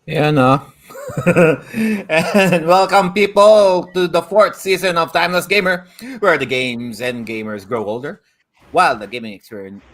Yeah, no. And welcome, people, to the fourth season of Timeless Gamer, where the games and gamers grow older, while the gaming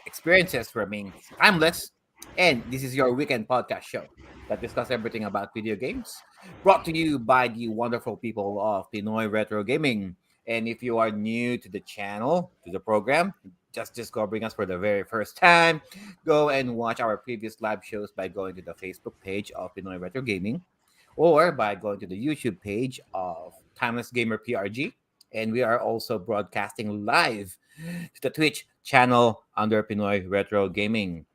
experiences remain timeless. And this is your weekend podcast show that discuss everything about video games, brought to you by the wonderful people of Pinoy Retro Gaming. And if you are new to the channel, to the program, just discovering us for the very first time, go and watch our previous live shows by going to the Facebook page of Pinoy Retro Gaming or by going to the YouTube page of Timeless Gamer PRG. And we are also broadcasting live to the Twitch channel under Pinoy Retro Gaming.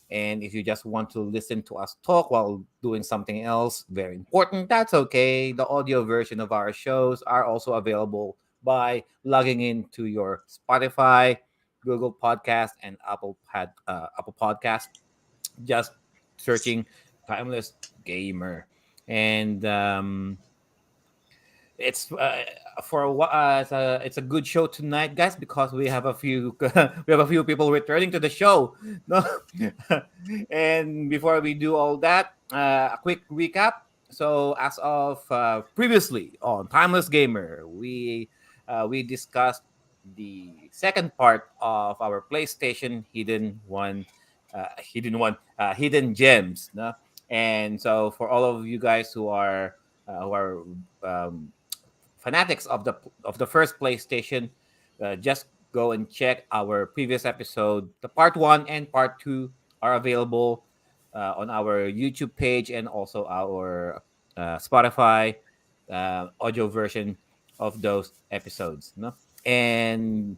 And if you just want to listen to us talk while doing something else very important, that's okay. The audio version of our shows are also available by logging into your Spotify, Google Podcast, and Apple Podcast. Just searching Timeless Gamer. And it's for a it's a good show tonight, guys, because we have a few we have a few people returning to the show. No, and before we do all that, a quick recap. So, as of previously on Timeless Gamer, we discussed the second part of our PlayStation hidden gems. No? And so, for all of you guys who are um, fanatics of the first PlayStation, just go and check our previous episode. The part one and part two are available on our YouTube page and also our Spotify audio version of those episodes. No? And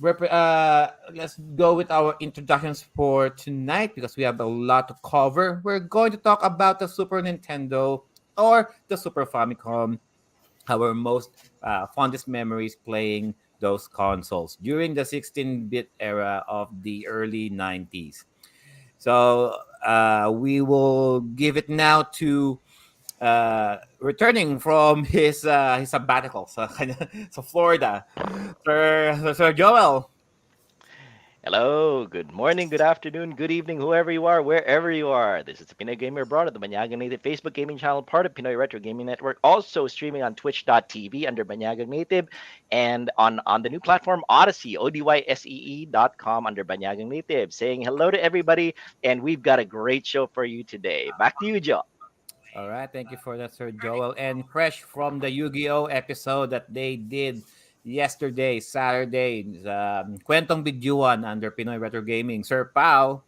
let's go with our introductions for tonight because we have a lot to cover. We're going to talk about the Super Nintendo or the Super Famicom, our most fondest memories playing those consoles during the 16-bit era of the early 90s. So we will give it now to returning from his sabbatical sa, sa Florida, Sir Joel. Hello, good morning, good afternoon, good evening, whoever you are, wherever you are. This is the Pinoy Gamer Abroad at the Banyaga Native Facebook gaming channel, part of Pinoy Retro Gaming Network, also streaming on twitch.tv under Banyaga Native and on the new platform Odyssey, ODYSEE.com under Banyaga Native. Saying hello to everybody, and we've got a great show for you today. Back to you, Joe. All right, thank you for that, Sir Joel. And fresh from the Yu-Gi-Oh episode that they did yesterday, Saturday, Kwentong Bidyuan under Pinoy Retro Gaming, Sir Pao.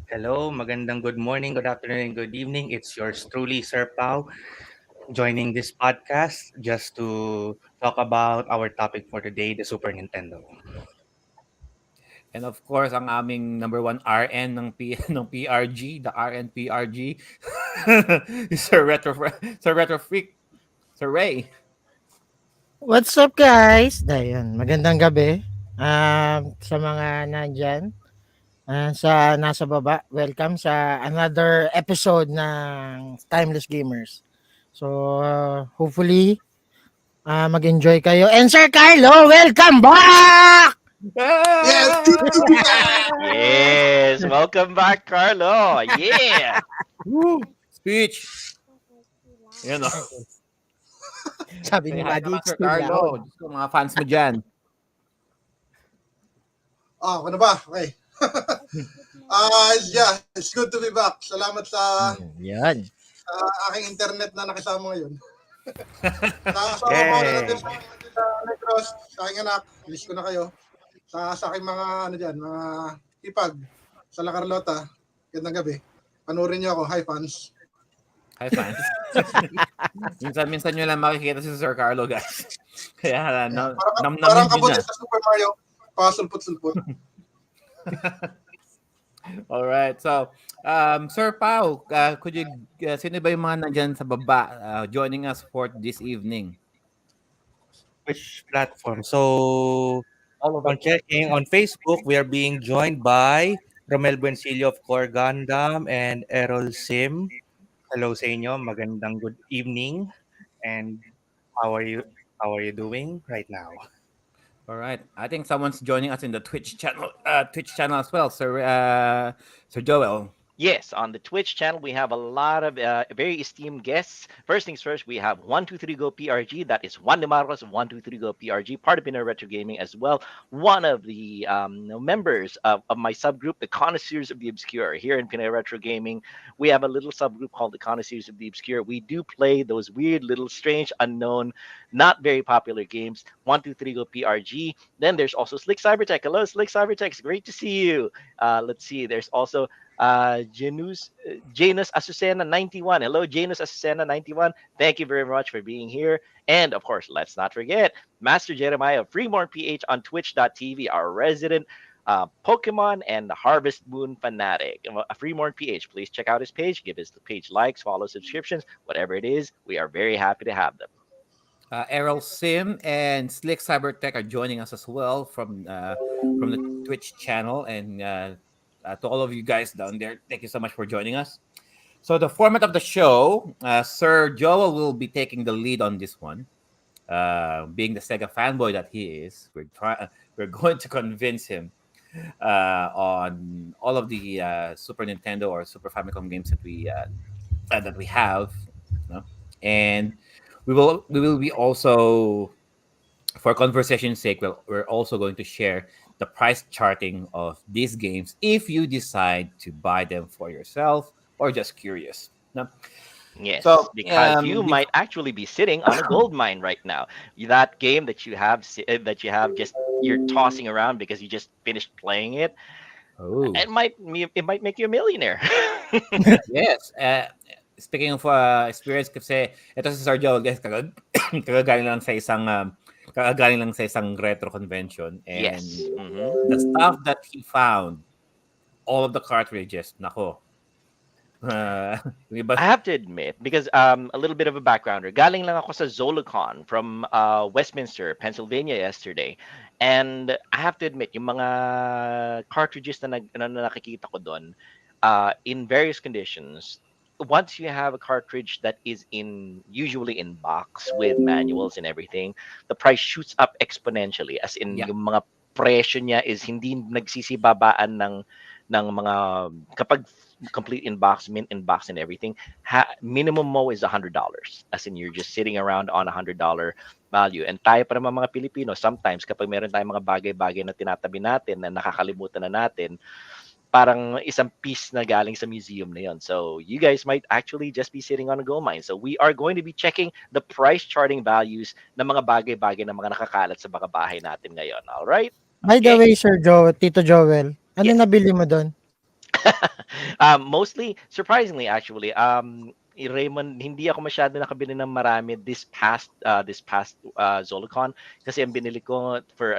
Hello, magandang good morning, good afternoon, and good evening. It's yours truly, Sir Pau, joining this podcast just to talk about our topic for today, the Super Nintendo. And of course, ang aming number one RN ng PRG, the RNPRG, is Sir Retro Freak, Sir Ray. What's up guys? Ayun, magandang gabi. Sa mga nandyan, sa nasa baba, welcome sa another episode ng Timeless Gamers. So, hopefully, mag-enjoy kayo. And Sir Carlo, welcome back! Yes, good to be back. Yes, welcome back, Carlo. Yeah. Woo! Speech. Yan o. Sabi Say ni hi Buddy, naman, it's Sir too Carlo. loud. Diyos ko, mga fans mo dyan. Ako na ba? Okay. Yeah, it's good to be back. Salamat Yan. sa aking internet na nakisama ngayon. Nakasama ko na natin Yay! sa Negros, sa aking anak. Miss ko na kayo. Sa aking mga, mga ipag sa La Carlota. Gandang gabi. Panurin niyo ako. Hi, fans. Hi, fans. Minsan nyo lang makikita si Sir Carlo, guys. Kaya, Yeah. namnamin Parang nyo kabuti na. sa Super Mario. Pasulput-sulput. All right. So, Sir Pao, could you, sino ba yung mga nandyan sa baba joining us for this evening? Which platform? So, All of on it. checking on Facebook, we are being joined by Romel Buencillo of Core Gundam and Errol Sim. Hello sa inyo, magandang good evening. And how are you? How are you doing right now? All right. I think someone's joining us in the Twitch channel as well, Sir Joel. Yes, on the Twitch channel, we have a lot of very esteemed guests. First things first, we have 123 Go PRG. That is Juan de Marcos of 123 Go PRG, part of Pinoy Retro Gaming as well. One of the members of my subgroup, the Connoisseurs of the Obscure. Here in Pinoy Retro Gaming, we have a little subgroup called the Connoisseurs of the Obscure. We do play those weird, little, strange, unknown, not very popular games. 123 Go PRG. Then there's also Slick Cybertech. Hello, Slick Cybertech. It's great to see you. Let's see. There's also Janus Azucena 91. Hello, Janus Azucena 91. Thank you very much for being here. And of course, let's not forget Master Jeremiah of Freeborn PH on twitch.tv, our resident Pokemon and Harvest Moon fanatic. Freeborn PH, please check out his page. Give his page likes, follow, subscriptions, whatever it is. We are very happy to have them. Errol Sim and Slick Cybertech are joining us as well from the Twitch channel. And to all of you guys down there, thank you so much for joining us. So the format of the show, Sir Joel will be taking the lead on this one. Being the Sega fanboy that he is, we're going to convince him on all of the Super Nintendo or Super Famicom games that we have, you know? And we will be also, for conversation's sake, we're also going to share the price charting of these games if you decide to buy them for yourself or just curious. No? Yes, So because you might actually be sitting on a gold mine right now. That game that you have just you're tossing around because you just finished playing it. oh It might make you a millionaire. yes, speaking of experience, kasi ito si Sir Joel, guys, kagagaling lang sa isang kagagaling lang sa isang retro convention, and Yes. the stuff that he found, all of the cartridges, nako. Yung iba, I have to admit, because a little bit of a backgrounder, galing lang ako sa Zolicon from Westminster, Pennsylvania yesterday. And I have to admit, yung mga cartridges na nakikita ko doon, in various conditions, once you have a cartridge that is usually in box with manuals and everything, the price shoots up exponentially. As in, yeah, yung mga presyo niya is hindi nagsisibabaan ng mga kapag complete inbox, mint inbox, and everything. Minimum mo is $100. As in, you're just sitting around on $100 value. And tayo pa naman mga Pilipino, sometimes kapag meron tayong mga bagay-bagay na tinatabi natin na nakakalimutan na natin, parang isang piece na galing sa museum na yon. So you guys might actually just be sitting on a gold mine. So we are going to be checking the price charting values ng mga bagay-bagay na mga nakakalat sa mga bahay natin ngayon. All right? By the Okay. way, Sir Tito Joel, ano Yes. nabili mo doon? Mostly, surprisingly, actually, Raymond, hindi ako masyado nakabili ng marami this past Zolicon kasi ang binili ko for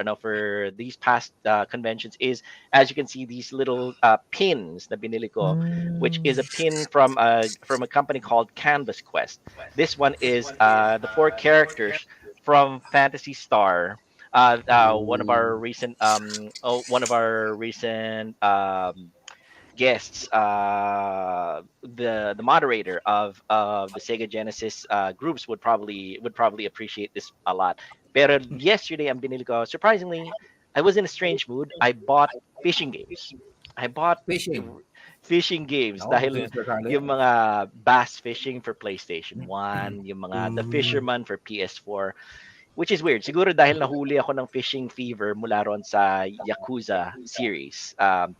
these past conventions is, as you can see, these little pins na binili ko, which Hmm. is a pin from a company called Canvas Quest. This one is the four characters from Fantasy Star. One of our recent guests, the moderator of the Sega Genesis groups would probably appreciate this a lot. Pero yesterday, ang binili ko, surprisingly, I was in a strange mood. I bought fishing games. I bought fishing. fishing games No, gusto dahil niya Sir Carlo yan. yung mga bass fishing for PlayStation 1, yung mga The Fisherman for PS4. Which is weird. Siguro dahil nahuli ako ng fishing fever mula ron sa Yakuza series.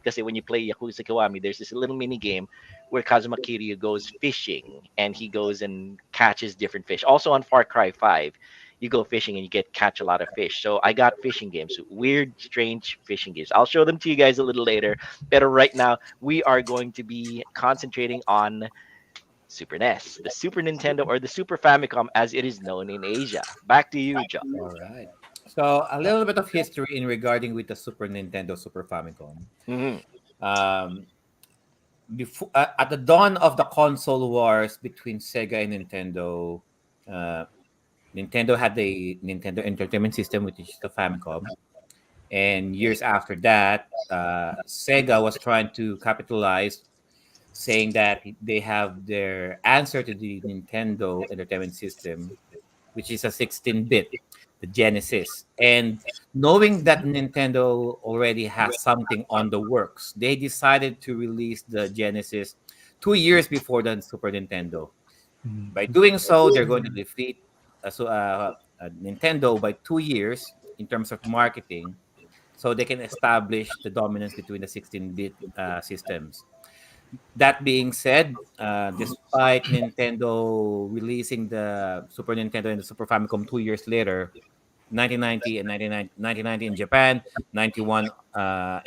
Kasi when you play Yakuza Kiwami, there's this little mini game where Kazuma Kiryu goes fishing and he goes and catches different fish. Also on Far Cry 5, you go fishing and you catch a lot of fish. So I got fishing games, weird, strange fishing games. I'll show them to you guys a little later. But right now, we are going to be concentrating on Super NES, the Super Nintendo, or the Super Famicom as it is known in Asia. Back to you, Joe. All right. So a little bit of history in regarding with the Super Nintendo, Super Famicom. Hmm. Um, before at the dawn of the console wars between Sega and Nintendo, uh, Nintendo had the Nintendo Entertainment System, which is the Famicom, and years after that, Sega was trying to capitalize, saying that they have their answer to the Nintendo Entertainment System, which is a 16-bit. the Genesis. And knowing that Nintendo already has something on the works, they decided to release the Genesis 2 years before the Super Nintendo. By Mhm. doing so, they're going to defeat Nintendo by 2 years in terms of marketing, so they can establish the dominance between the 16-bit systems. That being said, despite Nintendo releasing the Super Nintendo and the Super Famicom 2 years later, 1990 and 1990 in Japan, 91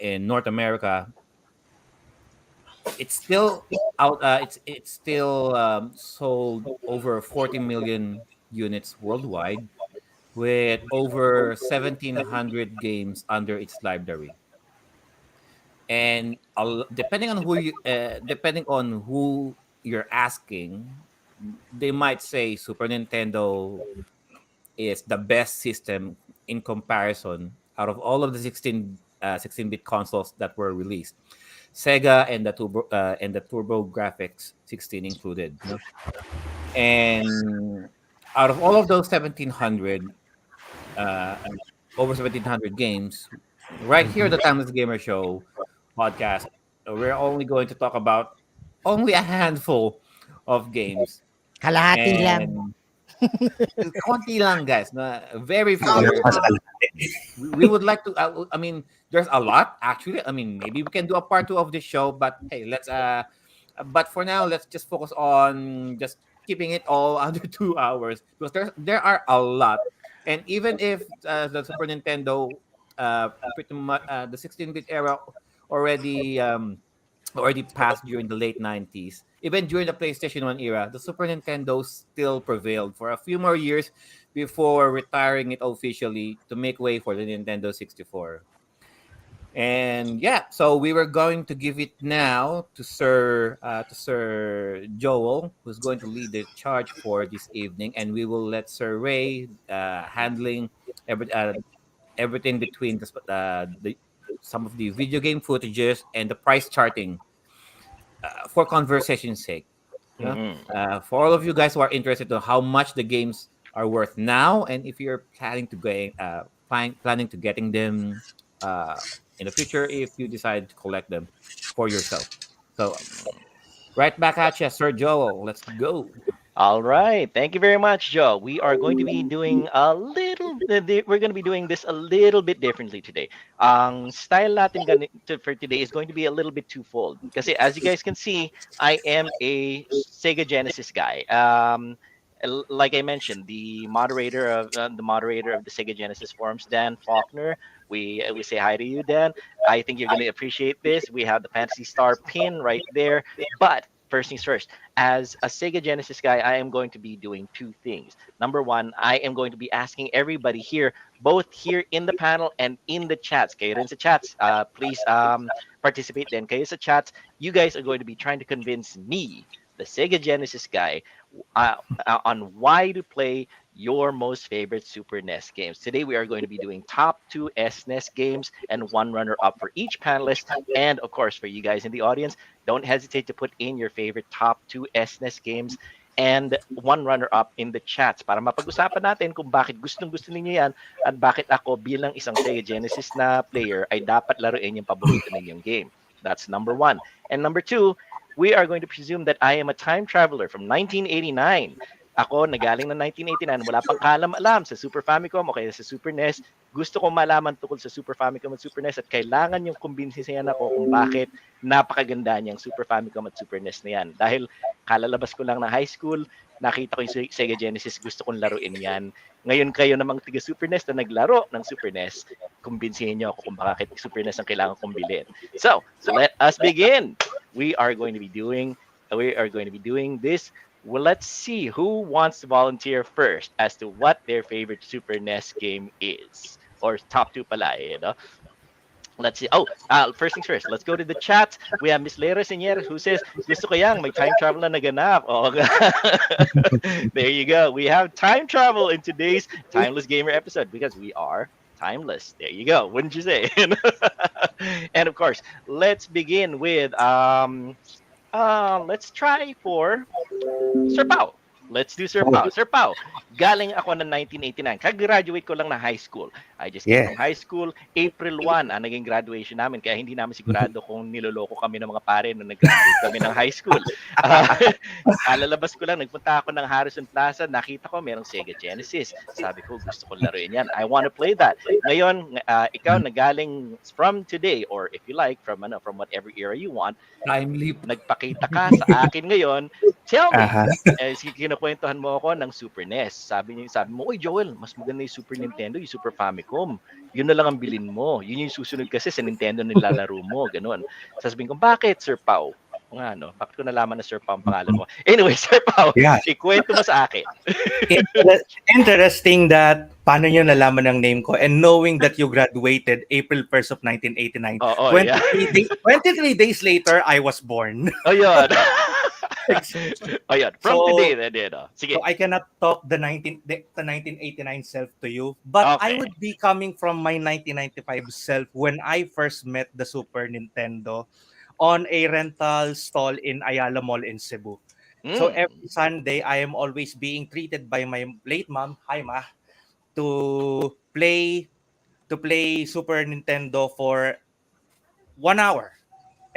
in North America, it's still out. It's still sold over 40 million units worldwide, with over 1,700 games under its library. And depending on who you're asking, they might say Super Nintendo is the best system in comparison out of all of the 16-bit consoles that were released. Sega and the Turbo Graphics 16 included, no? And out of all of those 1,700, uh, over 1,700 games, right here at the Timeless Gamer Show podcast, we're only going to talk about only a handful of games. Kalahati lang. And konti lang, guys. Very few. Kami We're, lang. we would like to. I mean, there's a lot actually. I mean, maybe we can do a part two of this show, but hey, let's. But for now, let's just focus on just keeping it all under 2 hours, because there are a lot, and even if the Super Nintendo, pretty much the 16-bit era already already passed during the late 90s. Even during the PlayStation 1 era, the Super Nintendo still prevailed for a few more years before retiring it officially to make way for the Nintendo 64. And yeah, so we were going to give it now to Sir Joel, who's going to lead the charge for this evening, and we will let Sir Ray handling every, uh, everything between the some of the video game footages and the price charting, for conversation's sake. Yeah? Mm-hmm. For all of you guys who are interested in how much the games are worth now, and if you're planning to getting them uh, in the future, if you decide to collect them for yourself. So right back at you, Sir Joel. Let's go. All right. Thank you very much, Joe. We are going to be doing a little, we're going to be doing this a little bit differently today. Ang style natin for today is going to be a little bit twofold. Kasi as you guys can see, I am a Sega Genesis guy. Like I mentioned, the moderator of the Sega Genesis forums, Dan Faulkner. We say hi to you, Dan. I think you're going to appreciate this. We have the Fantasy Star pin right there. But first things first, as a Sega Genesis guy, I am going to be doing two things. Number one, I am going to be asking everybody here, both here in the panel and in the chats. Kayo rin sa chats, please participate then. Kayo sa chats, you guys are going to be trying to convince me, the Sega Genesis guy, uh, on why to play your most favorite Super NES games. Today we are going to be doing top two SNES games and one runner up for each panelist. And of course, for you guys in the audience, don't hesitate to put in your favorite top two SNES games and one runner-up in the chats para mapag-usapan natin kung bakit gustong-gusto ninyo yan at bakit ako bilang isang Sega Genesis na player ay dapat laruin yung paborito ninyong game. That's number one. And number two, we are going to presume that I am a time traveler from 1989. Ako, nagaling ng 1989, wala pang kalam-alam sa Super Famicom o kaya sa Super NES. Gusto kong malaman tungkol sa Super Famicom at Super NES at kailangan yung kumbinsihan ako kung bakit napakaganda niyang Super Famicom at Super NES na yan. Dahil kalalabas ko lang na high school, nakita ko yung Sega Genesis, gusto kong laruin yan. Ngayon kayo namang tiga Super NES na naglaro ng Super NES, kumbinsihin niyo ako kung bakit Super NES ang kailangan kong bilhin. So let us begin. We are going to be doing this. Well, let's see who wants to volunteer first as to what their favorite Super NES game is. Or top two pala, you know? Let's see. Oh, first things first. Let's go to the chat. We have Miss Lera Senyer who says, gusto ko yang may time travel na naganap. Oh, there you go. We have time travel in today's Timeless Gamer episode because we are timeless. There you go. Wouldn't you say? And of course, let's begin with let's try for Sir Pao. Let's do Sir Oh, Pao. Sir Pao, galing ako ng 1989. Kag-graduate ko lang ng high school. I just came yeah. from high school. April 1 ang naging graduation namin. Kaya hindi namin sigurado kung niloloko kami ng mga pare nung nag-graduate kami ng high school. Ah, kalalabas ko lang, nagpunta ako ng Harrison Plaza. Nakita ko merong Sega Genesis. Sabi ko, gusto kong laruin yan. I want to play that. Ngayon, ikaw nagaling from today or if you like, from whatever era you want, Time leap. nagpakita ka sa akin ngayon. Tell me, Uh-huh. kinukwentuhan mo ako ng Super NES. Sabi mo, "Uy Joel, mas maganda yung Super Nintendo, yung Super Famicom. Yun na lang ang bilin mo. Yun yung susunod kasi sa Nintendo nilalaro mo." Ganun. Sasabihin ko, "Bakit, Sir Pau?" O nga, no? Bakit ko nalaman na Sir Pau ang pangalan mo? Anyway, Sir Pau, Yeah. ikwento mo sa akin. Interesting that paano nyo nalaman ang name ko and knowing that you graduated April 1st of 1989. Oo, yeah. 23 days later, I was born. O yun. O yun. From So, today, then, sige. so I cannot talk the 1989 self to you, but I Okay. would be coming from my 1995 self when I first met the Super Nintendo on a rental stall in Ayala Mall in Cebu. So Mm. every Sunday, I am always being treated by my late mom, hi ma, to play Super Nintendo for 1 hour.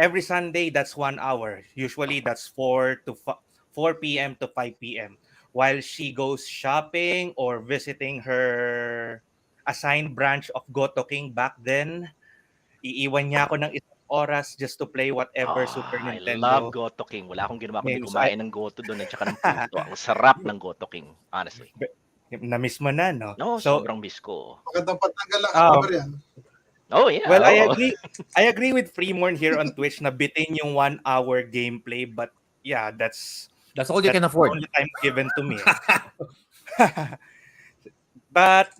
Every Sunday, that's 1 hour. Usually, that's 4 p.m. to 5 p.m. While she goes shopping or visiting her assigned branch of Goto King back then, iiwan niya ako ng isang oras just to play whatever Super I love Nintendo Goto King. Wala akong ginawa kundi games. kumain ng goto doon at saka ng puto. Ang sarap ng Goto King, honestly. Na-miss mo na, no? No, So, sobrang miss ko. Magandang patanggal ang um, hangover yan. Oh, yeah. well, Oo. I agree with Fremorn here on Twitch na bitin yung 1 hour gameplay, but yeah, That's all you that's can the afford. only time given to me. But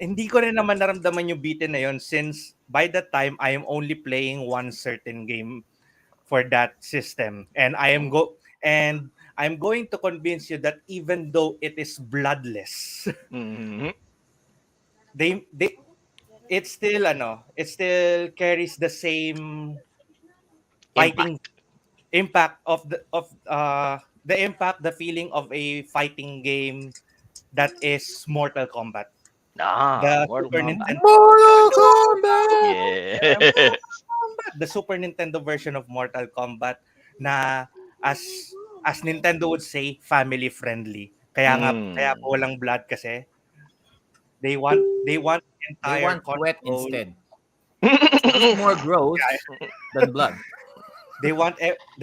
hindi ko rin naman naramdaman yung bitin na yun since by that time I am only playing one certain game for that system, and I'm going to convince you that even though it is bloodless, Mhm. they it still carries the same fighting Impact. impact the impact, the feeling of a fighting game that is Mortal Kombat. The Mortal Super Kombat. Nintendo, Mortal Kombat! Yes. the Super Nintendo version of Mortal Kombat na as Nintendo would say, family friendly. Kaya Mm. po walang blood kasi they want the They entire want sweat console. instead. It's more gross than blood. They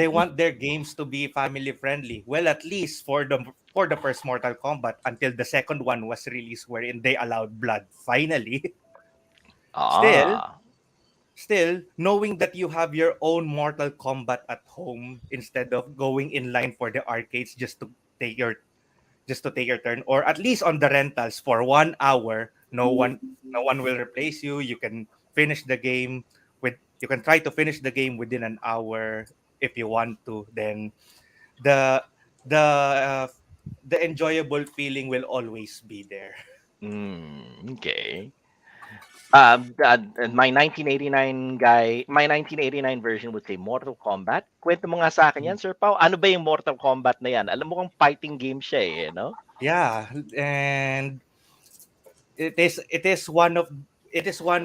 want their games to be family friendly. Well, at least for the first Mortal Kombat until the second one was released wherein they allowed blood finally. Still, Ah. still knowing that you have your own Mortal Kombat at home instead of going in line for the arcades take your take your turn, or at least on the rentals for 1 hour, no one will replace you. Finish the game you can try to finish the game within an hour if you want to. Then the the uh, the enjoyable feeling will always be there. Okay. My 1989 version would say Mortal Kombat. Kwento mo nga sa akin yan, Sir Pao. Ano ba yung Mortal Kombat na yan? Alam mo kung fighting game siya eh, no? Yeah, and it is one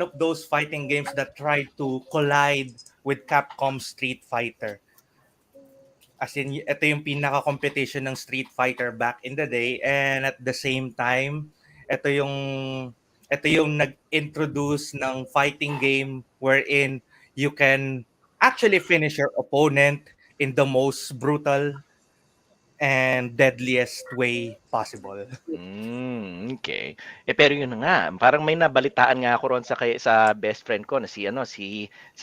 of those fighting games that try to collide with Capcom Street Fighter. As in, ito yung pinaka-competition ng Street Fighter back in the day, and at the same time, ito yung nag-introduce ng fighting game wherein you can actually finish your opponent in the most brutal and deadliest way possible. Okay. Pero yun na nga, parang may nabalitaan nga ako ron sa best friend ko na si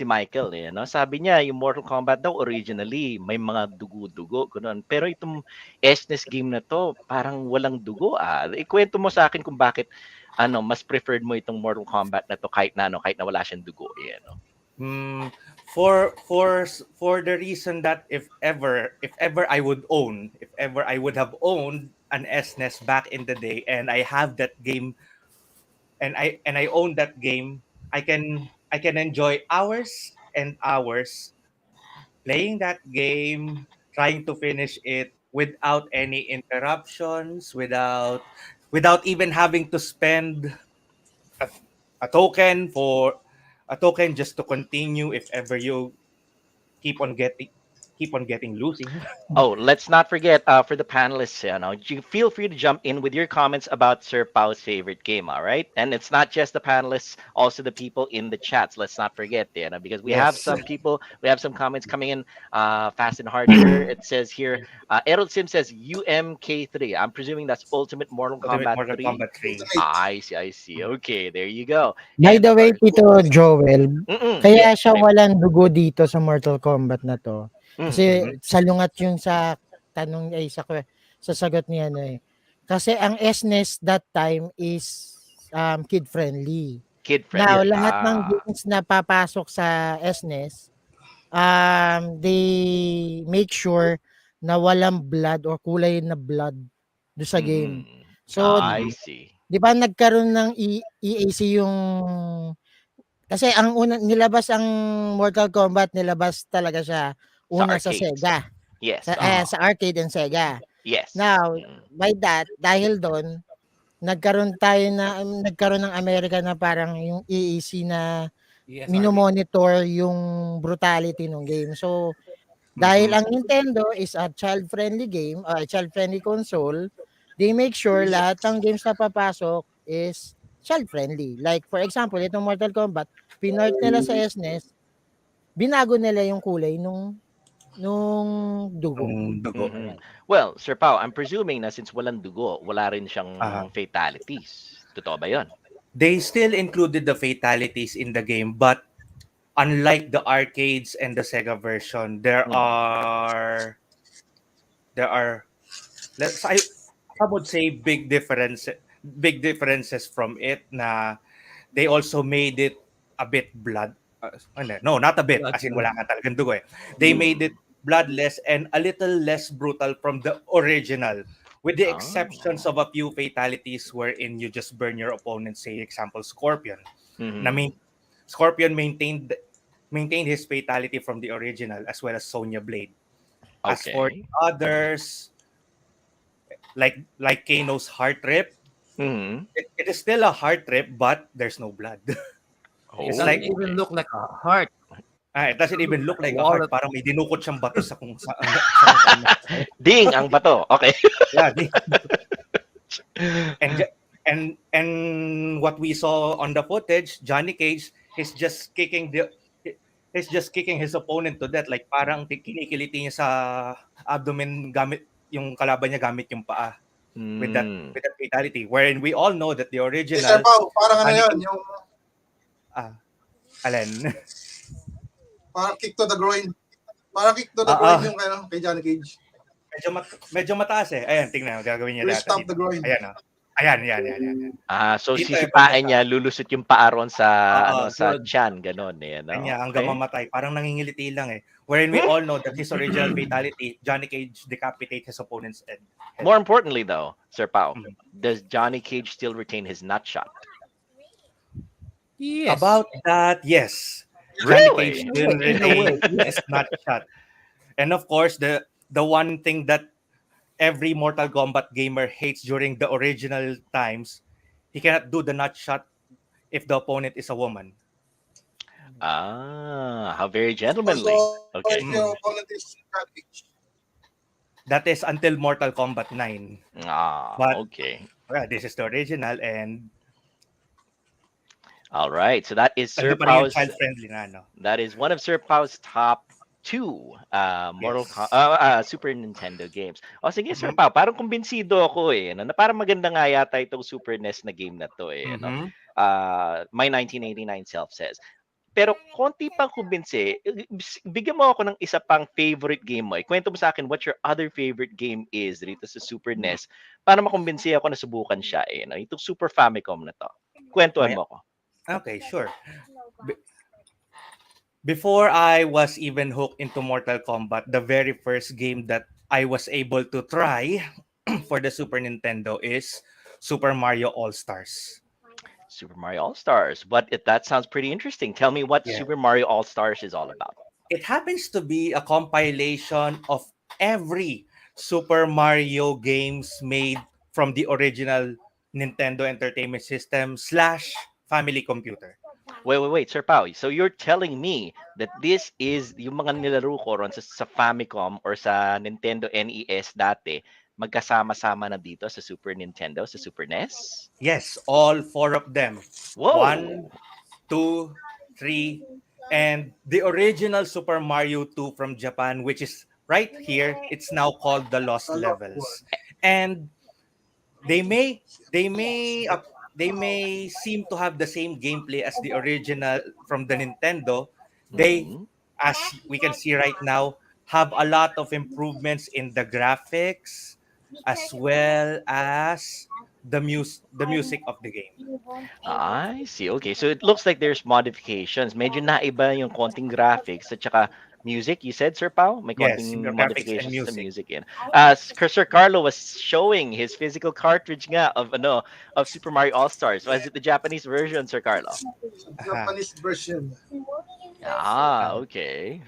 Michael eh, no? Sabi niya yung Mortal Kombat daw originally may mga dugo-dugo ganoon. Pero itong SNES game na to, parang walang dugo ah. Ikwento mo sa akin kung bakit mas preferred mo itong Mortal Kombat na to kahit na wala siyang dugo eh, no? Mm, for the reason that if ever I would have owned an SNES back in the day, and I have that game, and I own that game, I can enjoy hours and hours playing that game, trying to finish it without any interruptions, without even having to spend a, a token for a token just to continue if ever you keep on getting keep on getting losing. Oh, let's not forget for the panelists, you feel free to jump in with your comments about Sir Pau's favorite game, all right? And it's not just the panelists, also the people in the chats. Let's not forget, because we have Yes. some people, we have some comments coming in fast and hard here. It says here, Errol Sim says UMK3. I'm presuming that's Ultimate Mortal Ultimate Kombat Mortal 3. Kombat 3. Ultimate. I see, I see. Okay, there you go. By And the of way, course, Tito Joel, yes, kaya siya may, walang dugo dito sa Mortal Kombat na 'to, mm, kasi Mhm. salungat yun sa tanong ay sa sagot niya ano, eh. Kasi ang SNES that time is, kid friendly. kid Now friendly. lahat ng Ah, games na papasok sa SNES, they make sure na walang blood or kulay na blood do sa game. mm, So, I Mhm. see. 'di ba nagkaroon ng EAC yung kasi ang unang nilabas ang Mortal Kombat nilabas talaga siya Sa una sa arcades. Sega, Yes, Mhm. sa arcade and Sega. yes. Now, by that, dahil dun nagkaroon ng Amerika na parang yung EAC na ESRB. mino-monitor yung brutality nung game. So, dahil Mhm. ang Nintendo is a child-friendly game, child-friendly console, they make sure lahat ng games na papasok is child-friendly. Like for example, itong Mortal Kombat, pinort nila sa SNES, binago nila yung kulay nung dugo. Dugo, Mhm. ayan. Well, Sir Pao, I'm presuming na since walang dugo, wala rin Aha. siyang fatalities. Totoo ba 'yon? They still included the fatalities in the game, but unlike the arcades and the Sega version, Mm. there are let's I would say big differences from it na they also made it a bit no, not a bit, as in wala nga talagang dugo eh. They made Mm. it bloodless and a little less brutal from the original, with the exceptions Oh. of a few fatalities wherein you just burn your opponent, say example Scorpion. Na Mhm. main, Scorpion maintained his fatality from the original, as well as Sonya Blade. As for the Okay. others, like Kano's heart rip, Mhm. it is still a heart rip, but there's no blood. It It's Oh, doesn't like even okay. look like a heart. it doesn't It even looks look like a like a heart. wallet. Parang may dinukot siyang bato sa kung saan nakataya. Ding ang bato. Okay. Yeah, and ju- and what we saw on the footage, Johnny Cage is just kicking he's just kicking his opponent to death, like parang kinikiliti niya sa abdomen gamit yung kalaban niya gamit yung paa Hmm. with that fatality. Wherein we all know that the Eh, Sir original Pao, parang ano Johnny yun, Cage, yung ah, Allen. parang kick to the groin. Parang kick to the Ah, groin ah, yung kay Johnny Cage. medyo mataas eh. Ayan, tingnan mo, gagawin niya Will data stop the dito. groin. Ayan, oh. Ayan, yan. So Dito eh, pag sisipain nasa, niya, lulusot yung paa ron sa sa Good. tiyan, gano'n eh, kanya no? hanggang Okay. mamatay. Parang nangingiliti lang eh. Wherein we all know that his original fatality, Johnny Cage decapitate his opponent's head. More importantly though, Sir Pao, Mhm. does Johnny Cage still retain his nut shot? Yes. About that, yes. Johnny Cage Really? still In a way, retains yes. his nut shot. And of course, the one thing that every Mortal Kombat gamer hates during the original times, he cannot do the nut shot if the opponent is a woman. How very gentlemanly. Also, if your Okay. Mm. opponent is Johnny Cage. That is until Mortal Kombat 9. But Okay. this is the original, and All right. So that is Sir ando pa rin yung Pau's. child-friendly na, no? That is one of Sir Pau's top two Yes. Super Nintendo games. O sige, Sir Mhm. Pau, parang kumbinsido ako eh. No? Na parang maganda nga yata itong Super NES na game na to eh. No? Mhm. My 1989 self says. Pero konti pang kumbinsi, bigyan mo ako ng isa pang favorite game mo. Ikwento mo sa akin what your other favorite game is dito sa Super NES para makumbinsi ako na subukan siya eh. No? Itong Super Famicom na to. Kwentuhan May, mo ako. okay, sure. Be- Before I was even hooked into Mortal Kombat, the very first game that I was able to try for the Super Nintendo is Super Mario All-Stars. Super Mario All-Stars. That sounds pretty interesting. Tell me what Yeah. Super Mario All-Stars is all about. It happens to be a compilation of every Super Mario games made from the original Nintendo Entertainment System slash family computer. Wait, Sir Pao. So you're telling me that this is yung mga nilaro ko ron sa Famicom or sa Nintendo NES dati, magkasama-sama na dito sa Super Nintendo, sa Super NES? Yes, all four of them. Whoa! One, two, three, and the original Super Mario 2 from Japan, which is right here, it's now called the Lost Talo. Levels. And they may they may they may seem to have the same gameplay as the original from the Nintendo. They, Mm-hmm. as we can see right now, have a lot of improvements in the graphics as well as the music of the game. I see. Okay, so it looks like there's modifications. Medyo naiba yung konting graphics at saka music. You said, Sir Pao, may Yes, konting graphics and modifications sa music. music yan. Sir Carlo was showing his physical cartridge nga of Super Mario All Stars. Was it the Japanese version, Sir Carlo? Aha. Japanese version. Ah, Ah, okay.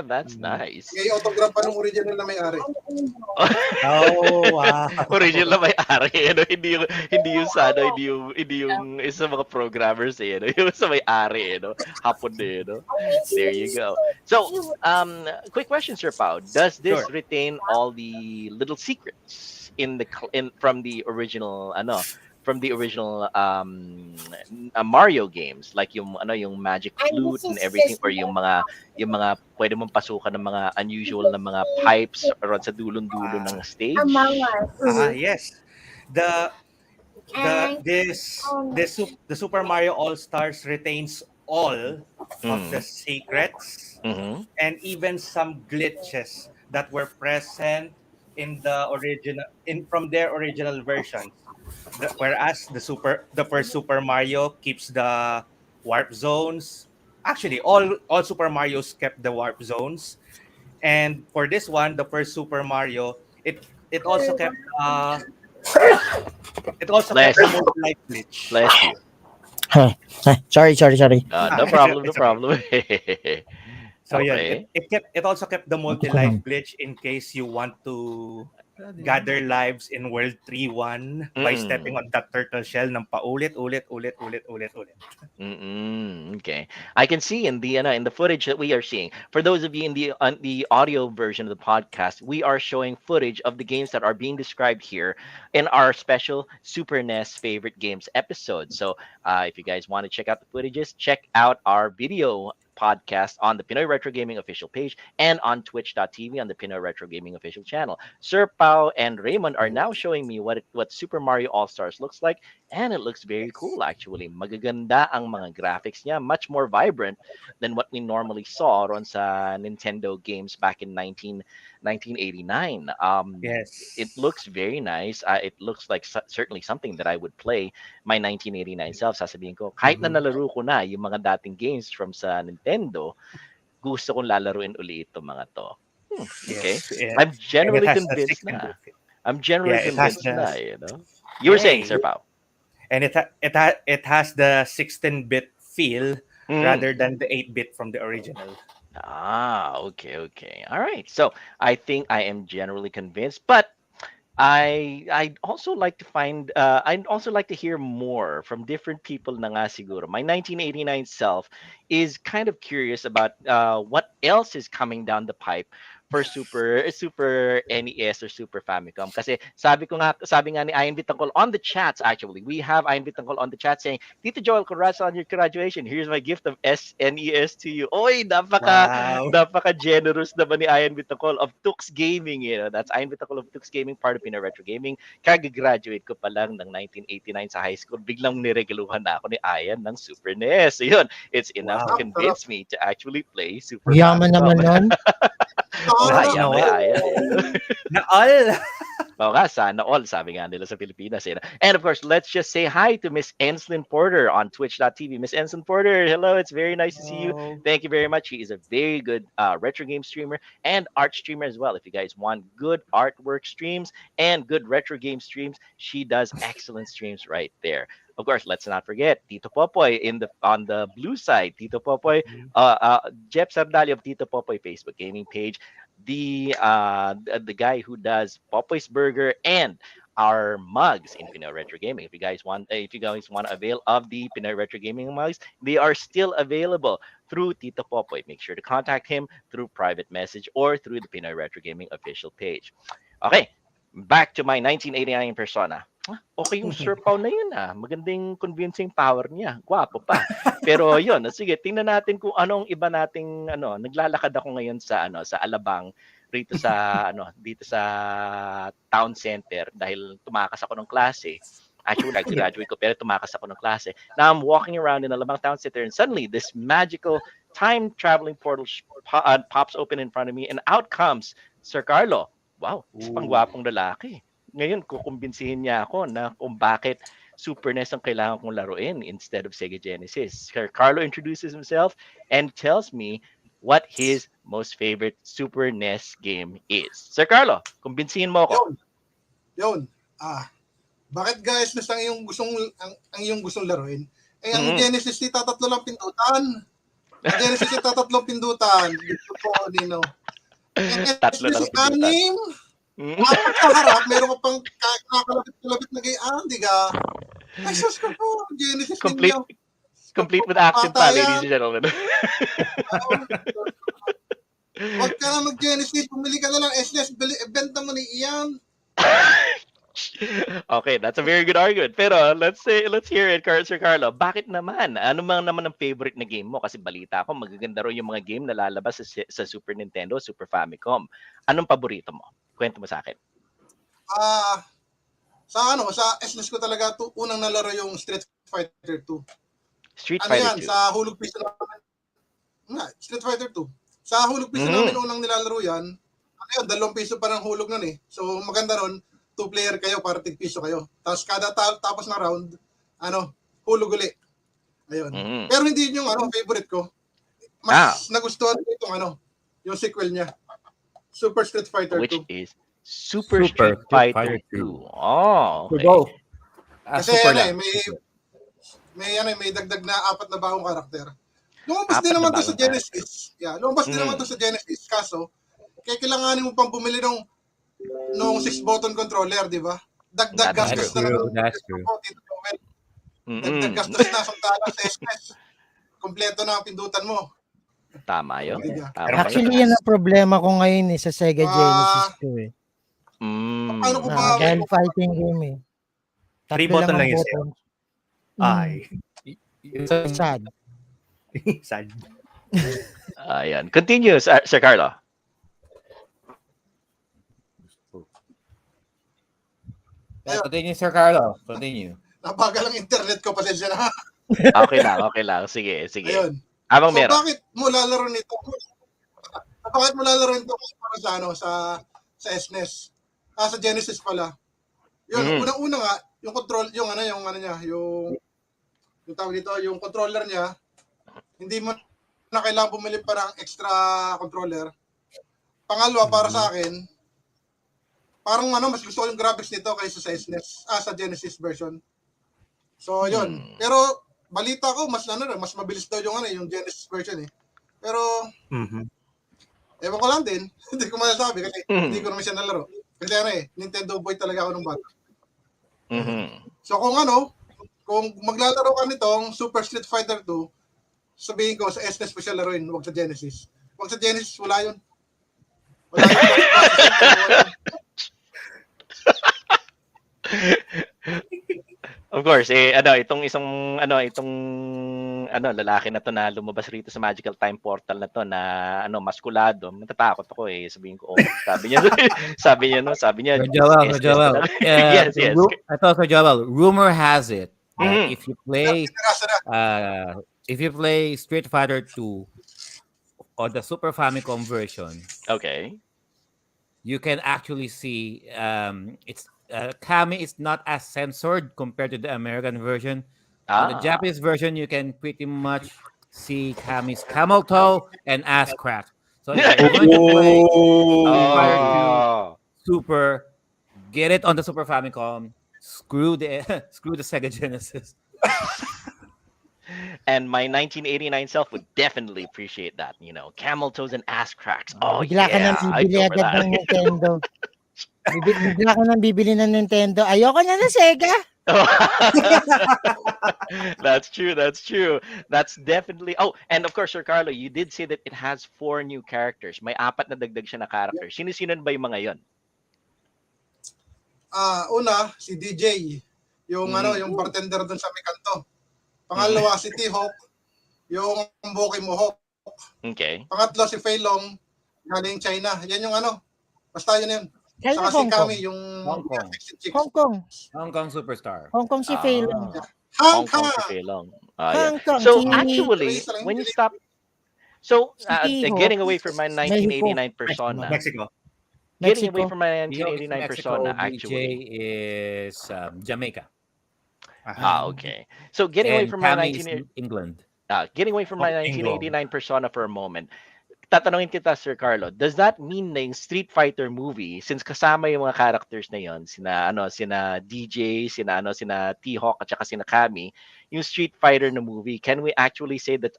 That's mm. May nice. autograph pa ng original na may-ari. Oh, wow. Original na may-ari, ano? Hindi yung isa mga programmers eh, ano? Yung sa may-ari, ano? Hapon eh, no? There you go. So, quick question, Sir Pao. Does Sure. this retain all the little secrets from the original, from the original Mario games, like yung magic flute and everything, or yung mga pwede mong pasukan ng mga unusual na mga pipes around sa dulon-dulo ng Ah, stage? yes. The the Super Mario All Stars retains all of the Mm. secrets Mm-hmm. and even some glitches that were present in the original in from their original versions. Whereas the first Super Mario keeps the warp zones. Actually, all Super Marios kept the warp zones. And for this one, the first Super Mario, it also kept Bless the you. multi-life glitch. Bless you. Sorry. No It's, problem, no it's okay. problem. So yeah, Okay. it also kept the Ito ko multi-life lang. glitch in case you want to gather lives in World 3-1 by stepping Mm. on that turtle shell ng paulit-ulit. Okay. I can see in the footage that we are seeing. For those of you in the audio version of the podcast, we are showing footage of the games that are being described here in our special Super NES favorite games episode. So, if you guys want to check out the footages, check out our video podcast on the Pinoy Retro Gaming official page and on twitch.tv on the Pinoy Retro Gaming official channel. Sir Pao and Raymond are now showing me what Super Mario All Stars looks like, and it looks very cool actually. Magaganda ang mga graphics niya, much more vibrant than what we normally saw on sa Nintendo games back in 1989. It Yes. looks very nice. It looks like certainly something that I would play my 1989 self. Sasabihin ko, kahit na Mhm. nalaro ko na yung mga dating games from sa Nintendo, gusto kong lalaruin uli itong mga to. Okay. Yes. Yeah. I'm And it generally has the convinced 16 na. bit. I'm generally Yeah, it has convinced the na, you know. You were saying, yay. Sir Pao. And it has the 16-bit feel rather than the 8-bit from the original. Okay. All right. So I think I am generally convinced, but I'd also like to I'd also like to hear more from different people na nga siguro. My 1989 self is kind of curious about what else is coming down the pipe for Super NES or Super Famicom. Kasi sabi nga ni Ian Bitangkol on the chats, actually. We have Ian Bitangkol on the chat saying, Tito Joel, congrats on your graduation. Here's my gift of SNES to you. Oy, Wow. napaka generous naman ni Ian Bitacol of Tux Gaming. That's Ian Bitacol of Tux Gaming, part of Pinoy Retro Gaming. Kagagraduate ko pa lang ng 1989 sa high school. Biglang niregaluhan na ako ni Ian ng Super NES. So yun, it's enough to Wow. Sarap. convince me to actually play Super Yaman naman Famicom. nun. Sana Mayaman all. Ian. Na all. Oo nga, sana all, sabi nga nila sa Pilipinas. And of course, let's just say hi to Miss Enslin Porter on twitch.tv. Miss Enslin Porter, hello, it's very nice to see you. Wow. Thank you very much. She is a very good retro game streamer and art streamer as well. If you guys want good artwork streams and good retro game streams, she does excellent streams right there. Of course, let's not forget Tito Popoy on the blue side. Tito Popoy, Mhm. Jeff Sardali of Tito Popoy Facebook gaming page. the guy who does Popoy's Burger and our mugs in Pinoy Retro Gaming. If you guys want to avail of the Pinoy Retro Gaming mugs, they are still available through Tito Popoy. Make sure to contact him through private message or through the Pinoy Retro Gaming official page. Okay, back to my 1989 persona. Okay yung Sir Pao na yun ah. Magandang convincing power niya. Gwapo pa. Pero yun, sige, tingnan natin kung anong iba nating naglalakad ako ngayon sa Alabang rito sa dito sa town center dahil tumakas ako ng klase. Actually, nag-graduate ko pero tumakas ako ng klase. Now I'm walking around in Alabang town center and suddenly this magical time traveling portal pops open in front of me and out comes Sir Carlo. Wow, isa pang gwapong lalaki. Ngayon, kukumbinsihin niya ako na kung bakit Super NES ang kailangan kong laruin instead of Sega Genesis. Sir Carlo introduces himself and tells me what his most favorite Super NES game is. Sir Carlo, kumbinsihin mo ako. Yun. Bakit guys, ang iyong gustong laruin? Ang Genesis ni tatatlo lang pindutan. Ang Genesis ni tatatlo pindutan. Dito po, Nino. Tatlo lang pindutan. Apat sa harap, meron ka pang kakalapit-kalapit na gayaan, di ka? Ay, sus ko po, Genesis Complete with action pa, ladies and gentlemen. Huwag ka na mag-Genesis, bumili ka na lang SNES, benta mo ni Ian. Okay, that's a very good argument. Pero let's hear it, Sir Carlo. Bakit naman? Ano naman ang favorite na game mo? Kasi balita ko, magaganda rin yung mga game na lalabas sa Super Nintendo, Super Famicom. Anong paborito mo? Kwento mo sa akin. Sa SNES ko talaga unang nalaro yung Street Fighter 2. Street Fighter 2. Sa hulog piso namin. Street Fighter 2. Sa hulog piso namin unang nilalaro yan. 2 piso pa ng hulog nun eh. So maganda ron, 2-player kayo para tig-piso kayo. Tapos kada tapos na round, hulog uli. Ayun. Pero hindi yung favorite ko. Mas nagustuhan ko itong yung sequel niya. Super Street Fighter 2. Which is Super Street Fighter 2. Oh, okay. Kasi may dagdag na 4 na bagong karakter. Lumabas din naman to sa Genesis. Lumabas din naman to sa Genesis. Kaso, kailanganin mo pang bumili nung 6-button controller, di ba? Dagdag gastos na naman. That's true. Dagdag gastos na samantalang sa SNES. Kompleto na ang pindutan mo. Tama yun. Actually, yan ang problema ko ngayon sa Sega Genesis ko eh. Paano ko ba? Dahil fighting game eh. 3 button lang yun. Ay. Sad. Sad. Ayan. Continue, Sir Carlo. Continue, Sir Carlo. Continue. Nabagal ang internet ko, pasensya na. Okay lang. Sige. Ayun. Abang So, meron. bakit mo lalaro nito? Bakit mo lalaro nito para sa SNES? Sa Genesis pala. Yun, unang-una nga, yung control, yung tawag dito, yung controller niya, hindi mo na kailangan bumili pa ng extra controller. Pangalawa, para sa akin, parang mas gusto ko yung graphics nito kaysa sa SNES, sa Genesis version. So, yun. Pero, balita ko, mas mabilis daw yung Genesis version eh. Pero, ewan ko lang din. Hindi ko masasabi kasi hindi ko naman siya nalaro. Kasi Nintendo boy talaga ako nung bata. So, kung maglalaro ka nitong Super Street Fighter 2, sabihin ko, sa SNES pa siya laruin, huwag sa Genesis. Huwag sa Genesis, wala yun. Wala yun. Of course, itong lalaki na to na lumabas rito sa Magical Time Portal na to na maskulado. Natatakot ako eh. Sabihin ko, sabi niya. Joel. Yes. Ito, Sir Joel. Rumor has it that if you play Street Fighter 2 or the Super Famicom version, okay, you can actually see Kami is not as censored compared to the American version. In the Japanese version, you can pretty much see Kami's camel toe and ass crack. So if you're going to play Fire 2 Super, get it on the Super Famicom. Screw the Sega Genesis. And my 1989 self would definitely appreciate that. Camel toes and ass cracks. Oh Bigla ka nang yeah, I'd bibili go for agad that. ng Nintendo. Bigla ka nang bibili ng Nintendo. Ayoko na ng Sega. That's true. That's true. That's definitely. Oh, and of course, Sir Carlo, you did say that it has 4 new characters. May 4 na dagdag siya na character. Sino-sino ba yung mga yon? Una, si DJ. Yung yung bartender doon sa may kanto. Pangalawa, si T-Hawk. Yung Boki Mohawk. Okay. Pangatlo, si Fei Long. Galing China. Yan yung basta yun yun. China, Saka si Hong Kong. Kami, yung Hong Kong. sexy chicks. Hong Kong. Hong Kong superstar. Hong Kong si Fei Long. Hong Kong si Fei Long. Yeah. Hong Kong So si actually, when you stop, so T-Hawk getting away from my 1989 Mexico. persona, Mexico. getting away Mexico. from my T-Hawk is 1989 Mexico, persona, DJ actually. is Jamaica. Okay. So getting away And from my Tammy is 19 England. getting away from my Bingo. 1989 persona for a moment. Tatanungin kita, Sir Carlo, does that mean na yung Street Fighter movie, since kasama yung mga characters na yon, sina DJ, sina T-Hawk at saka sina Kami, yung Street Fighter na movie, can we actually say that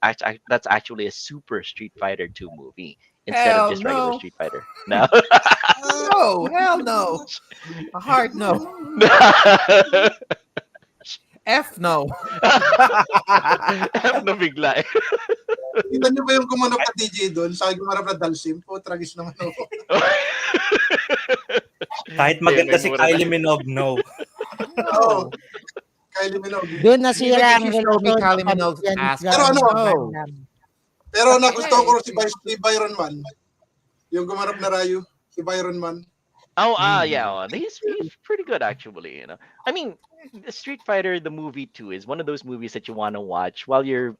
that's actually a Super Street Fighter 2 movie instead Hell of just regular no. Street Fighter? No. No, hell no. A hard no. F no. F na bigla eh. Kita niyo ba yung gumanap na DJ doon? Sa gumanap na Dalsim? Po, tragis naman ako. Kahit maganda si Mura na. Kylie Minogue, no. Oo. Kylie Minogue. Doon nasira ang Even if you show me relasyon Kylie ng Minogue's pamilya ni ass, pero John ano, Van no. Damme. Pero nagustuhan ko si Byron Man. Yung gumanap na Ryu. Si Byron Man. Oh, yeah. He's pretty good, actually. I mean, Street Fighter the movie 2 is one of those movies that you want to watch while you're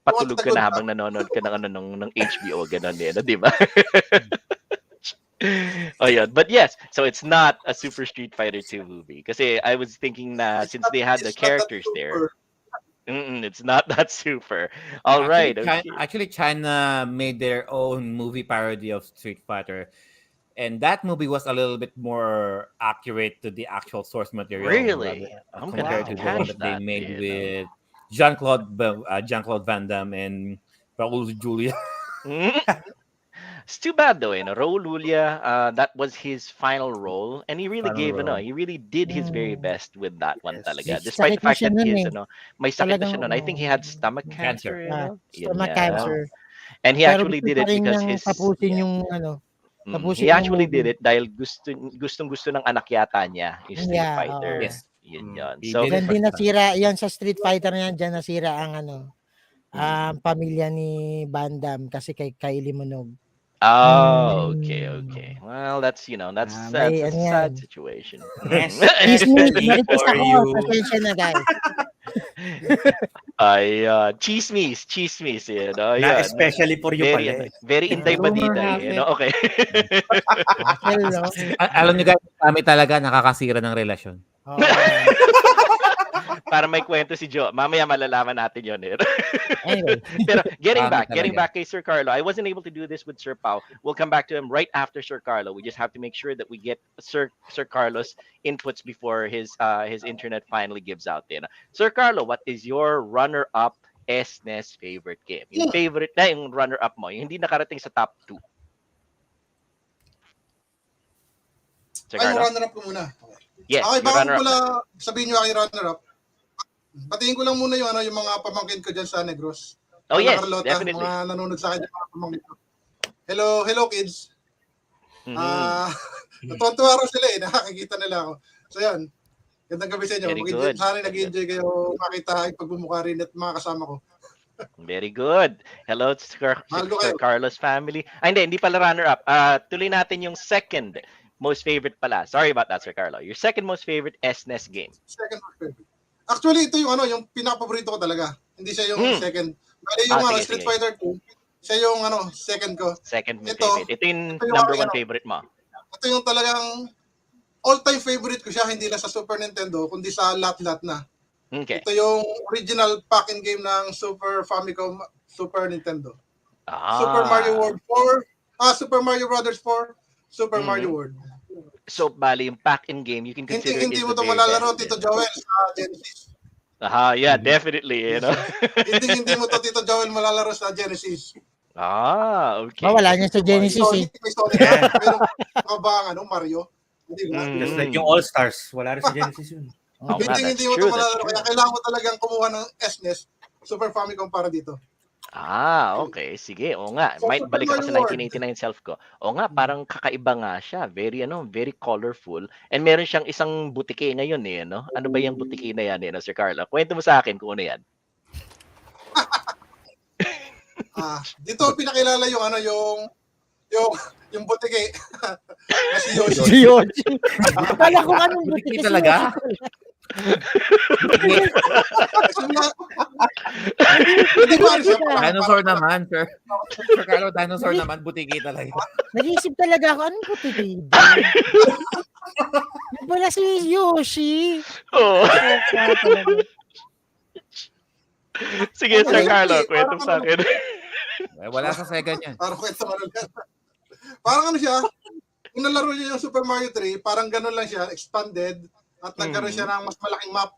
patulog ka na habang nanonood ka ng HBO, ganun din, di ba? Oh, yeah. But yes, so it's not a Super Street Fighter 2 movie. Kasi I was thinking na since they had the It's not that characters there, super. it's not that super. All right. Actually, China made their own movie parody of Street Fighter. And that movie was a little bit more accurate to the actual source material. Really? I'm gonna compared have to to the one catch that they that, made you know. with Jean-Claude Van Damme and Raul Julia. It's too bad though, Raul Julia, that was his final role, and he really he really did his very best with that one Yes. talaga. May Despite the sakit na fact siya that nun his, eh. may sakit na siya Talagang, nun. I think he had stomach cancer, stomach Yun nga. cancer. And he Pero actually gusto did pa it rin because niyang his tapusin yung tapusin he yung actually did movie. it dahil gustong-gusto ng anak yata niya yung Street Yeah, Fighter. oo. Yes. Yun yun. He So, did it Diyan for din his son. nasira, yan sa Street Fighter na yan, diyan nasira ang pamilya ni Van Damme kasi kay Kylie Minogue. oh, okay. Well, that's that's may that's a ano sad yan. situation. Yes. Chismis, Especially marites for ako. you. Pasensya na, guys. Ay, chismis, Na yan. especially for you Very, pala eh. very intay Rumor badita, has it. Okay. Hassle, no? Alam niyo guys, kami talaga nakakasira ng relasyon. Oo. Para may kwento si Joe. Mamaya malalaman natin yun. Anyway. Pero getting Kami back talaga. kay Sir Carlo. I wasn't able to do this with Sir Pao. We'll come back to him right after Sir Carlo. We just have to make sure that we get Sir Carlo's inputs before his internet finally gives out. Sir Carlo, what is your runner-up SNES favorite game? Yung favorite na yung runner-up mo, yung hindi nakarating sa top 2. Sir Ay, yung Carlo? runner-up ko muna. Yes, Okay, your bago runner-up. pala sabihin nyo aking runner-up, patingin ko lang muna yung mga pamangkin ko dyan sa Negros. Oh Sa yes, Carlota, definitely. mga nanonood sa akin yung mga pamangkin ko. Hello kids. Natuwa raw sila nakakikita nila ako. So yan, gandang gabi sa inyo. Very good. Sana nag-enjoy kayo makita ay pagbumukha rin at mga kasama ko. Very good. Hello, Sir Mahal ko kayo. Carlos family. Ay, hindi pala runner-up. Tuloy natin yung second most favorite pala. Sorry about that, Sir Carlo. Your second most favorite SNES game. Second favorite. Actually, ito yung yung pinaka-paborito ko talaga. Hindi siya yung second. Bali yung Sige, Street sige. Fighter 2, siya yung second ko. Second mo Ito, favorite. Ito yung ito yung number aking one favorite mo. Ito yung talagang all-time favorite ko siya, hindi lang sa Super Nintendo, kundi sa lahat-lahat na. Okay. Ito yung original pack-in game ng Super Famicom, Super Nintendo. Super Mario World 4, Super Mario Brothers 4, Super Mario World. So, bali, yung pack-in game, you can consider Hindi is mo the ito very malalaro, best. Tito Joel, sa Genesis. Yeah, definitely, you Yes, know. yes. Hindi mo to, Tito Joel, malalaro sa Genesis. Okay. Wala niya sa Super Mario. Genesis eh. May Sonic Yeah. ka. Meron ka ba Mario? Hindi ba? Just like Mm. yung All-Stars, wala rin sa Genesis yun. Oo nga, that's Hindi mo to true, that's malalaro. true. Kaya kailangan mo talagang kumuha ng SNES, Super Famicom para dito. Okay. Sige, oo nga. So, Might Super balik ako Mario sa World. 1989 self ko. Oo nga, parang kakaiba nga siya. Very, very colorful. And meron siyang isang butike ngayon eh, no? Ano ba yung butike na yan, Sir Carlo? Kwento mo sa akin kung ano yan. Dito pinakilala yung butike na si Yoshi. Si Yoshi. Akala ko anong buti Buti si talaga? Hindi ba siya Dinosaur naman, sir. Sir Carlo, dinosaur naman, butiki talaga. Nag-iisip talaga ako, anong buti dito? Yung pala si Yoshi. Oo. Kaya talaga. Sige, Sir Hindi, Carlo, kwento mo parang sa akin. Wala sa Sega niyan. Parang kwento mo lang. Parang siya, kung nalaro niyo yung Super Mario 3, parang ganun lang siya, expanded, at nagkaroon siya ng mas malaking map.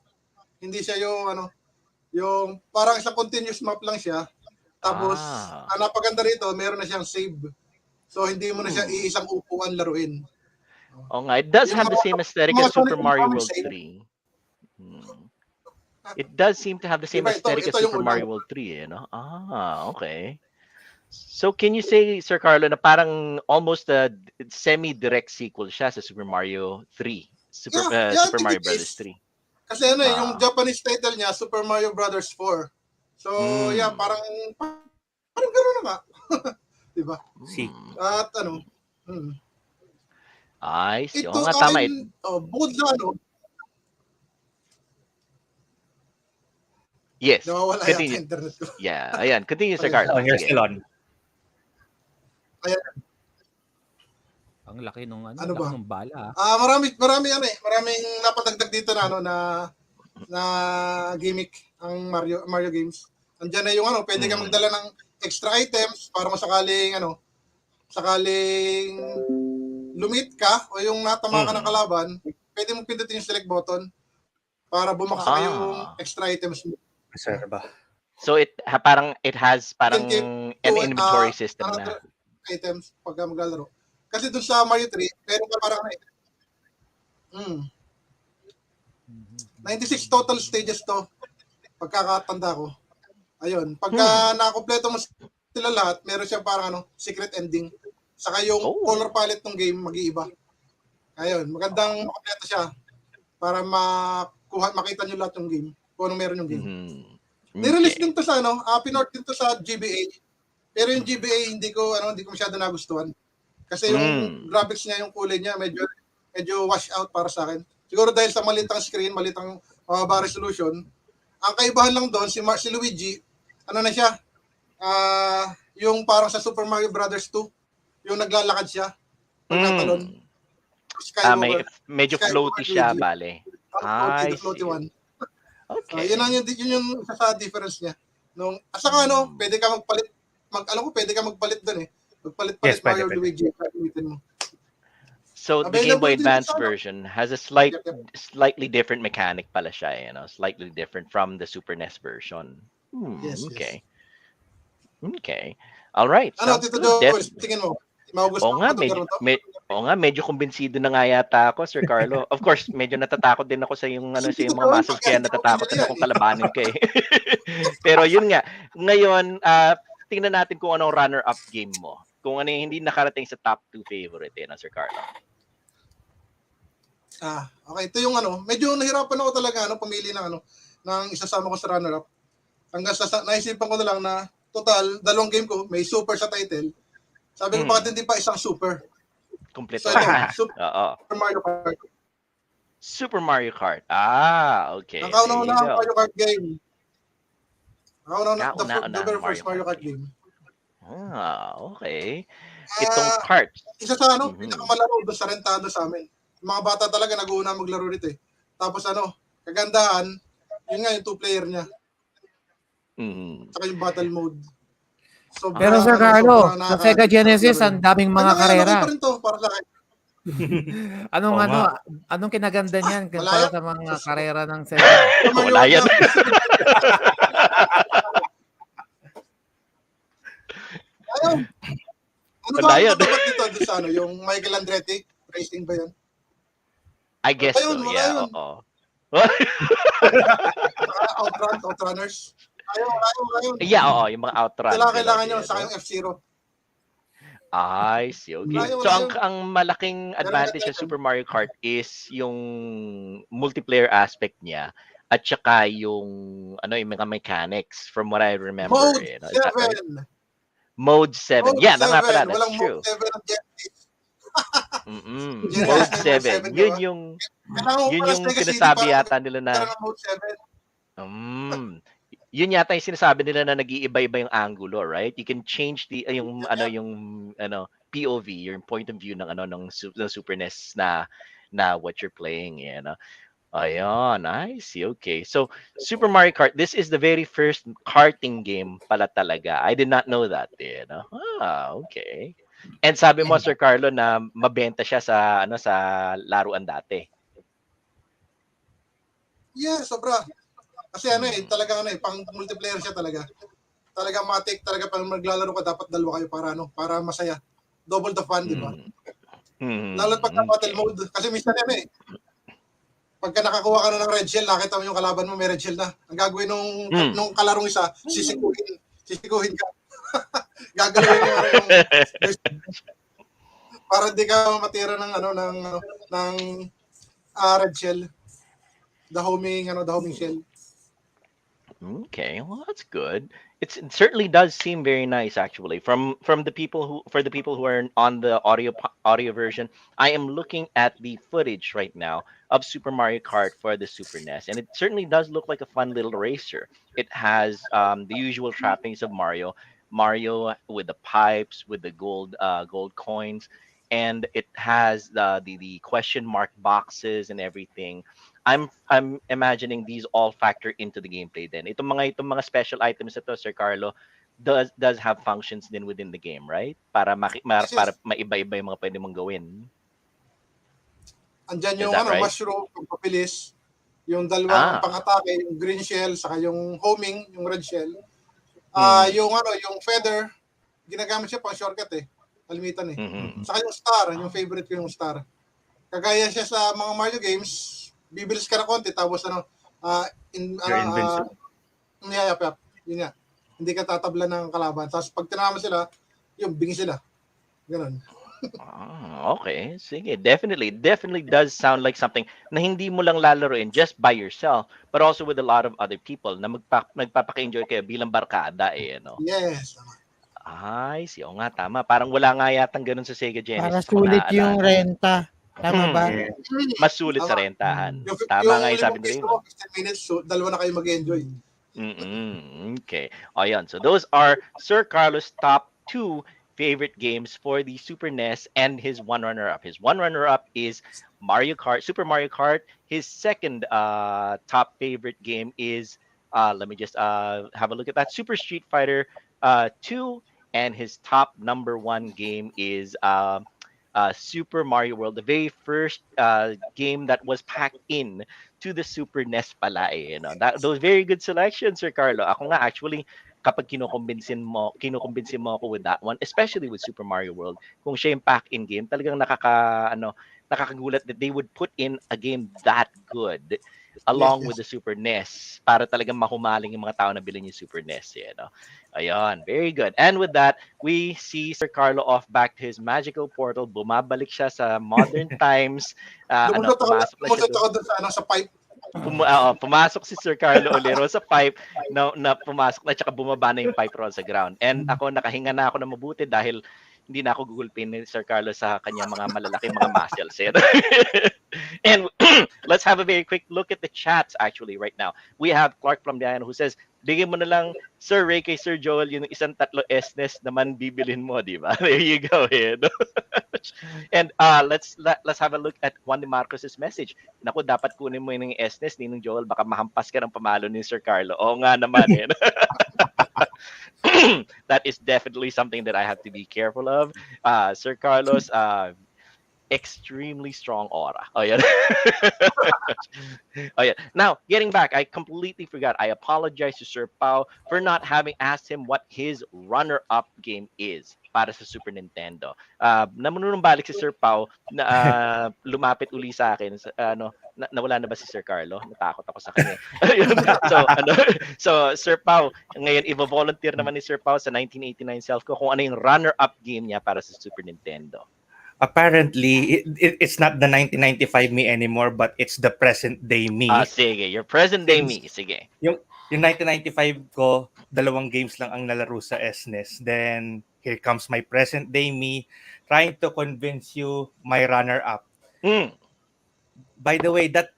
Hindi siya yung parang isang continuous map lang siya. Tapos, ang napaganda rito, meron na siyang save. So, hindi mo na siya iisang upuan laruin. Oo nga, it does have the same aesthetic as Super Mario World 3. It does seem to have the same aesthetic as Super Mario World 3, no? Okay. So can you say, Sir Carlo, na parang almost a semi-direct sequel siya sa Super Mario 3? Super Mario Brothers 3. Kasi yung Japanese title niya, Super Mario Brothers 4. So, yeah, parang gano'n na nga. Diba? At I see. ito, Oo nga, tama. bukod sa Yes. nawawala yata internet ko. Yeah, ayan. Continue, Sir Carlo. You're still on. Ayan. Ang laki nung Ano laki ba? nung bala. Maraming napadagdag dito na gimmick ang Mario games. Andiyan na yung pwede kang magdala ng extra items para sakaling lumit ka o yung natama ka ng kalaban, pwede mong pindutin yung select button para bumaksa yung extra items mo. Sir ba? So it has parang an inventory system na. Items pagka maglalaro. Kasi dun sa Mario 3, meron ka parang 96 total stages to. Pagkakatanda ko. Ayun. Pagka nakakompleto mo sila lahat, meron siya parang secret ending. Saka yung color palette ng game mag-iiba. Ayun. Magandang makompleto siya para makita nyo lahat yung game. Kung anong meron yung game. Nirelease din to sa pinort din to sa GBA. Pero yung GBA hindi ko masyado nagustuhan. Kasi yung graphics niya, yung kulay niya medyo wash out para sa akin. Siguro dahil sa malitang screen, malitang mababa resolution. Ang kaibahan lang doon si Luigi, na siya? Yung parang sa Super Mario Brothers 2, yung naglalakad siya. Pagkatalon. Medyo floaty siya, bale. The floaty one. Okay. Yun yung isa sa difference niya. Saka pwede ka magpalit. Pwede ka magpalit doon eh. Magpalit-palit Mario Luigi. Mo. So the Game Boy Advance version has a slightly different mechanic pala siya, slightly different from the Super NES version. Yes, okay. Yes. Okay. All right. Tito Joel, tingin mo? Oo nga, medyo kumbinsido na nga yata ako, Sir Carlo. Of course, medyo natatakot din ako sa yung sa yung mga muscles, kaya natatakot din akong kalabanin ka eh. Pero yun nga, ngayon, tingnan natin kung anong runner-up game mo. Kung ano yung hindi nakarating sa top 2 favorite, Sir Carlo. Okay. Ito yung medyo nahirapan ako talaga pumili ng ng isasama ko sa runner-up. Hanggang sa naisipan ko na lang na total, dalawang game ko, may super sa title. Sabi ko, bakit hindi pa isang super? Kompleto. So ito, Super Mario Kart. Super Mario Kart. Okay. Ang kauna-una ang Mario Kart game. The very first Mario Kart game. Okay. Itong kart. Isa sa pinakamalaro doon sa rentado sa amin. Yung mga bata talaga nag-uuna maglaro rito eh. Tapos kagandahan, yun nga yung 2-player niya. Saka yung battle mode. Pero Sir Carlo, sa Sega Genesis, ang daming mga karera. Pa rin to, para sa akin. Anong Oo nga. anong kinaganda niyan Malaya. kumpara sa mga Sus ko. karera ng Sega? Tama Wala yun yan. yung ayaw. Ano ba Wala ang yan. katapat dito doon sa ano, yung Michael Andretti? Racing ba yun? I Wala guess yun, so. wala Yeah, yun. oo. Saka Outrunners. Ayaw, wala yun, wala yun. Yeah, oo, yung mga outrun Kailangan gano'n, nyo, eh, saka 'no? yung F-Zero. I see, Wala okay. yun, So wala ang yun. ang malaking Pero advantage maganda sa yun. Super Mario Kart is yung multiplayer aspect niya at saka yung ano yung mga mechanics from what I remember, Mode eh, no? Is that right? 7. Mode 7. Mode Yeah, na nga pala, 7. that's Walang Mode true. 7 ang Genesis. Mode Genesis na yung Mode 7. 7, di ba? Kailangan mo Yun pala yung Sega CD sinasabi para yata nila na magkaroon ng Mode 7. yun yata yung sinasabi nila na nag-iiba-iba yung angulo, right? You can change the yung POV, yung point of view ng ng Super NES na what you're playing, eh, no? Ayun, I see. Okay. So, Super Mario Kart, this is the very first karting game pala talaga. I did not know that, eh, no? Ah, okay. And sabi mo, Sir Carlo, na mabenta siya sa laruan dati. Yeah, sobra. Kasi talagang pang multiplayer siya talaga. Talagang matik, talaga pag maglalaro ka, dapat dalawa kayo para masaya. Double the fun, di ba? Lalo pagka battle Okay. mode. Kasi minsan pagka nakakuha ka na ng red shell, nakita mo yung kalaban mo, may red shell na. Ang gagawin nung kalarong isa, sisikuhin ka. Gagalawin yung para hindi ka matira ng red shell. The homing shell. Okay, well that's good. It certainly does seem very nice actually. From the people who are on the audio version, I am looking at the footage right now of Super Mario Kart for the Super NES, and it certainly does look like a fun little racer. It has the usual trappings of Mario with the pipes, with the gold coins, and it has the question mark boxes and everything. I'm imagining these all factor into the gameplay then. Itong mga special items ito, Sir Carlo, does have functions din within the game, right? Yes, Para yes. maiba-iba yung mga pwede mong gawin. Andyan Is yung that right? mushroom, yung papilis, yung dalawang Ah. pang-atake, yung green shell, saka yung homing, yung red shell. Mm. Yung feather, ginagamit siya pang shortcut Kalimitan Saka yung star, yung favorite ko yung star. Kagaya siya sa mga Mario games, bibilis ka na konti, tapos You're invincible. yap. Yun nga. Hindi ka tatabla ng kalaban. Tapos pag tinama sila, yung bingi sila. Ganun. Okay. Sige. Definitely does sound like something na hindi mo lang lalaroin just by yourself, but also with a lot of other people na nagpapaka-enjoy kayo bilang barkada, eh, no? Yes. Ay, oo nga, tama. Parang wala nga yatang ganun sa Sega Para Genesis, mga sulit naalala yung ko. renta. Tama ba? Yeah. Mas sulit sa Tama. rentahan. Yung Tama nga yung sabi 5 ni piso Raymond. mo, 15 minutes, so dalawa na kayo mag-enjoy. Okay. Ayan. So those are Sir Carlos' top 2 favorite games for the Super NES and his one runner-up. His one runner-up is Super Mario Kart. His second top favorite game is let me just have a look at that, Super Street Fighter 2, and his top number 1 game is Super Mario World, the very first game that was packed in to the Super NES pala, eh, you know. Those very good selections, Sir Carlo. Ako nga actually kapag kinukumbinsin mo ako with that one, especially with Super Mario World, kung siya yung pack-in game, talagang nakakagulat that they would put in a game that good along with the Super NES para talagang mahumaling yung mga tao na bilhin yung Super NES, eh, no? Ayun, very good. And with that, we see Sir Carlo off back to his magical portal. Bumabalik siya sa modern times. Pumasok na siya Lumusot doon. ako doon sa pipe. Pumasok si Sir Carlo Olero sa pipe na pumasok na tsaka bumaba na yung pipe roll sa ground. And ako, nakahinga na ako na mabuti dahil hindi na ako gugulpin ni Sir Carlo sa kanyang mga malalaking mga muscles. And let's have a very quick look at the chats actually right now. We have Clark Plambiano who says, bigyan mo na lang Sir Ray kay Sir Joel yung isang 3 SNES naman bibilhin mo, di ba? There you go. And let's have a look at Juan de Marcos's message. Naku, dapat kunin mo yung SNES ni Joel, baka mahampas ka ng pamalo ni Sir Carlo. Oo nga naman. That is definitely something that I have to be careful of. Sir Carlos, extremely strong aura. Oh yeah. Oh yeah. Now, getting back, I completely forgot. I apologize to Sir Pao for not having asked him what his runner-up game is para sa Super Nintendo. Namunumbalik si Sir Pao na lumapit uli sa akin nawala na ba si Sir Carlo? Natakot ako sa kanya. Ayun. So so Sir Pao, ngayon i-volunteer naman ni Sir Pao sa 1989 self ko kung ano yung runner-up game niya para sa Super Nintendo. Apparently, it's not the 1995 me anymore, but it's the present day me. Sige, your present day Since me. Sige. yung 1995 ko, dalawang games lang ang nalaro sa SNES. Then, here comes my present day me trying to convince you my runner-up. Hmm. By the way, that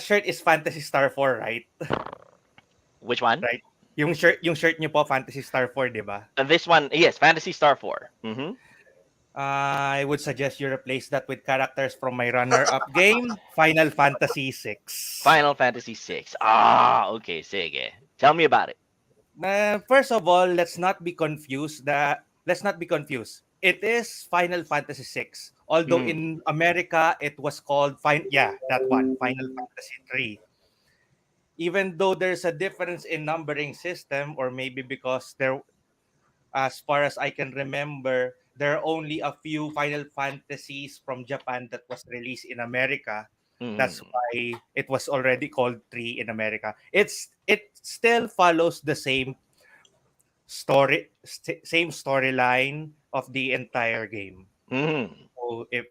shirt is Fantasy Star 4, right? Which one? Right? Yung shirt niyo po Fantasy Star 4, 'di ba? This one, yes, Fantasy Star 4. Mm-hmm. I would suggest you replace that with characters from my runner-up game, Final Fantasy 6. Final Fantasy 6. Okay, sige. Tell me about it. First of all, let's not be confused. It is Final Fantasy 6. Although Mm. in America it was called that one, Final Fantasy 3. Even though there's a difference in numbering system, or maybe because there, as far as I can remember, there are only a few Final Fantasies from Japan that was released in America. That's Mm. why it was already called 3 in America. It still follows the same same storyline of the entire game. Mm. So if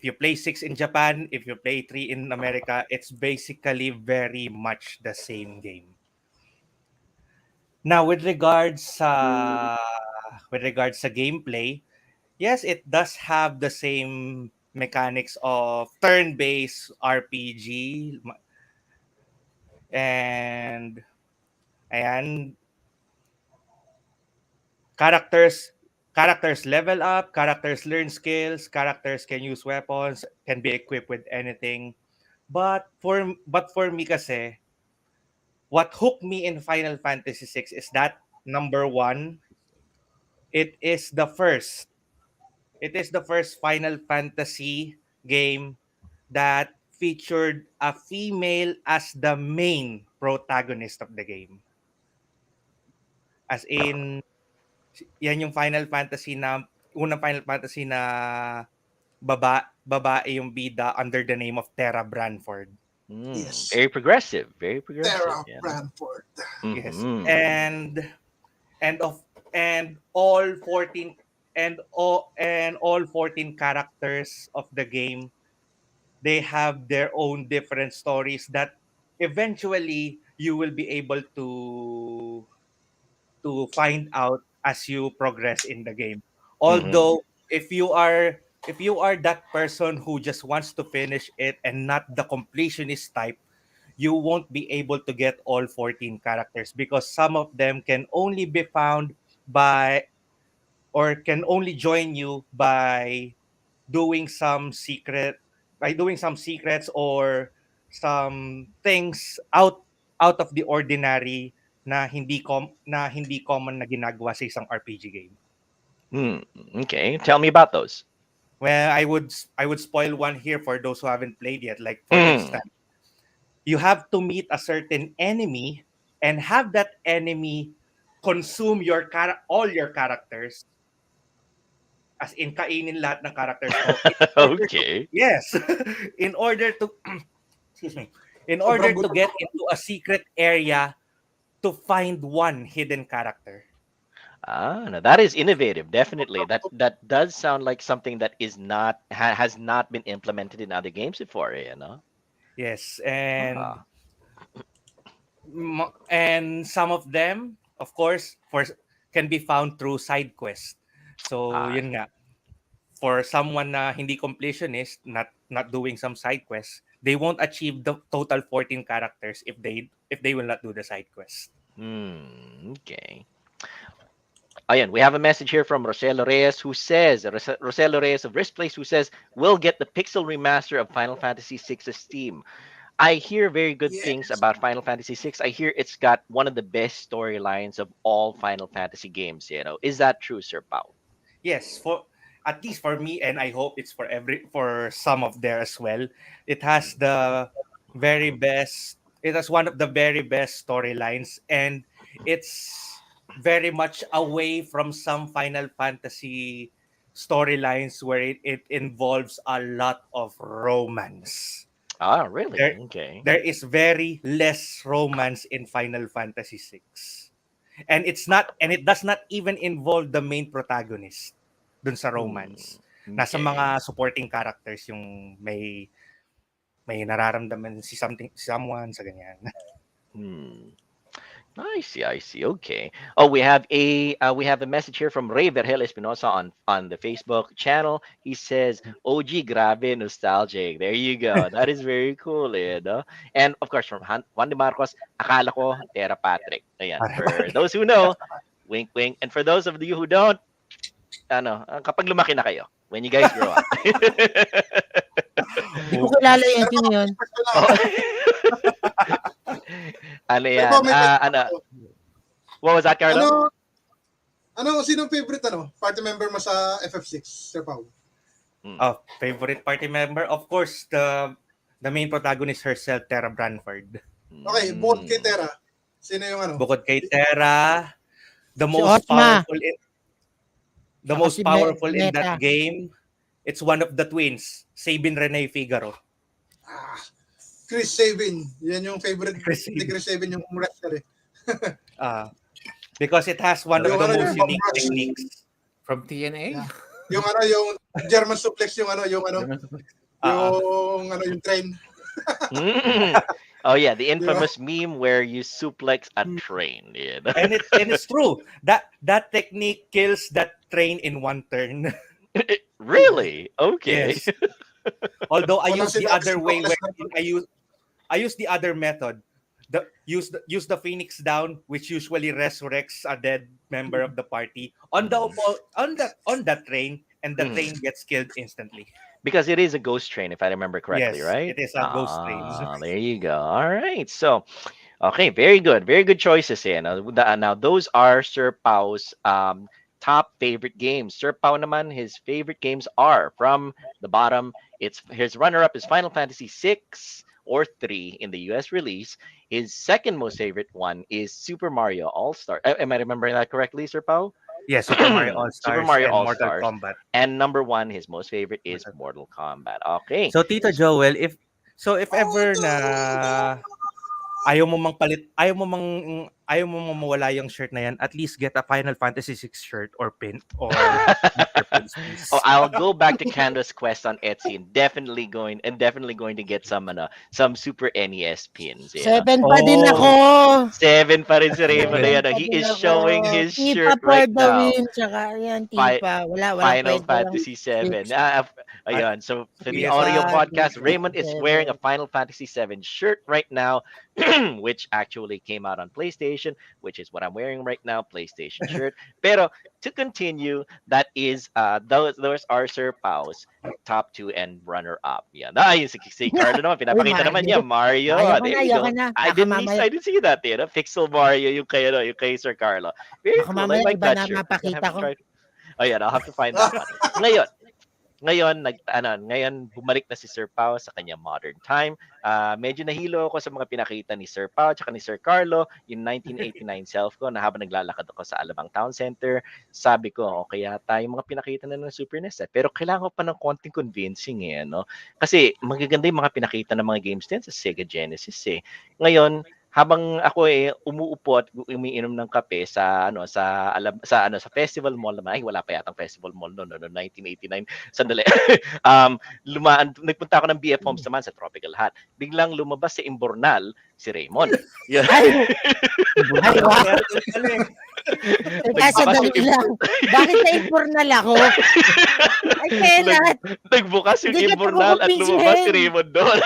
you play 6 in Japan, if you play 3 in America, it's basically very much the same game. Now, with regards sa gameplay, yes, it does have the same mechanics of turn-based RPG, and and characters level up, characters learn skills, characters can use weapons, can be equipped with anything. But for me kasi, what hooked me in Final Fantasy 6 is that, number one, it is the first it is the first Final Fantasy game that featured a female as the main protagonist of the game. As in, yan yung unang Final Fantasy na babae yung bida under the name of Terra Branford. Yes. Very progressive. Very progressive. Terra Yeah. Branford. Yes. Mhm. And all 14 and all 14 characters of the game, they have their own different stories that eventually you will be able to find out as you progress in the game. Mhm. Although if you are that person who just wants to finish it and not the completionist type, you won't be able to get all 14 characters, because some of them can only be found by or can only join you doing some secret doing some secrets or some things out of the ordinary na hindi common na ginagawa sa isang RPG game. Mm. Okay. Tell me about those. Well, I would spoil one here for those who haven't played yet. Like, for Mm. instance, you have to meet a certain enemy and have that enemy consume all your characters, as in kainin lahat ng characters mo in order to Okay. yes in order to excuse me, in order Sobrang to gulo. get into a secret area to find one hidden character. No, that is innovative. Definitely. That does sound like something that has not been implemented in other games before, you know? Yes, and Ah. and some of them, of course, can be found through side quests. So Ah. yun nga, for someone na hindi completionist, not doing some side quests, they won't achieve the total 14 characters if they will not do the side quests. Okay. Ayan, we have a message here from Roselo Reyes who says, Roselo Reyes of Risk Place, who says, we'll get the pixel remaster of Final Fantasy VI's Steam. I hear very good things Yes. about Final Fantasy VI. I hear it's got one of the best storylines of all Final Fantasy games, you know. Is that true, Sir Pao? Yes, at least for me, and I hope it's for some of there as well. It has the very best. It has one of the very best storylines, and it's very much away from some Final Fantasy storylines where it involves a lot of romance. Ah, really? There, Okay. there is very less romance in Final Fantasy 6. And it does not even involve the main protagonist dun sa Hmm. romance. Nasa Okay. mga supporting characters yung may nararamdaman si someone sa ganyan. Hmm. I see, I see. Okay. Oh, we have a message here from Ray Vergel Espinosa on the Facebook channel. He says, "OG, grabe nostalgic." There you go. That is very cool, eh, no? And of course, from Juan de Marcos, akala ko Tera Patrick. Ayan. For those who know, wink, wink. And for those of you who don't, kapag lumaki na kayo, when you guys grow up. Hindi ko kilala yung sino yun. Oh. Ano Pero yan? may Ano? What was that, Carlo? Sinong favorite party member mo sa FF6, Sir Pao? Oh, favorite party member? Of course, the main protagonist herself, Tara Branford. Okay, bukod kay Tera, sino yung Bukod kay Tara, the Si most Osma. powerful in Meta. that game, it's one of the twins, Sabin Rene Figaro. Chris Sabin. Yan yung favorite Chris ni Chris Sabin yung wrestler Because it has one of Yung the ano, most yung unique brush. techniques. From TNA? Yeah. Yung German suplex, yung train. Oh yeah, the infamous meme where you suplex a train. Yeah. And it's true. That technique kills that train in one turn. Really? Okay. Yes. Although I Walang use the sinabi other si way Brock where I use the other method. Use the Phoenix down, which usually resurrects a dead member of the party on that train, and the train gets killed instantly. Because it is a ghost train, if I remember correctly, Yes, right? it is a ghost train. There you go. All right. So, okay, very good. Very good choices here. Now those are Sir Pau's top favorite games. Sir Pau naman, his favorite games are from the bottom. His runner-up is Final Fantasy 6 or 3 in the US release. His second most favorite one is Super Mario All-Star. Am I remembering that correctly, Sir Pau? Yeah, Super Mario All Super Stars Mario and Mortal All-Stars. Kombat. And number one, his most favorite is Mortal Kombat. Okay. So Tito Joel, if ever na ayaw mo mawala yung shirt na yan, at least get a Final Fantasy 6 shirt or pin or pins, please. Oh, I'll go back to Candace Quest on Etsy and definitely going to get some Super NES pins. Yeah. 7 pa din ako. 7 pa rin si Raymond. Seven. Ayan, he is showing his Tipa shirt for right the now. win. Tsaka yan, tipa. Wala Final kwenta lang. Fantasy 7. Ayan, so for the Yes. audio Ah, podcast, yes, Raymond is yes. wearing a Final Fantasy 7 shirt right now, which actually came out on PlayStation, which is what I'm wearing right now, PlayStation shirt. Pero to continue, that is those are Sir Pau's top 2 and runner up. Yeah. Yung si Carlo naman, pinapakita naman niya Mario. There you go. I didn't see that, Pixel Mario yung kay Sir Carlo. Very Baka cool. I mamaya like iba that na shirt. mapakita ko. Oh yeah, I'll have to find that one. Ngayon bumalik na si Sir Pao sa kanyang modern time. Medyo nahilo ako sa mga pinakita ni Sir Pao at ni Sir Carlo, yung 1989 self ko na habang naglalakad ako sa Alabang Town Center. Sabi ko, okay yata yung mga pinakita na ng Super NES. Pero kailangan ko pa ng konting convincing no? Kasi magaganda yung mga pinakita ng mga games din sa Sega Genesis Ngayon, habang ako umuupo at umiinom ng kape sa festival mall naman. Ay, wala pa yatang festival mall no 1989. Sandali. Nagpunta ako ng BF Homes naman sa Tropical Hut. Biglang lumabas sa Imbornal si Raymond. Yun. Ay, wow. Teka, sandali lang. Bakit na-informal ako? Ay, pelat. Nagbukas yung Hindi ka Imbornal at lumabas si Raymond doon.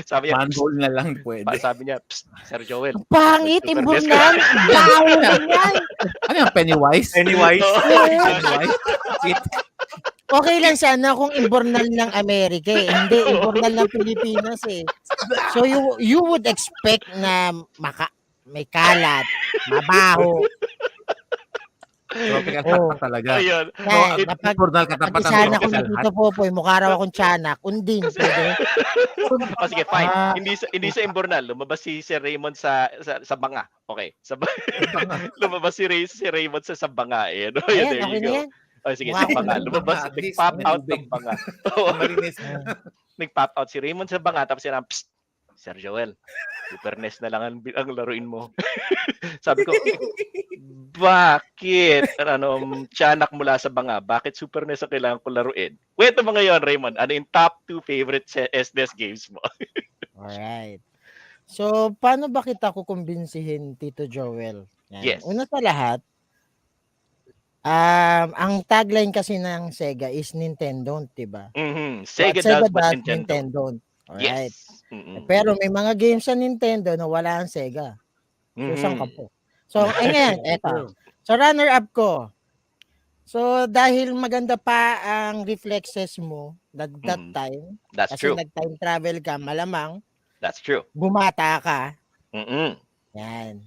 Sabi niya, Manhole na lang pwede. sabi niya, Sir Joel. Ang pangit, Super imbornal. Bawo yan. Ano yung Pennywise? Pennywise. Pennywise? Okay lang sana kung imbornal ng Amerika Hindi, imbornal ng Pilipinas So you would expect na may kalat, mabaho. Tropical hot Oh, pa talaga. Ayun. So, yan. Journal ka dapat ng Napag-isahan ako ni tropical hot. Tito Popoy, mukha raw akong tiyanak. Unding, Kasi pwede? o sige, fine. Ah, Hindi sa Imbornal, lumabas si Sir Raymond sa Banga. Okay, lumabas si Raymond sa Banga. Eh, no? Yun, ayan, there okay you na go. yan. O sige, Mukha sa akong Banga. unding. Lumabas, At least nag-pop may out tubig. ng Banga. Oo, Malinis. Ah, nag-pop out si Raymond sa Banga, tapos sinabi, "Psst, Sir Joel, Super NES na lang ang laruin mo." Sabi ko, bakit? Tiyanak mula sa Banga, bakit Super NES ang kailangan ko laruin? Kwento mo ngayon, Raymond, ano yung top 2 favorite SNES games mo? alright. So, paano ba kita kukumbinsihin, Tito Joel? Yan. Una Yes. sa lahat, ang tagline kasi ng Sega is Nintendo, 'di ba? What Sega Sega does what does, Nintendo. Nintendo. Alright. Yes. Mm-mm. Pero may mga games sa Nintendo na wala ang Sega. So, saan ka Mhm. po? So, ngayon, eto. So, runner-up ko. So, dahil maganda pa ang reflexes mo that Mhm. time, That's kasi true. nag-time travel ka, malamang, That's true. bumata ka. Mm-mm. Yan.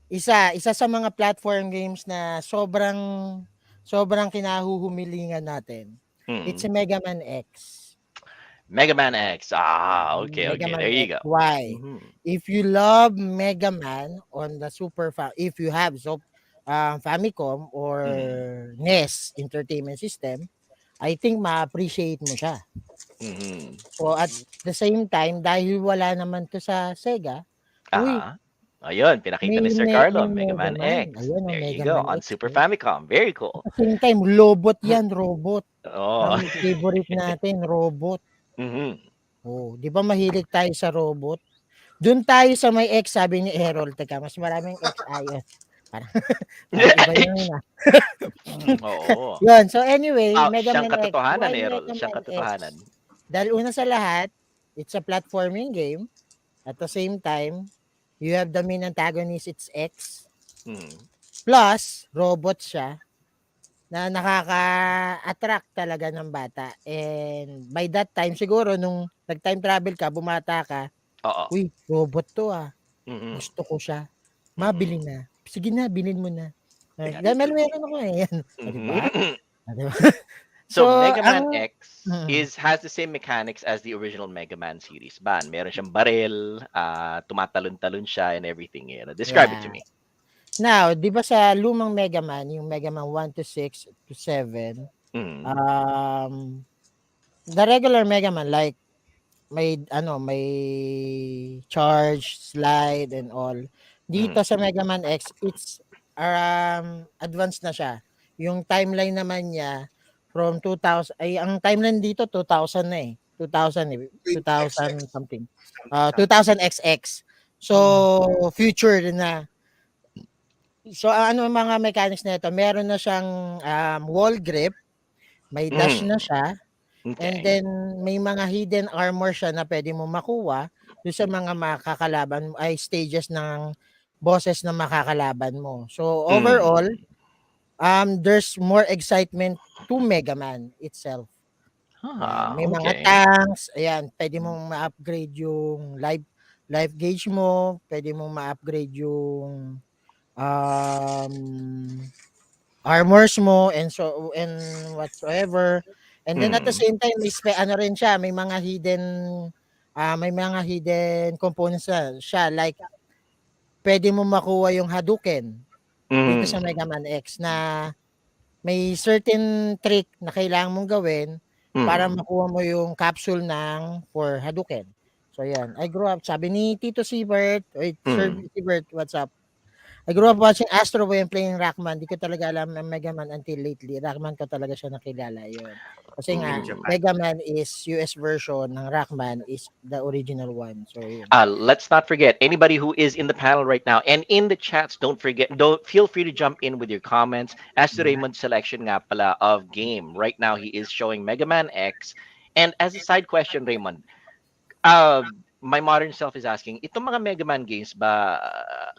Isa sa mga platform games na sobrang kinahuhumilingan natin. It's Mm. a Mega Man X. Mega Man X. Okay, Mega okay. Man There you X. go. Why? Mhm. If you love Mega Man on the if you have Famicom or NES Entertainment System, I think ma-appreciate mo siya. Mhm. So at the same time, dahil wala naman to sa Sega, uy, Ayun, pinakita ni Sir Carlo, may Mega Mega Man Man. X. Ayun, There you Mega go, Man on X. Super Famicom. Very cool. At the same time, robot yan, robot. Oh. Ang favorite natin, robot. Mhm. Oh, 'di ba mahilig tayo sa robot? Doon tayo sa may X, sabi ni Errol. Teka, mas maraming X ayos. Parang, parang iba yun ah. Oo. Yun, so anyway, Mega Siyang Man X. katotohanan, Why Errol. Mega Siyang Man katotohanan. X? Dahil una sa lahat, it's a platforming game. At the same time, you have the main antagonist, it's X. Mhm. Plus, robot siya na nakaka-attract talaga ng bata. And by that time, siguro nung nag-time travel ka, bumata ka, Oo. uy, robot to ah. Mhm. Gusto ko siya. Mabili Mhm. na. Sige na, bilhin mo na. Teka. Meron ako eh. Yan. O, diba? Mhm. O, diba? So, So, Mega Man X mm, has the same mechanics as the original Mega Man series. Ban, meron siyang baril, tumatalon-talon siya and everything. Describe it to yeah. me. Now, di ba sa lumang Mega Man, yung Mega Man 1 to 6 to 7, Mhm. the regular Mega Man, like, may charge, slide, and all. Dito Mhm. sa Mega Man X, it's advanced na siya. Yung timeline naman niya from 2000, ay ang timeline dito 2000 na eh. 2000 eh. 2000 XX. something. 2000 XX. So, future na. So, ano ang mga mechanics nito? Meron na siyang wall grip, may dash Mhm. na siya, and Okay. then may mga hidden armor siya na pwede mo makuha doon sa mga makakalaban ay stages ng bosses na makakalaban mo. So overall, Mm. there's more excitement to Mega Man itself. Yan, may mga Okay. tanks, ayan, pwede mong ma-upgrade yung life gauge mo, pwede mong ma-upgrade yung um armors mo and whatsoever. And then at the Mhm. same time ano rin siya, may mga hidden components siya like pwede mo makuha yung Hadouken dito sa Mhm. Mega Man X na may certain trick na kailangan mong gawin para Mhm. makuha mo yung capsule for Hadouken. So yan, I grew up, sabi ni Tito Siebert, wait, Sir Mhm. Siebert, what's up? I grew up watching Astro Boy and playing Rockman. Di ko talaga alam ang Mega Man until lately. Rockman ko talaga siya nakilala yun. Kasi nga, In Mm. Japan. Mega Man is US version ng Rockman is the original one. So yun. Let's not forget anybody who is in the panel right now and in the chats. Don't feel free to jump in with your comments. As to Raymond's selection nga pala of game right now, he is showing Mega Man X. And as a side question, Raymond, my modern self is asking, itong mga Mega Man games ba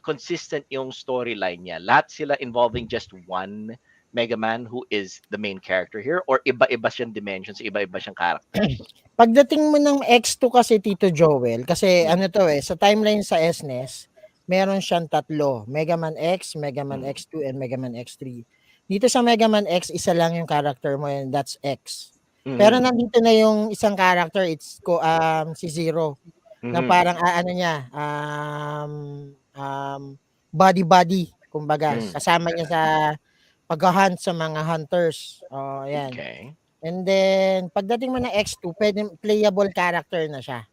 consistent yung storyline niya? Lahat sila involving just one Mega Man who is the main character here, or iba-iba siyang dimensions, iba-iba siyang characters? Pagdating mo ng X2 kasi Tito Joel, kasi Mm. ano to sa timeline sa SNES, meron siyang tatlo. Mega Man X, Mega Man Mm. X2, and Mega Man X3. Dito sa Mega Man X, isa lang yung character mo and that's X. Pero Mhm. nandito na yung isang character, si Zero. Na Mhm. parang ano niya, body-body, kumbaga. Mm. Kasama niya sa pag-hunt sa mga hunters. Oh, ayan. Okay. And then, pagdating mo ng X2, pwede playable character na siya.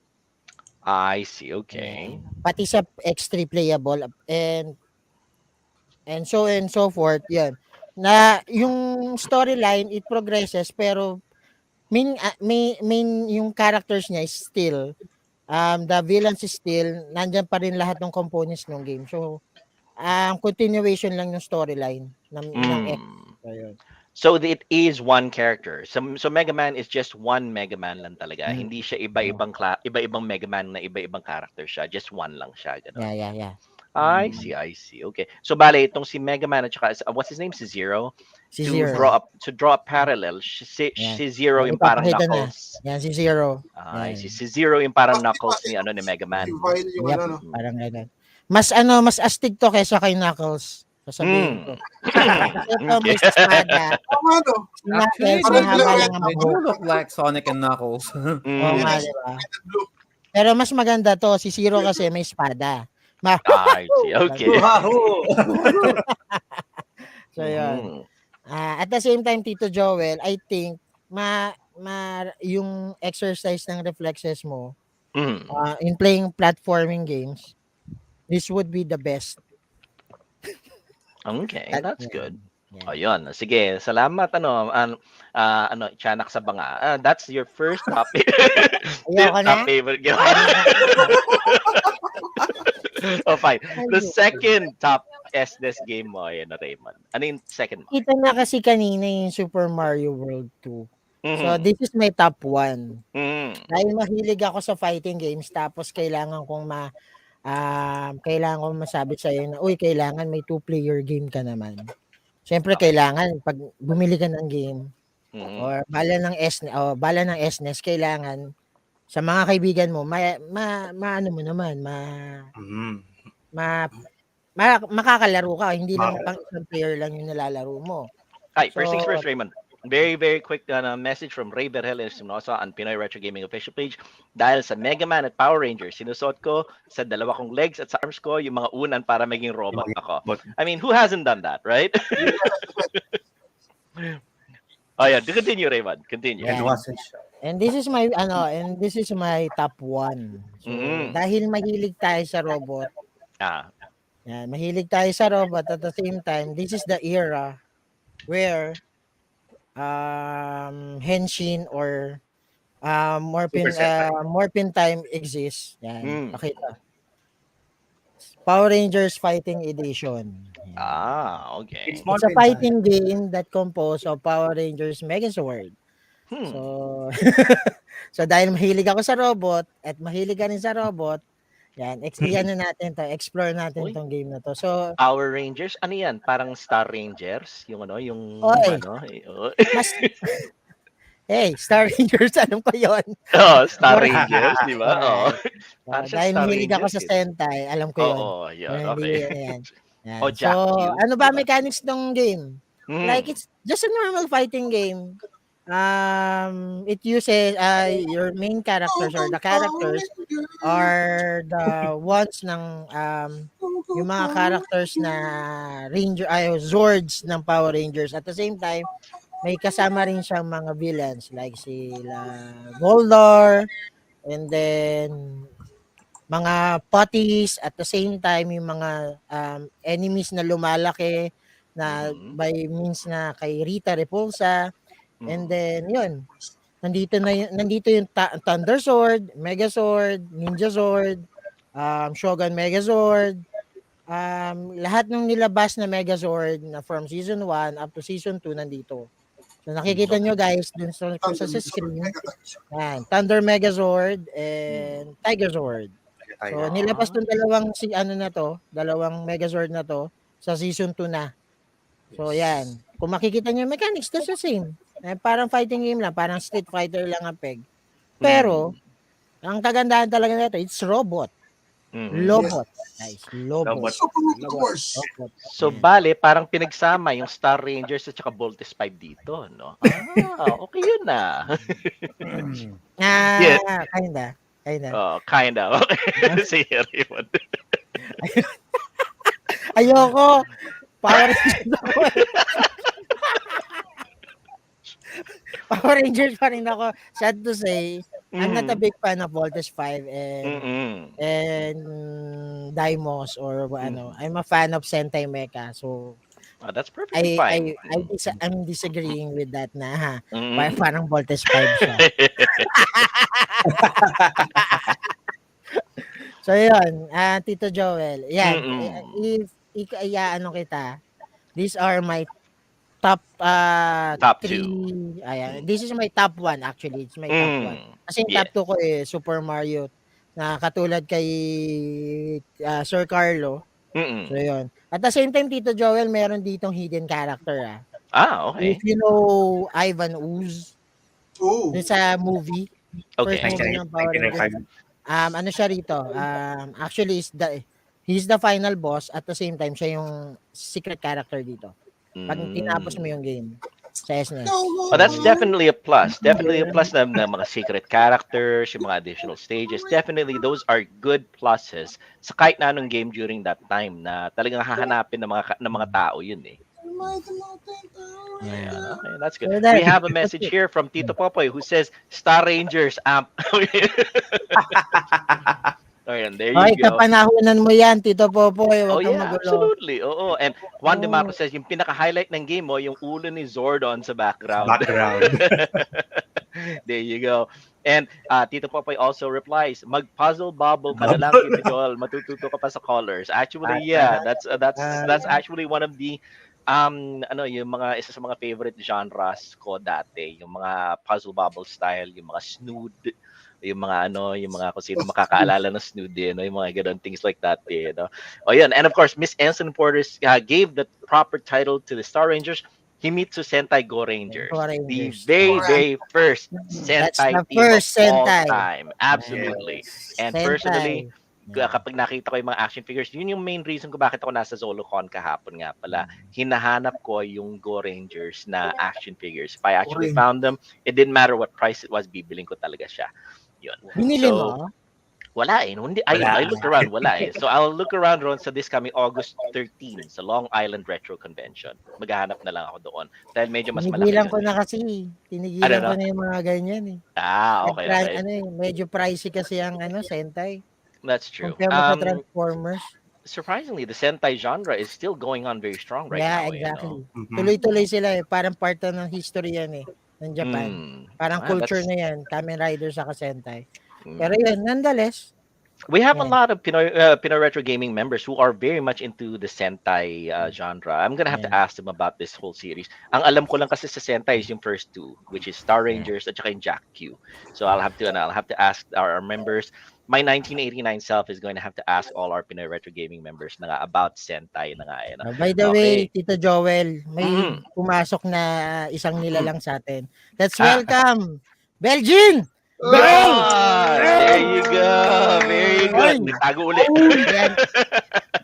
I see. Ayan. Okay. Pati sa X3 playable and so forth. Yan. Na yung storyline it progresses pero main yung characters niya is still the villains is still nandiyan pa rin lahat ng components ng game. So continuation lang yung storyline ng X. Mm. So, yun. So it is one character. So Mega Man is just one Mega Man lang talaga. Mm. Hindi siya iba-ibang Mega Man na iba-ibang character siya. Just one lang siya, ganun. Yeah. I see, I see. Okay. So bale itong si Mega Man at saka what's his name? Si Zero. Si To Zero. draw a parallel, Yan. si Zero yung parang Ipapakita na. Knuckles. Yan si Zero. I Yan. see. Si Zero yung parang Mas Knuckles ni iba, ni Mega Man. si Vile yung Yep. ano, no? Parang ganun. Mas astig to kaysa kay Knuckles. Sasabihin ko. Kasi ito may Okay. espada. Tama, no? Si Actually, Knuckles, Parang mahaba bilang lang ang they buhok. do look like Sonic and Knuckles. Oo Mm. nga, Yes. di ba? Red and blue. Pero mas maganda to, si Zero kasi may espada. I see. Okay. So, yun. Mhm. At the same time, Tito Joel, I think, yung exercise ng reflexes mo Mm. in playing platforming games, this would be the best. Okay, that's good. Yeah. Ayun, sige, salamat Tiyanak sa banga. That's your first topic. Ayoko na. Top favorite game. Oh, fine. The second top SNES game mo, ayun na Raymond. Ano yung second mo? Kita na kasi kanina yung Super Mario World 2. So, Mhm. this is my top 1. Mhm. Dahil mahilig ako sa fighting games, tapos kailangan kong masabi sa'yo na, uy, kailangan may 2-player game ka naman. Siyempre, Okay. kailangan, pag bumili ka ng game, Mhm. or bala ng SNES, kailangan, sa mga kaibigan mo, maano mo naman, makakalaro ka, hindi lang pang isang player lang yung nilalaro mo. Hi, So, first things first, Raymond. Very, very quick message from Ray Berhel Espinosa on Pinoy Retro Gaming official page. Dahil sa Mega Man at Power Rangers, sinusot ko sa dalawa kong legs at sa arms ko yung mga unan para maging robot ako. I mean, who hasn't done that, right? Oh yeah, continue, Raymond. Continue. Yeah. And this is my top 1. So, dahil mahilig tayo sa robot. Yan, mahilig tayo sa robot at the same time, this is the era where henshin or morphin time exists. Yan, pakita. Power Rangers Fighting Edition. Yan. Okay. It's a fighting game that composed of Power Rangers Megazord. So, so dahil mahilig ako sa robot at mahilig ka rin sa robot, yan, explore natin tong game na to. So, Power Rangers, ano yan? Parang Star Rangers? Yung Oy. Mas, Star Rangers, alam ko yun. Star Rangers, di ba? Oh. Dahil mahilig ako sa Sentai, alam ko yun. Oo, yun. Okay. Yan. O So, Jack Q, ano ba diba? mechanics ng game? Like, it's just a normal fighting game. It uses your main characters or the characters are the ones ng yung mga characters na Zords ng Power Rangers. At the same time, may kasama rin siyang mga villains like sila Goldar and then mga putties at the same time yung mga enemies na lumalaki na by means na kay Rita Repulsa. And then, yun. Nandito yung Thunder Sword, Megazord, Ninja Sword, Shogun Megazord. Lahat ng nilabas na Megazord na from Season 1 up to Season 2 nandito. So, nakikita nyo guys, dun sa screen. Yan, Thunder Megazord and Tiger Sword. So, nilabas tong dalawang Megazord na to sa Season 2 na. So, yan. Kung makikita nyo yung mechanics, that's the same. Parang fighting game lang, parang Street Fighter lang ang peg. Pero, ang kagandahan talaga nito, it's robot. Mhm. Lobot. Guys, Lobot. Lobot. Super Robot Wars. Lobot. So, bale, parang pinagsama yung Star Rangers at saka Voltes 5 dito, no? Okay yun na. Yeah. Kinda. Oh, kind of. Okay. Sige, Raymond. Ayoko. Power Rangers ako eh. Power Rangers pa rin ako. Sad to say, I'm not a big fan of Voltes 5 Mm-mm. and Daimos or I'm a fan of Sentai Mecha. So That's perfectly fine. I'm disagreeing with that na Mm. parang Voltes 5 siya. So yun, Tito Joel. Yan, Mm-mm. if kita, these are my top Top 2. three. Ayan, this is my top 1 actually. It's my top 1. Kasi yung Yeah. top 2 ko Super Mario na katulad kay Sir Carlo. Mm-mm. So yun. At the same time, Tito Joel, meron ditong hidden character Okay. If you know Ivan Ooze, Oo. dun sa movie, first Okay. movie ng Power Rangers. Ano siya rito? Actually, he's the final boss. At the same time, siya yung secret character dito. Pag tinapos mo yung game sa SNES. Oh, that's definitely a plus. Definitely a plus na mga secret characters, yung mga additional stages. Definitely, those are good pluses sa kahit na anong game during that time na talagang hahanapin ng mga tao yun eh. Yeah, okay, that's good. We have a message here from Tito Popoy who says, Star Rangers amp. Ayan, there you go. Kapanahonan mo yan, Tito Popoy. Huwag kang Yeah, magulo. absolutely. Oo. And Juan De Marco says, yung pinaka-highlight ng game mo, yung ulo ni Zordon sa background. There you go. And Tito Popoy also replies, mag-puzzle bubble ka na lang, Tito Joel. Matututo ka pa sa colors. Actually, yeah, that's actually one of the yung mga isa sa mga favorite genres ko dati, yung mga puzzle bubble style, yung mga snood, yung mga kung sino makakaalala ng snood din, yung mga ganun, things like that, Oh, yun. And of course, Miss Anson Porters gave the proper title to the Star Rangers, Himitsu Sentai Go Rangers. The very, very first Sentai team of all time. Absolutely. And personally, kapag nakita ko yung mga action figures, yun yung main reason ko bakit ako nasa ZoloCon kahapon nga pala. Hinahanap ko yung Go Rangers na action figures. If I actually found them, it didn't matter what price it was, bibiling ko talaga siya. Yun. Binili mo? Wala eh. I looked around, wala eh. So I'll look around ron sa this coming August 13 sa Long Island Retro Convention. Maghahanap na lang ako doon. Dahil medyo mas malaki Tinigilan ko na kasi. Tinigilan ko na yung mga ganyan eh. Okay. Medyo pricey kasi ang Sentai. That's true. Compare mo sa Transformers. Surprisingly, the Sentai genre is still going on very strong right now. Yeah, exactly. Tuloy-tuloy sila eh. Parang part ng history yan eh. Ng Japan. Parang culture na yan. Kamen Rider sa Sentai. Pero yun, nonetheless. We have a lot of Pinoy Retro Gaming members who are very much into the Sentai genre. I'm gonna have to ask them about this whole series. Ang alam ko lang kasi sa Sentai is yung first two, which is Star Rangers at saka yung Jack Q. So I'll have to ask our members. My 1989 self is going to have to ask all our Pinoy Retro Gaming members na nga about Sentai na nga. By the way, Tito Joel, may pumasok na isang nilalang sa atin. Let's welcome Belgian! There you go. Very good. Nagtago ulit.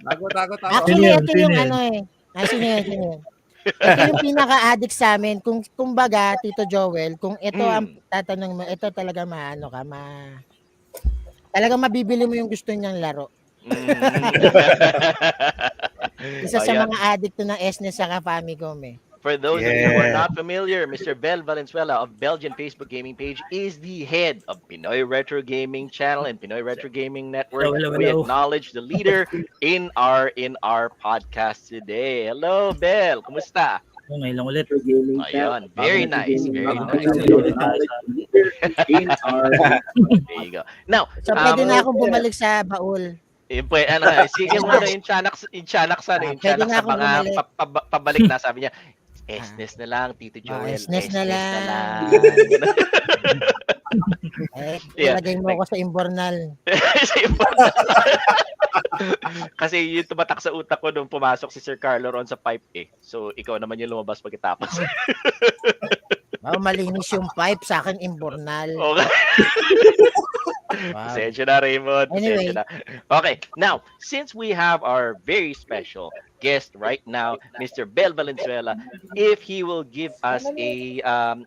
Tago. Actually, ito yung sino yun? Ito yung pinaka-addict sa amin. Kung baga, Tito Joel, kung ito ang tatanong mo, ito talaga talagang mabibili mo yung gusto niyang laro. Isa sa mga addict to ng SNES saka Famicom eh. For those of you who are not familiar, Mr. Bel Valenzuela of Belgian Facebook gaming page is the head of Pinoy Retro Gaming Channel and Pinoy Retro Gaming Network. Hello. We acknowledge the leader in our podcast today. Hello, Bel. Kumusta? Ngayon lang ulit. Ayun. Very nice. Very nice. There you go. Now, so pwede na akong bumalik sa baul. Sige mo na yung Chanak sa mga pabalik na, sabi niya, SNES na lang, Tito Joel. SNES na lang. Ilagay mo ako sa Imbornal. Kasi yung tumatak sa utak ko nung pumasok si Sir Carlo ron sa pipe eh. So, ikaw naman yung lumabas pagkatapos. Malinis yung pipe, sa akin Imbornal. Okay. Wow. Pasensya na, Raymond. Pasensya Anyway, na. Okay, now, since we have our very special guest right now, Mr. Bel Valenzuela, if he will give us a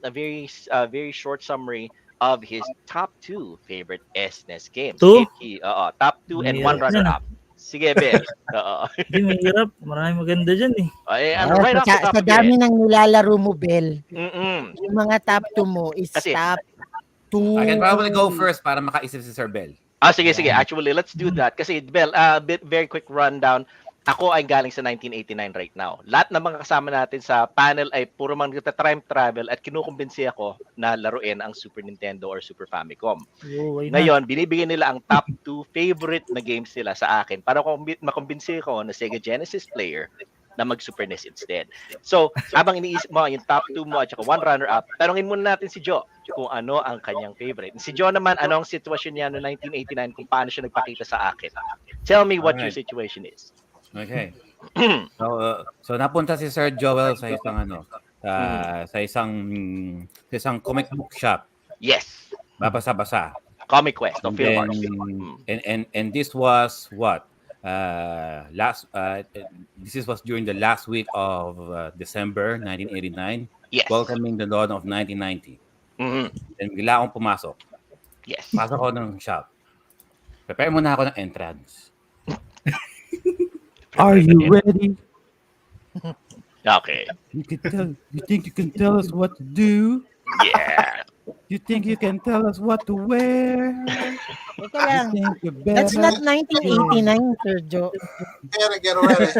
very short summary of his top two favorite SNES games. Two? If he top two and one Mahirap yan. runner-up. Sige, Bel. Oo. Hindi, mahirap. Maraming maganda dyan eh. Right off the top sa of your dami head. ng nilalaro mo, Bel, Mm-mm. yung mga top 2 mo is Kasi- top I can 2. probably go first para makaisip si Sir Bell. Sige. Actually, let's do that. Kasi, Bel, very quick rundown. Ako ay galing sa 1989 right now. Lahat ng mga kasama natin sa panel ay puro mga time travel at kinukumbinsi ako na laruin ang Super Nintendo or Super Famicom. Ngayon, binibigyan nila ang top 2 favorite na games nila sa akin para makumbinsi ko na Sega Genesis player na mag-Super NES instead. So, habang iniisip mo yung top 2 mo at saka one runner-up, tanungin muna natin si Joe kung ano ang kanyang favorite. Si Joe naman, ano ang sitwasyon niya no 1989 kung paano siya nagpakita sa akin. Tell me what your Alright. situation is. Okay. So napunta si Sir Joel sa isang sa isang comic book shop. Yes. Babasa-basa. Comic Quest of And Philmars. and this was what? This was during the last week of December 1989, Yes. welcoming the dawn of 1990. Mhm. And bigla akong pumasok. Yes. Pasok ako ng shop. Prepare muna ako ng entrance. Are you ready? Okay. You think you can tell us what to do? Yeah. You think you can tell us what to wear? Teka lang. Think you That's better? not 1989, Sir Joe. Get ready.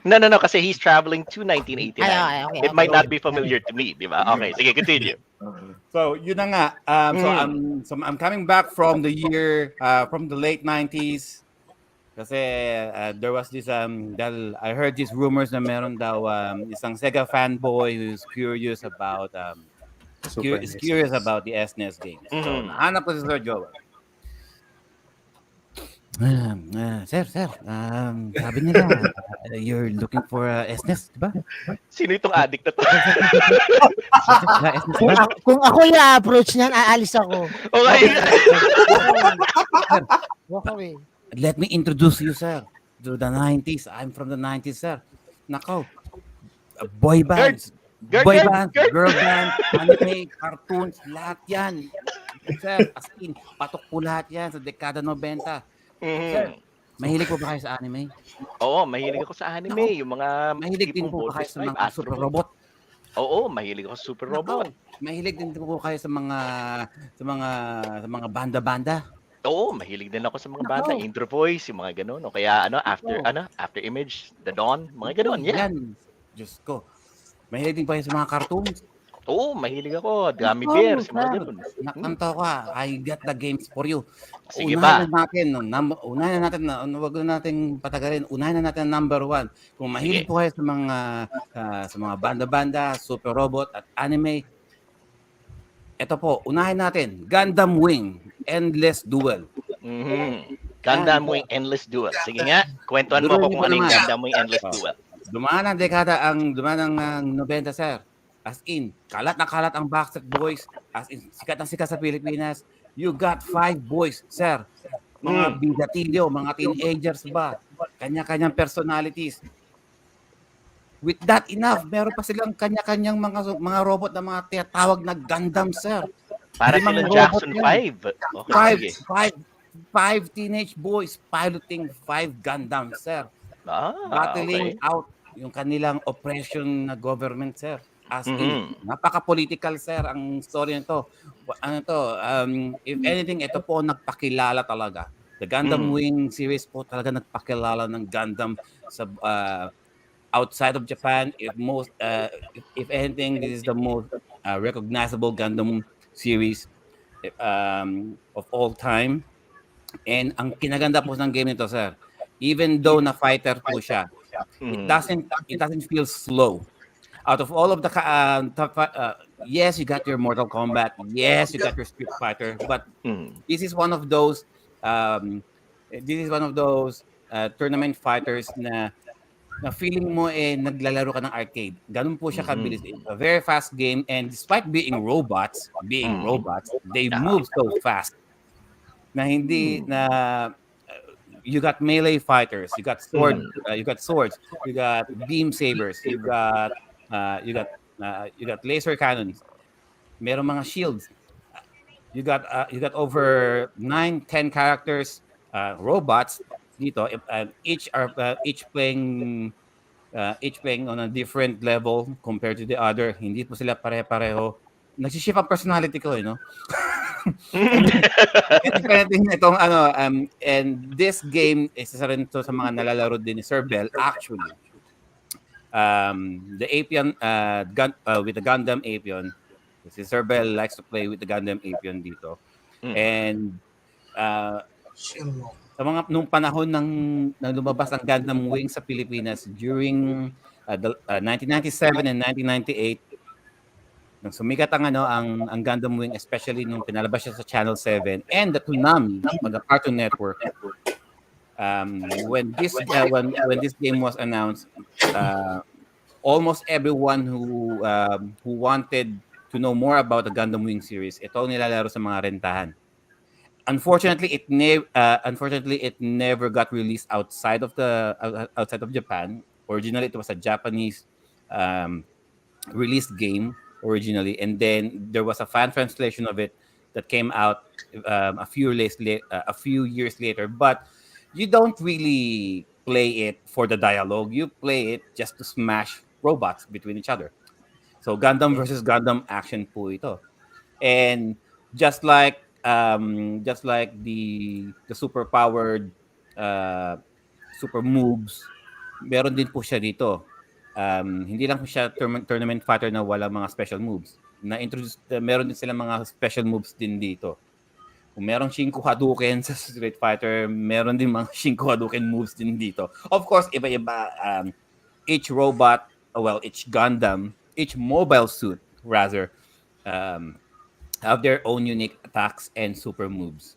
No. Kasi he's traveling to 1989. Ay, okay. It might not be familiar to me, di ba? Okay, sige, continue. So yun na nga. So I'm coming back from the year from the late 90s. Kasi there was this I heard these rumors na meron daw isang Sega fanboy who's curious about curious about the SNES games. So nahanap ko si Sir Joel. Sir, sabi nila, you're looking for SNES, diba? Sino itong addict na to? SNES ba? Kung ako yung approach niyan, aalis ako. Okay. Walk away. Let me introduce you, sir, to the 90s. I'm from the 90s, sir. Nako, boy bands, girl bands, anime, cartoons, lahat yan. Sir, as in, patok po lahat yan sa dekada 90. Sir, mahilig po ba kayo sa anime? Oo, mahilig ako sa anime. Yung mga Mahilig din tipong po ba kayo Voltes sa 5, mga Astro super Boy. robot? Oo, mahilig ako sa super robot. Mahilig din po kayo sa mga banda-banda? Oo, mahilig din ako sa mga banda, intro voice, yung mga ganun. O kaya after image, the dawn, mga ganun. Yeah. Yan. Diyos ko. Mahilig din pa kayo sa mga cartoons? Oo, mahilig ako. Gummy bears, mga ganun. Nakanto ka. I got the games for you. Sige ba? Unahin na natin, wag na nating patagalin. Unahin na natin ang number 1. Kung mahilig po kayo sa mga banda-banda, super robot at anime, ito po, unahin natin, Gundam Wing, Endless Duel. Gundam Wing Endless Duel. Sige nga, kwentuhan mo ako kung ano yung Gundam Wing Endless Duel. Dumaan ang 90, sir. As in, kalat na kalat ang Backstreet Boys. As in, sikat na sikat sa Pilipinas. You got 5 boys, sir. Mga bigatilyo, mga teenagers ba? Kanya-kanyang personalities. With that enough, meron pa silang kanya-kanyang mga robot na mga tinatawag na Gundam, sir. Para Limang silang robot Jackson yan. 5. Okay, sige. Five teenage boys piloting 5 Gundam, sir. Battling out yung kanilang oppression na government, sir. As in, napaka-political, sir, ang story nito. If anything, ito po nagpakilala talaga. The Gundam Wing series po talaga nagpakilala ng Gundam sa outside of Japan. If anything, this is the most recognizable Gundam series of all time. And ang kinaganda po ng game nito, sir, even though na fighter po siya, it doesn't feel slow. Out of all of the yes, you got your Mortal Kombat, yes, you got your Street Fighter, but this is one of those tournament fighters na feeling mo naglalaro ka ng arcade. Ganun po siya kabilis. It's a very fast game, and despite being robots, they move so fast. na hindi na you got melee fighters, you got sword, you got swords, you got beam sabers, you got laser cannons, merong mga shields. You got over 9, 10 characters, robots dito, each playing on a different level compared to the other. Hindi po sila pare-pareho. Nagsishift ang personality ko, and different thing itong and this game isa rin to sa mga nalalaro din ni Sir Bell actually. The Apion with the Gundam Apion. Si Sir Bell likes to play with the Gundam Apion dito. And sa mga nung panahon nang lumabas ang Gundam Wing sa Pilipinas during 1997 and 1998, nang sumikat ang Gundam Wing, especially nung pinalabas siya sa Channel 7 and the Toonami, the Cartoon Network. When this game was announced, almost everyone who wanted to know more about the Gundam Wing series, ito nilalaro sa mga rentahan. Unfortunately, it never got released outside of Japan. Originally, it was a Japanese released game originally, and then there was a fan translation of it that came out a few years later. But you don't really play it for the dialogue. You play it just to smash robots between each other. So Gundam versus Gundam action po ito. And just like the super powered super moves, meron din po siya dito. Hindi lang po siya tournament fighter na wala mga special moves. Meron din sila mga special moves din dito. Kung merong Shinku Hadouken sa Street Fighter, meron din mga Shinku Hadouken moves din dito. Of course, iba-iba. Each robot, each Gundam, each mobile suit, rather, have their own unique attacks and super moves.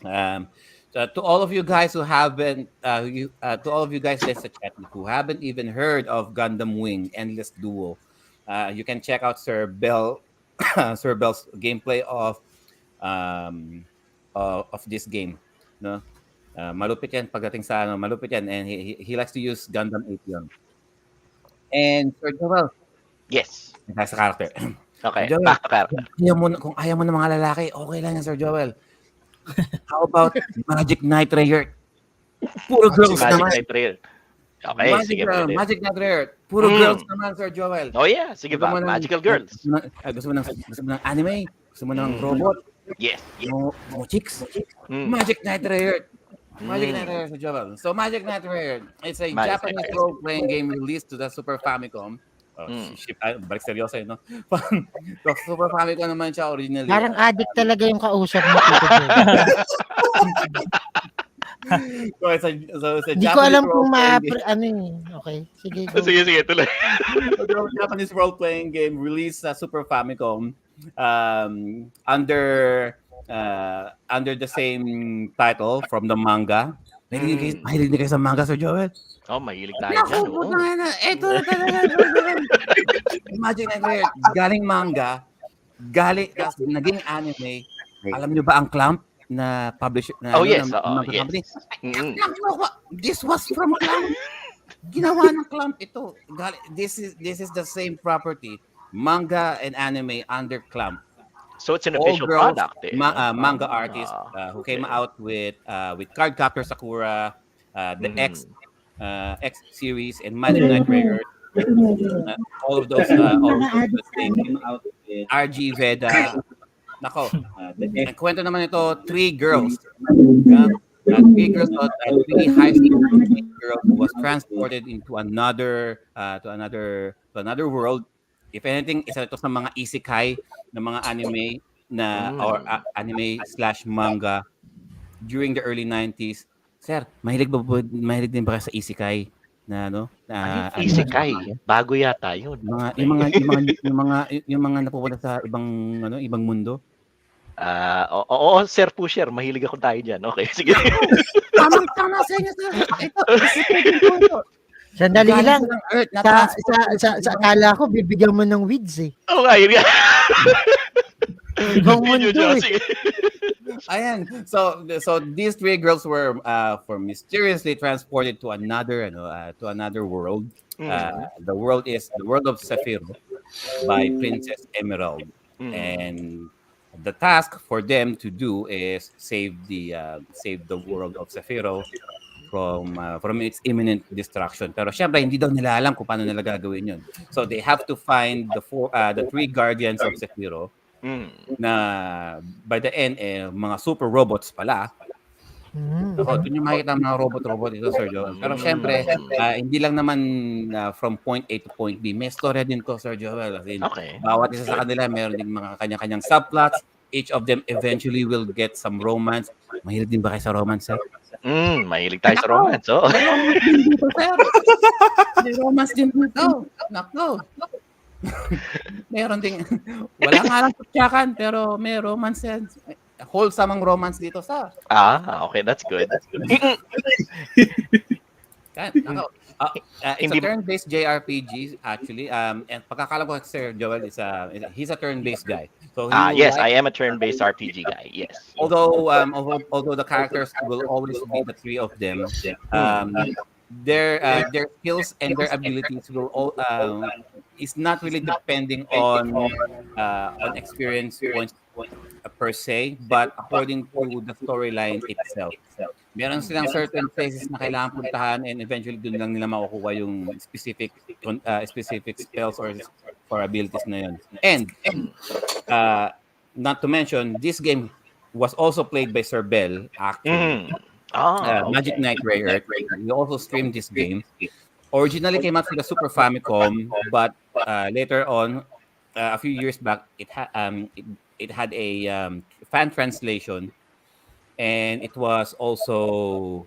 To all of you guys who haven't, to all of you guys that's a chat who haven't even heard of Gundam Wing Endless Duel, you can check out Sir Bell's gameplay of this game. No, malupit yan pagdating sa malupit yan, and he likes to use Gundam Apion. And Sir Joel, yes, sa character. Okay, Joel, back to character. Kung ayaw mo ng mga lalaki, okay lang yan, Sir Joel. How about Magic Knight Rayert? Puro girls naman. Magic Knight Rayert. Okay, sige. Magic Knight Rayert. Puro girls naman, Sir Joel. Oh yeah, sige ba? Magical girls. Gusto mo ng anime? Gusto mo ng robot? Yes. Mo chicks? Magic Knight Rayert. Magic Knight Rayert, Sir Joel. So Magic Knight Rayert, it's a Japanese role-playing game released to the Super Famicom. Balik seryoso no? Super Famicom naman siya originally. Parang addict talaga yung kausap mo. So it's a Hindi ko alam kung okay, sige. Sige, tuloy. Japanese role-playing game released sa Super Famicom under the same title from the manga. Mahilig kayo sa manga, Sir Joel? Oh, mahilig tayo dyan. Ito na talaga. Magic Knight Rayert, galing manga, tapos naging anime. Alam nyo ba ang Clamp na publisher na yes. company? This was from Clamp. Ginawa ng Clamp ito. This is the same property, manga and anime under Clamp. So it's an official product. Manga artist who came out with Cardcaptor Sakura, the X series, and Magic Knight Rayert. All of those came out with RG Veda. Nako, ang kwento naman ito, three girls. Three high school girls who was transported into another world. If anything, isa ito sa mga isekai na mga anime or anime/manga during the early 90s. Sir, mahilig din ba kayo sa isekai na isekai? Bago yata 'yun. Yung mga napupunta sa ibang mundo. Oo, Sir Pusher, mahilig ako tayo diyan. Okay, sige. Tama sa inyo, sir. Ito. Sandali lang. Sa akala ko, bibigyan mo ng weeds eh. Oo nga, yun nga. Ibang mundo eh. Ayan. So these three girls were mysteriously transported to another world. Mm. The world of Sephiroth by Princess Emerald, Mm. and the task for them to do is save the world of Sephiroth from its imminent destruction. Pero syempre hindi daw nila alam kung paano nila gagawin 'yun. So they have to find the three guardians of Sephiroth Mm. na by the end mga super robots pala. Ako, Mm. doon yung makikita ang mga robot-robot ito, Sir Joel. Pero syempre, Mm. hindi lang naman from point A to point B. May story din to, Sir Joel. As in, Okay. bawat isa sa kanila, meron ding mga kanya-kanyang subplots. Each of them eventually will get some romance. Mahilig din ba kayo sa romance, sir? Mahilig tayo sa Nako, romance, oh. may romance din dito, sir. May romance din dito. Nako. Meron ding, wala nga lang tutsakan, pero may romance yan. Wholesome ang romance dito, sir. Okay, that's good. Nako. It's a Hindi turn-based JRPG actually. And pagkakalam ko Sir Joel he's a turn-based guy. So he will yes, like I am a turn-based RPG guy. Yes. although the characters will always be the three of them, um, their skills and their abilities will all is not really depending on experience points per se, but according to the storyline itself. Meron silang certain places na kailangan puntahan and eventually doon lang nila makukuha yung specific spells or abilities na yun. And uh, not to mention, this game was also played by Sir Bell, actually. Mm. Magic Okay. Knight Ray Earth. We also streamed this game. Originally came out for the Super Famicom, but later on, a few years back, it had a fan translation, and it was also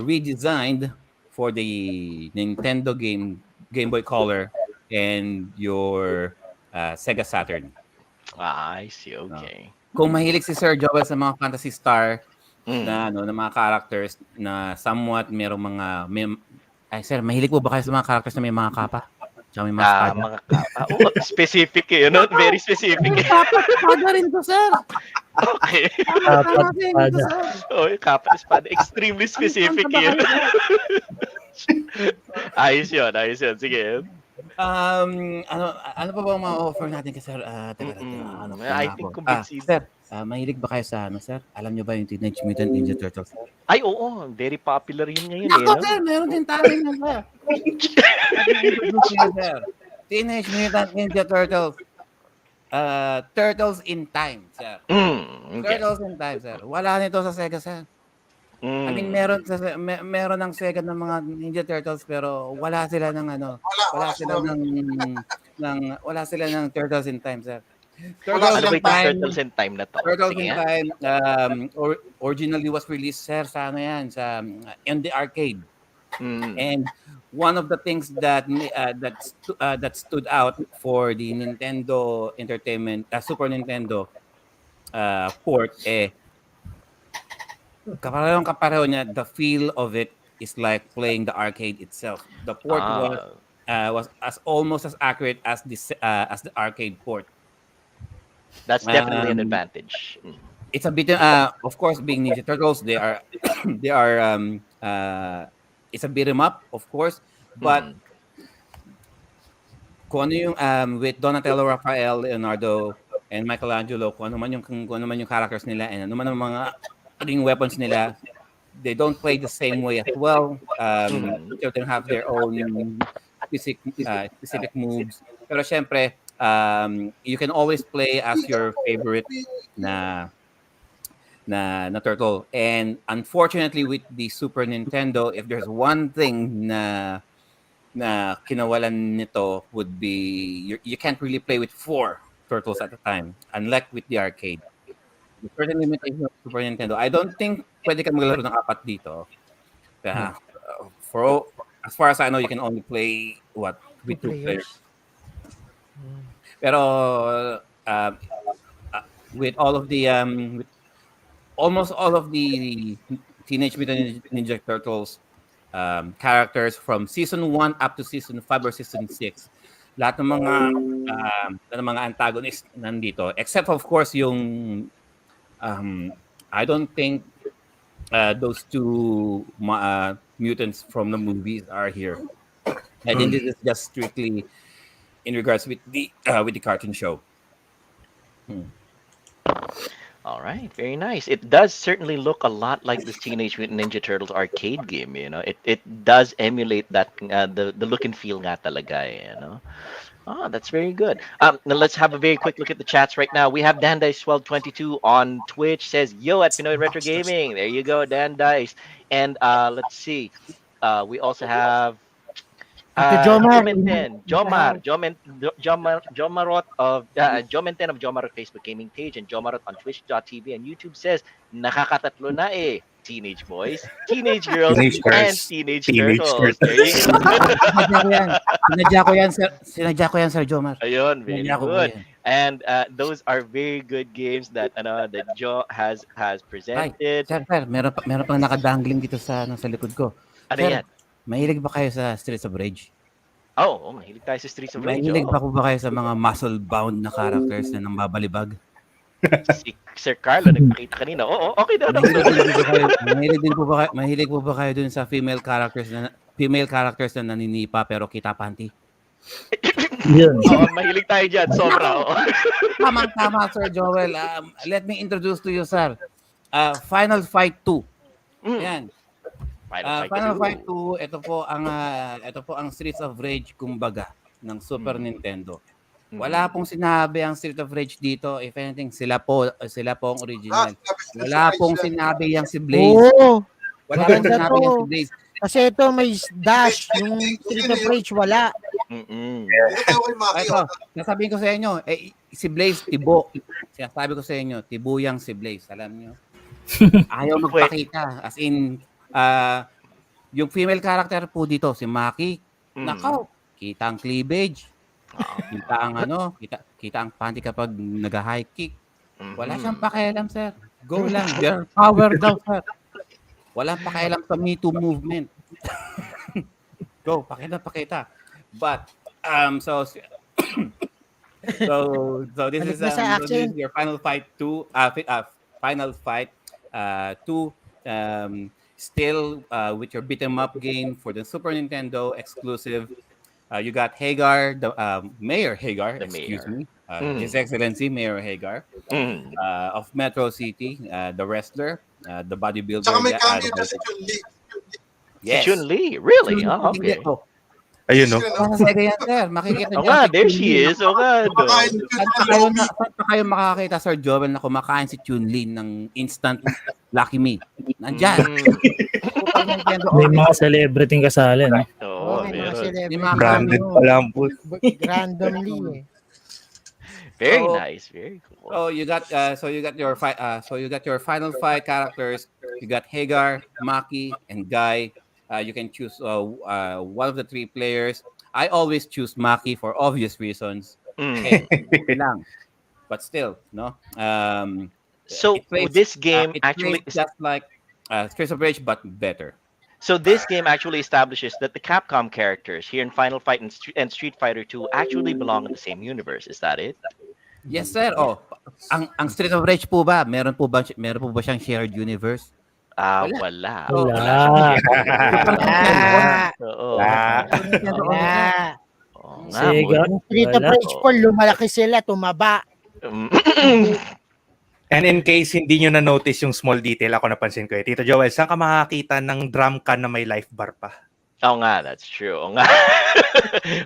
redesigned for the Nintendo Game Boy Color and your Sega Saturn. I see. No? Okay. Kung mahilig si Sir Joel sa mga Fantasy Star Mm. na mga characters na somewhat ay sir, mahilig po ba kayo sa mga characters na may mga kapa? Tsaka may mga espada? Mga kapa. Specific eh, no? Very specific eh. Kapa, espada rin to, sir. Okay. Dapat Rin to, pada. sir. Yung kapa espada. Extremely specific Ano ba yun. kayo, sir? Ayos yun. Sige. Ano pa bang ma-offer natin kay sir? Teka, ano pa I nga think po? convincing. Sir, mahilig ba kayo sa sir? Alam niyo ba yung Teenage Mutant Ninja Turtles? Ay, oo. Very popular yun ngayon eh, Nako, no? sir, meron din tayo na, sir. Sir. Teenage Mutant Ninja Turtles. Turtles in Time, sir. Okay. Turtles in Time, sir. Wala nito sa Sega, sir. I mean, meron ng Sega ng mga Ninja Turtles pero wala sila ng wala sila ng Turtles in Time, sir. Wala Ano ba silang itong Time, Turtles in Time na to? Turtles Sige in nga. Time originally was released, sir, sa in the arcade. Mm. And one of the things that stood out for the Nintendo Entertainment Super Nintendo port kapareho niya, the feel of it is like playing the arcade itself. The port was as almost as accurate as the arcade port. That's definitely an Um, advantage. it's a bit of course being Ninja Turtles they are they are it's a beat 'em up of course, but Mm. kung ano yung with Donatello, Raphael, Leonardo and Michelangelo, kung ano man yung characters nila and ano man ang mga naging weapons nila, they don't play the same way as well. Each of them have their own specific moves. Pero syempre, you can always play as your favorite na turtle. And unfortunately, with the Super Nintendo, if there's one thing na kinawalan nito would be you can't really play with 4 turtles at a time, unlike with the arcade. The certain limitation of Super Nintendo. I don't think pwede ka maglaro ng 4 dito. Kaya, as far as I know, you can only play with 2 players. Pero with all of the with almost all of the Teenage Mutant Ninja Turtles characters from season 1 up to season 5 or season 6, lahat ng mga antagonist nandito, except of course yung I don't think those two mutants from the movies are here. I think this is just strictly in regards with the cartoon show. Hmm. All right, very nice. It does certainly look a lot like this Teenage Mutant Ninja Turtles arcade game. It does emulate that the look and feel nga talaga. Oh, that's very good. Now let's have a very quick look at the chats right now. We have Dan Dice 1222 on Twitch says, "Yo at Pinoy Retro Gaming." There you go, Dan Dice. And let's see. We also have Tito Jomar. Jomenten, Jomarot of Jomenten of Jomarot Facebook gaming page and Jomarot on Twitch.tv and YouTube says, nakakatatlo na eh. Teenage boys, teenage girls, Teenage and girls. teenage Teenage turtles. turtles. There you go. Sinadya ko yan, Sir Jomar. Ayun, very Sinadya ko po good. yan. And those are very good games that that Joe has Ay, presented. sir, meron pang nakadangling dito sa likod ko. Ano Sir, yan? mahilig ba kayo sa Streets of Rage? Oh, mahilig tayo sa Streets of Rage. Mahilig Oh. ba po ba kayo sa mga muscle-bound na characters na nang babalibag? Si Sir Carlo nagpakita kanina. Oo, okay daw. Mahilig po ba kayo dun sa female characters na naninipa pero kita panty? Yun. Oo, mahilig tayo dyan. Sobra. Oo. Tama, Sir Joel. Let me introduce to you, sir. Final Fight 2. Mm. Yan. Final Fight 2, ito po ang Streets of Rage kumbaga ng Super Nintendo. Wala pong sinabi ang Streets of Rage dito. If anything, sila po ang original. Wala pong sinabi yang si Blaze. Oo. Wala pong Maganda sinabi to. yang si Blaze. Kasi ito may dash. Yung Street of Rage wala. Dito tayo kay Maki. Ito, nasabihin ko sa inyo, si Blaze, Tibo. Sabi ko sa inyo, Tibuyang si Blaze. Alam niyo? Ayaw magpakita. As in, yung female character po dito, si Maki, nakaw, kita ang cleavage. Kita ang kita ang panty kapag nag-high kick. Wala siyang pakialam, sir. Go lang. Girl power daw, sir. Walang pakialam sa Me Too movement. Go, pakita. But so this is your Final Fight 2 Final Fight 2 still with your beat 'em up game for the Super Nintendo exclusive. You got Hagar, Mayor Hagar, me, His Excellency Mayor Hagar of Metro City, the wrestler, the bodybuilder. Tsaka may cameo na si Chun-Li. Yes. Chun-Li, really? Oh, okay. Ayun, no? Sa Sega yan, sir. Makikita Oh niyo. nga, there she is. Oh nga, Kumakain no. si Saan Chun-Li. pa kayo makakita, Sir Joel, na kumakain si Chun-Li ng instant Lucky Me? Nandyan. May mga celebrity kasali, no? Oo, may mga meron. celebrity. Branded pa lang po. Randomly eh. Very So- nice, very cool. So you got your Final Fight characters. You got Hagar, Maki, and Guy. You can choose one of the three players. I always choose Maki for obvious reasons. Okay lang. But still, no. So It plays- this game it actually plays just like Streets of Rage, but better. So this game actually establishes that the Capcom characters here in Final Fight and Street Fighter 2 actually belong in the same universe. Is that it? Yes, sir. Oh, ang Streets of Rage po ba? Meron po ba siyang shared universe? Wala. Wala. Oo. Wala. Oo nga, Sega. boy. Street of Wala. Rage po, lumalaki sila, tumaba. And in case hindi nyo na-notice yung small detail, ako napansin ko Tito Joel, saan ka makakita ng drum can na may life bar pa? Oo nga, that's true. Oo nga.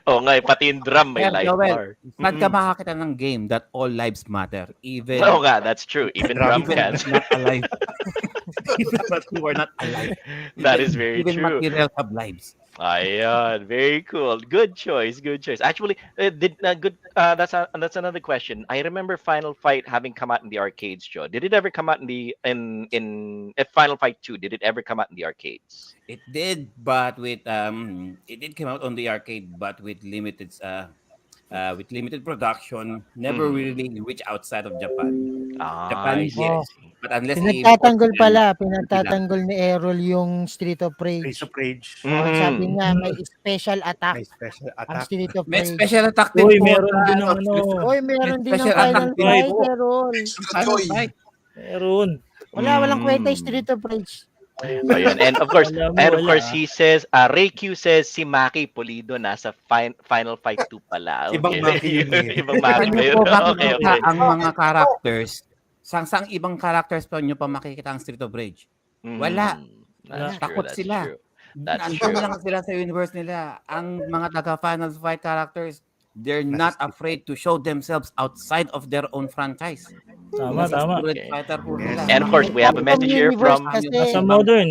Oo nga, pati yung drum may Sir life Joel, bar. saan ka makakita ng game that all lives matter? Even Oo nga, that's true. Even drum cans. not alive. Even that who are not alive. That is very even true. material have lives. Ayan, very cool. Good choice. Actually, that's another question. I remember Final Fight having come out in the arcades, Joe. Did it ever come out in Final Fight 2? Did it ever come out in the arcades? It did, but it did come out on the arcade, but with limited production. Never really reached outside of Japan. Japan, I see, yes. I see. But unless Pinagtatanggol ni Errol yung Street of Face Rage. of Rage. Sabi niya, may special attack May special ang attack. Street of may Rage. special attack din Uy, po. meron sa, din ng ano. Oy, meron din ng Special Final attack din Fight, po. Errol. Final Fight. Meron. Walang kwenta yung Mm. Street of Rage. Ayun. And of Alam mo, wala. course he says, Ray Q says si Maki Pulido nasa Final Fight 2 pala. Ibang Okay. Maki yun eh. Ibang Maki Saan ba nyo yun? po Okay, makikita okay. ang mga characters? Sang ibang characters pa nyo pa makikita ang Street of Rage? Wala. That's true. Takot That's sila. true. That's Nandun true. lang sila sa universe nila. Ang mga taga-Final Fight characters, they're not afraid to show themselves outside of their own franchise. Tama, Nasa tama. Street Okay. Fighter po Yes. sila. And of course, we have a Capcom message here Universe from kasi, Nasa modern.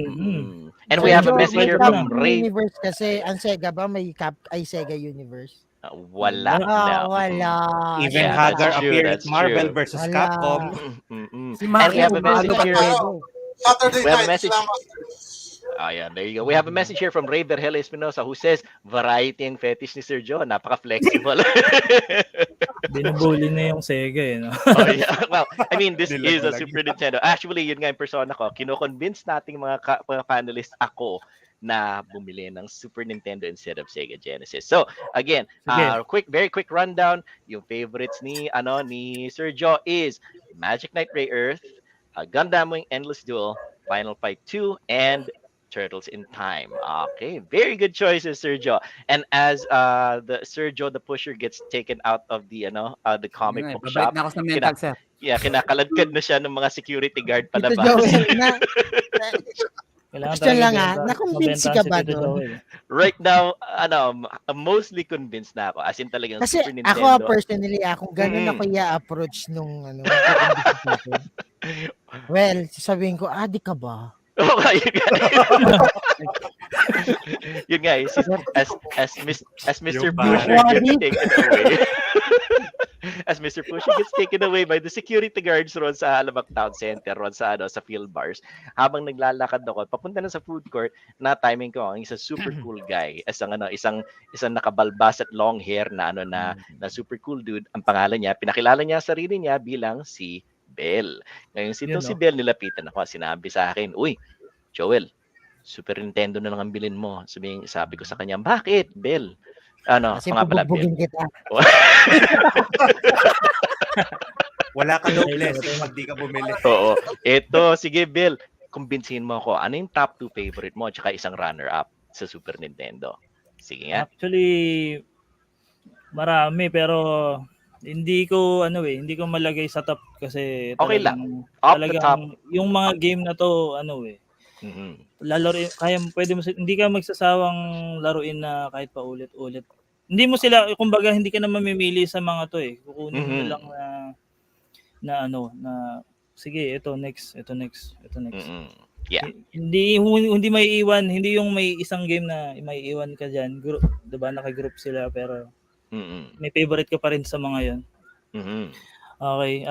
and we have a Sergio, message may here Capcom from Capcom Ray. Universe kasi, ang Sega ba may Sega Universe? Wala. No. Wala. Even Yeah, Hagar that's true. appeared That's at Marvel true. versus Wala. Capcom. Si And Maki, we have a message umalo here. pa Saturday We have a night, message. Slam. Oh, yeah, there you go. We have a message here from Ray Vergel Espinosa who says, variety ang fetish ni Sir Joe. Napaka-flexible. Binubully na yung Sega eh. No? Oh, yeah. Well, I mean, this is a Nilaglag. Super Nintendo. Actually, yun nga yung persona ko. Kino-convince nating mga panelists ako na bumili ng Super Nintendo instead of Sega Genesis. So, again, Sige. very quick rundown. Yung favorites ni Sir Joe is Magic Knight Ray Earth, Gundam Wing Endless Duel, Final Fight 2, and Turtles in Time. Okay, very good choices, Sir Joe. And as the Sir Joe the Pusher gets taken out of the comic book Babalik shop, na ako sa mental, sir. kinakaladkad na siya ng mga security guard Tito palabas. Joel, Kailangan Question talaga lang, benta- nakumbinsi mabentahan ka si ba Tito doon? Joel. Right now, mostly convinced na ako. As in talagang Kasi Super ako Nintendo. personally, kung ganun ako i-approach nung well, sasabihin ko, di ka ba? Okay, yun nga, as Mr. Yung Pusher bad. gets taken away. As Mr. Pusher gets taken away by the security guards ron sa Alabang Town Center, ron sa field bars. Habang naglalakad ako, papunta na sa food court, na timing ko ang isang super cool guy, isang nakabalbas at long hair na super cool dude. Ang pangalan niya, pinakilala niya sarili niya bilang si Bell. Ngayon si Bell, nilapitan ako, sinabi sa akin, "Uy, Joel, Super Nintendo na lang ang bilhin mo." Sabi ko sa kanya, "Bakit, Bell?" Kasi nga pala, Bell. pubugbugin kita. Wala ka daw blessing pag di ka bumili. Oo. Eto, sige, Bell, kumbinsihin mo ako. Ano yung top 2 favorite mo at saka isang runner-up sa Super Nintendo? Sige nga. Actually, marami pero hindi ko malagay sa top kasi Okay talagang, Off the top. yung mga game na to lalaroin, pwede mo hindi ka magsasawang laruin na kahit pa ulit-ulit. Hindi mo sila, kumbaga hindi ka na mamimili sa mga to eh. Kukunin mo na lang na sige, ito next. Yeah. Hindi may iwan, hindi yung may isang game na may iwan ka diyan. Group, 'di ba, naka-group sila pero may favorite ka pa rin sa mga 'yon. Okay,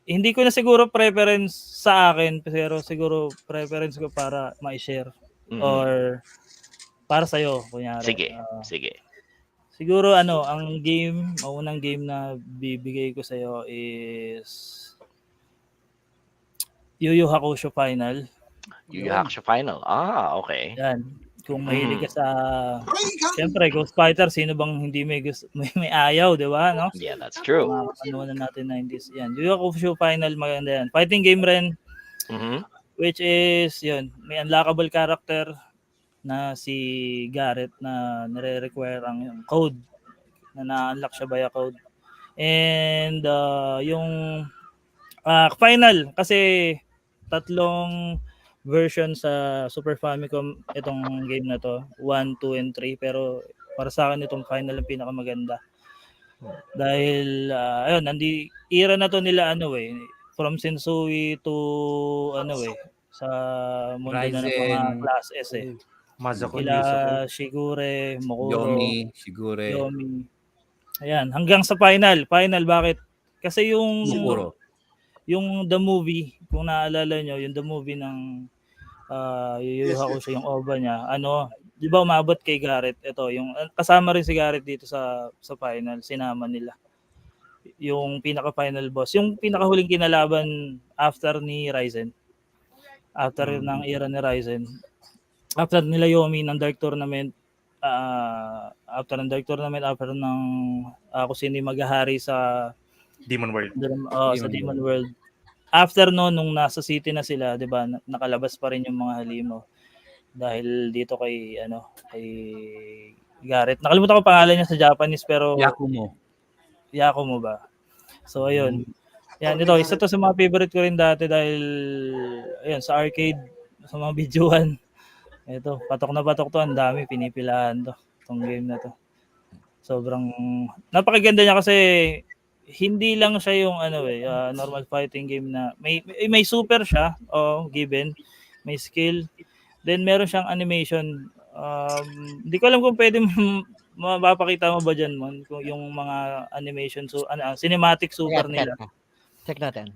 hindi ko na siguro preference sa akin, pero siguro preference ko para ma-share or para sa iyo kunyari. Sige. Siguro ang unang game na bibigay ko sa iyo is Yu Yu Hakusho Final. Yu Yu Hakusho Final. Okay. Yan. Kung mahilig ka sa siyempre Ghost Fighter, sino bang hindi may ayaw, 'di ba, no? Yeah, that's true. Ano natin 90s. Yan. Yu Yu Hakusho Final, maganda yan. Fighting game rin. Which is yun, may unlockable character na si Garrett na nire-require ang code na na-unlock siya via code. And yung final kasi tatlong version sa Super Famicom itong game na to, 1, 2, and 3, pero para sa akin itong final ang pinakamaganda. Dahil ayun, era na to nila from Sensui to sa mundo na ng mga class S eh. Masako Kila Shigure, Mokuro, Shigure. Yomi. Ayan, hanggang sa final. Bakit? Kasi yung The Movie, kung naalala nyo, yung The Movie ng Yu Yu Hakusho, yung OVA niya, di ba umabot kay Garrett? Ito, yung kasama rin si Garrett dito sa final, sinama nila. Yung pinaka-final boss, yung pinakahuling kinalaban after ni Ryzen. After ng era ni Ryzen. After nila Yomi ng Dark Tournament, after ng kung sino yung maghahari sa Demon World. sa Demon World. after nung nasa city na sila, 'di ba, nakalabas pa rin yung mga halimaw. Dahil dito kay Garrett. Nakalimutan ko pangalan niya sa Japanese pero Yakumo ba? So ayun. Yan, ito, isa to sa mga favorite ko rin dati dahil ayun, sa arcade, sa mga videoan. Ito, patok na patok to, ang dami pinipilahan to, tong game na to. Sobrang napakaganda niya kasi hindi lang siya yung normal fighting game na may super siya, given, may skill. Then meron siyang animation. Hindi ko alam kung pwede mapapakita mo ba diyan mon kung yung mga animation cinematic super nila. Check natin.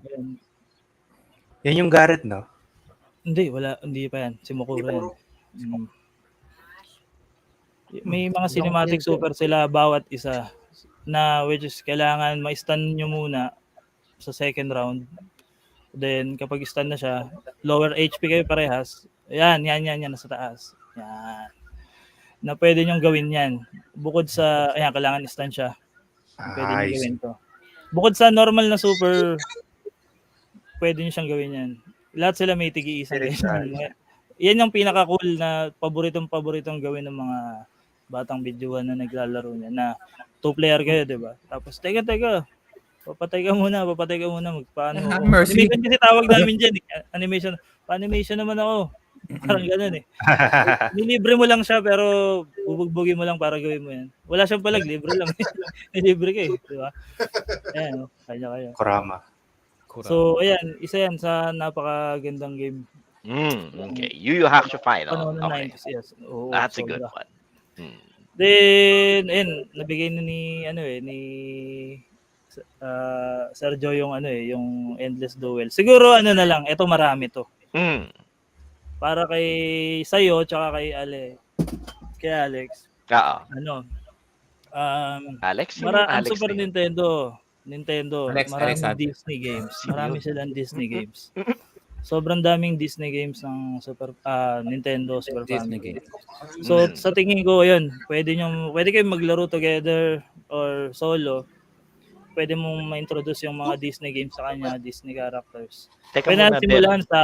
Yan yung Garrett, no? Hindi pa yan. Si Mukuro yan. May mga cinematic super sila bawat isa na which is kailangan ma-stun nyo muna sa second round. Then kapag stun na siya, lower HP kayo parehas. Yan, nasa taas. Yan. Na pwede nyo gawin yan. Bukod sa, kailangan stun siya. Pwede nyo gawin to. Bukod sa normal na super, pwede nyo siyang gawin yan. Lahat sila may tigi-isa. Yan yung pinaka-cool na paboritong gawin ng mga batang videoan na naglalaro niya. Na 2-player kayo, di ba? Tapos, teka. Papatay ka muna. Magpaano ako. Mercy. Animation kasi tawag namin dyan. Animation. Pa-animation naman ako. Parang ganun eh. Nilibre mo lang siya pero bubugbugin mo lang para gawin mo yan. Wala siyang palag, libre lang. Nilibre ka eh. Di ba? Ayan, kanya. Kurama. So, ayan, isa yan sa napakagandang game. Okay. Yu Yu Hakusho Final. Panahon ng Okay. 90s, yes. Oo, That's a sobra. good one. Then, nabigay na ni Sergio yung yung Endless Duel. Siguro na lang, ito marami to. Para kay sayo tsaka kay Alex. Alex? Ang Super Nintendo, maraming Alexander. Disney games. Marami silang Disney games. Sobrang daming Disney games ng Nintendo Super Famicom. So sa tingin ko 'yun, pwede kayong maglaro together or solo. Pwede mong ma-introduce yung mga Disney games sa kanya, Disney characters. Teka Pwede muna, natin simulan sa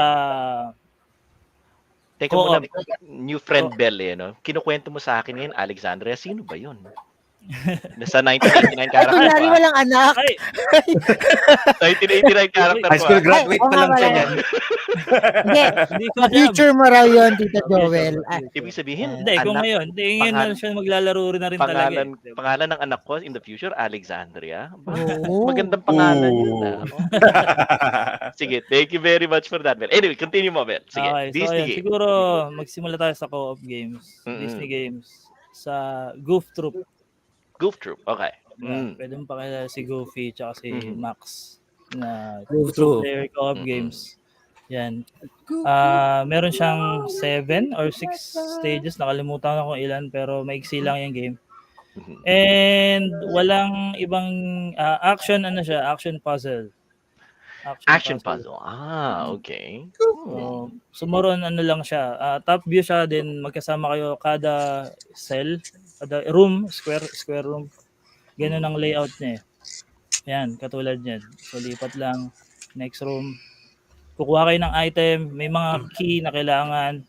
Teka muna, new friend Bell no? Kinukwento mo sa akin ngayon, Alexandria, sino ba 'yun? Nasa 1989 character Ay, kunwari walang anak. 1989 character High school graduate Ay, pa lang wala siya yan. yan. Hindi ko Sa future mo raw yun, Tito Joel. Ibig sabihin, Hindi, kung ngayon na siya maglalaro rin na rin talaga. Pangalan ng anak ko in the future, Alexandria. Oo. Magandang pangalan yun. Sige, thank you very much for that, Bel. Anyway, continue mo, Bel. Sige, Okay, Disney game. Siguro magsimula tayo sa co-op games. Disney games. Sa Goof Troop. Goof Troop, okay. Pwede mo pakilala si Goofy tsaka si Max na Goof Troop. two-player co-op games. Yan. Meron siyang 7 or 6 stages. Nakalimutan ko kung ilan pero maiksi lang yung game. And walang ibang action action puzzle. Action puzzle. Okay. So moron lang siya. Top view siya din magkasama kayo kada cell, kada room, square room. Ganun ang layout niya. Yan, katulad niyan. So lipat lang next room. Kukuha kayo ng item, may mga key na kailangan.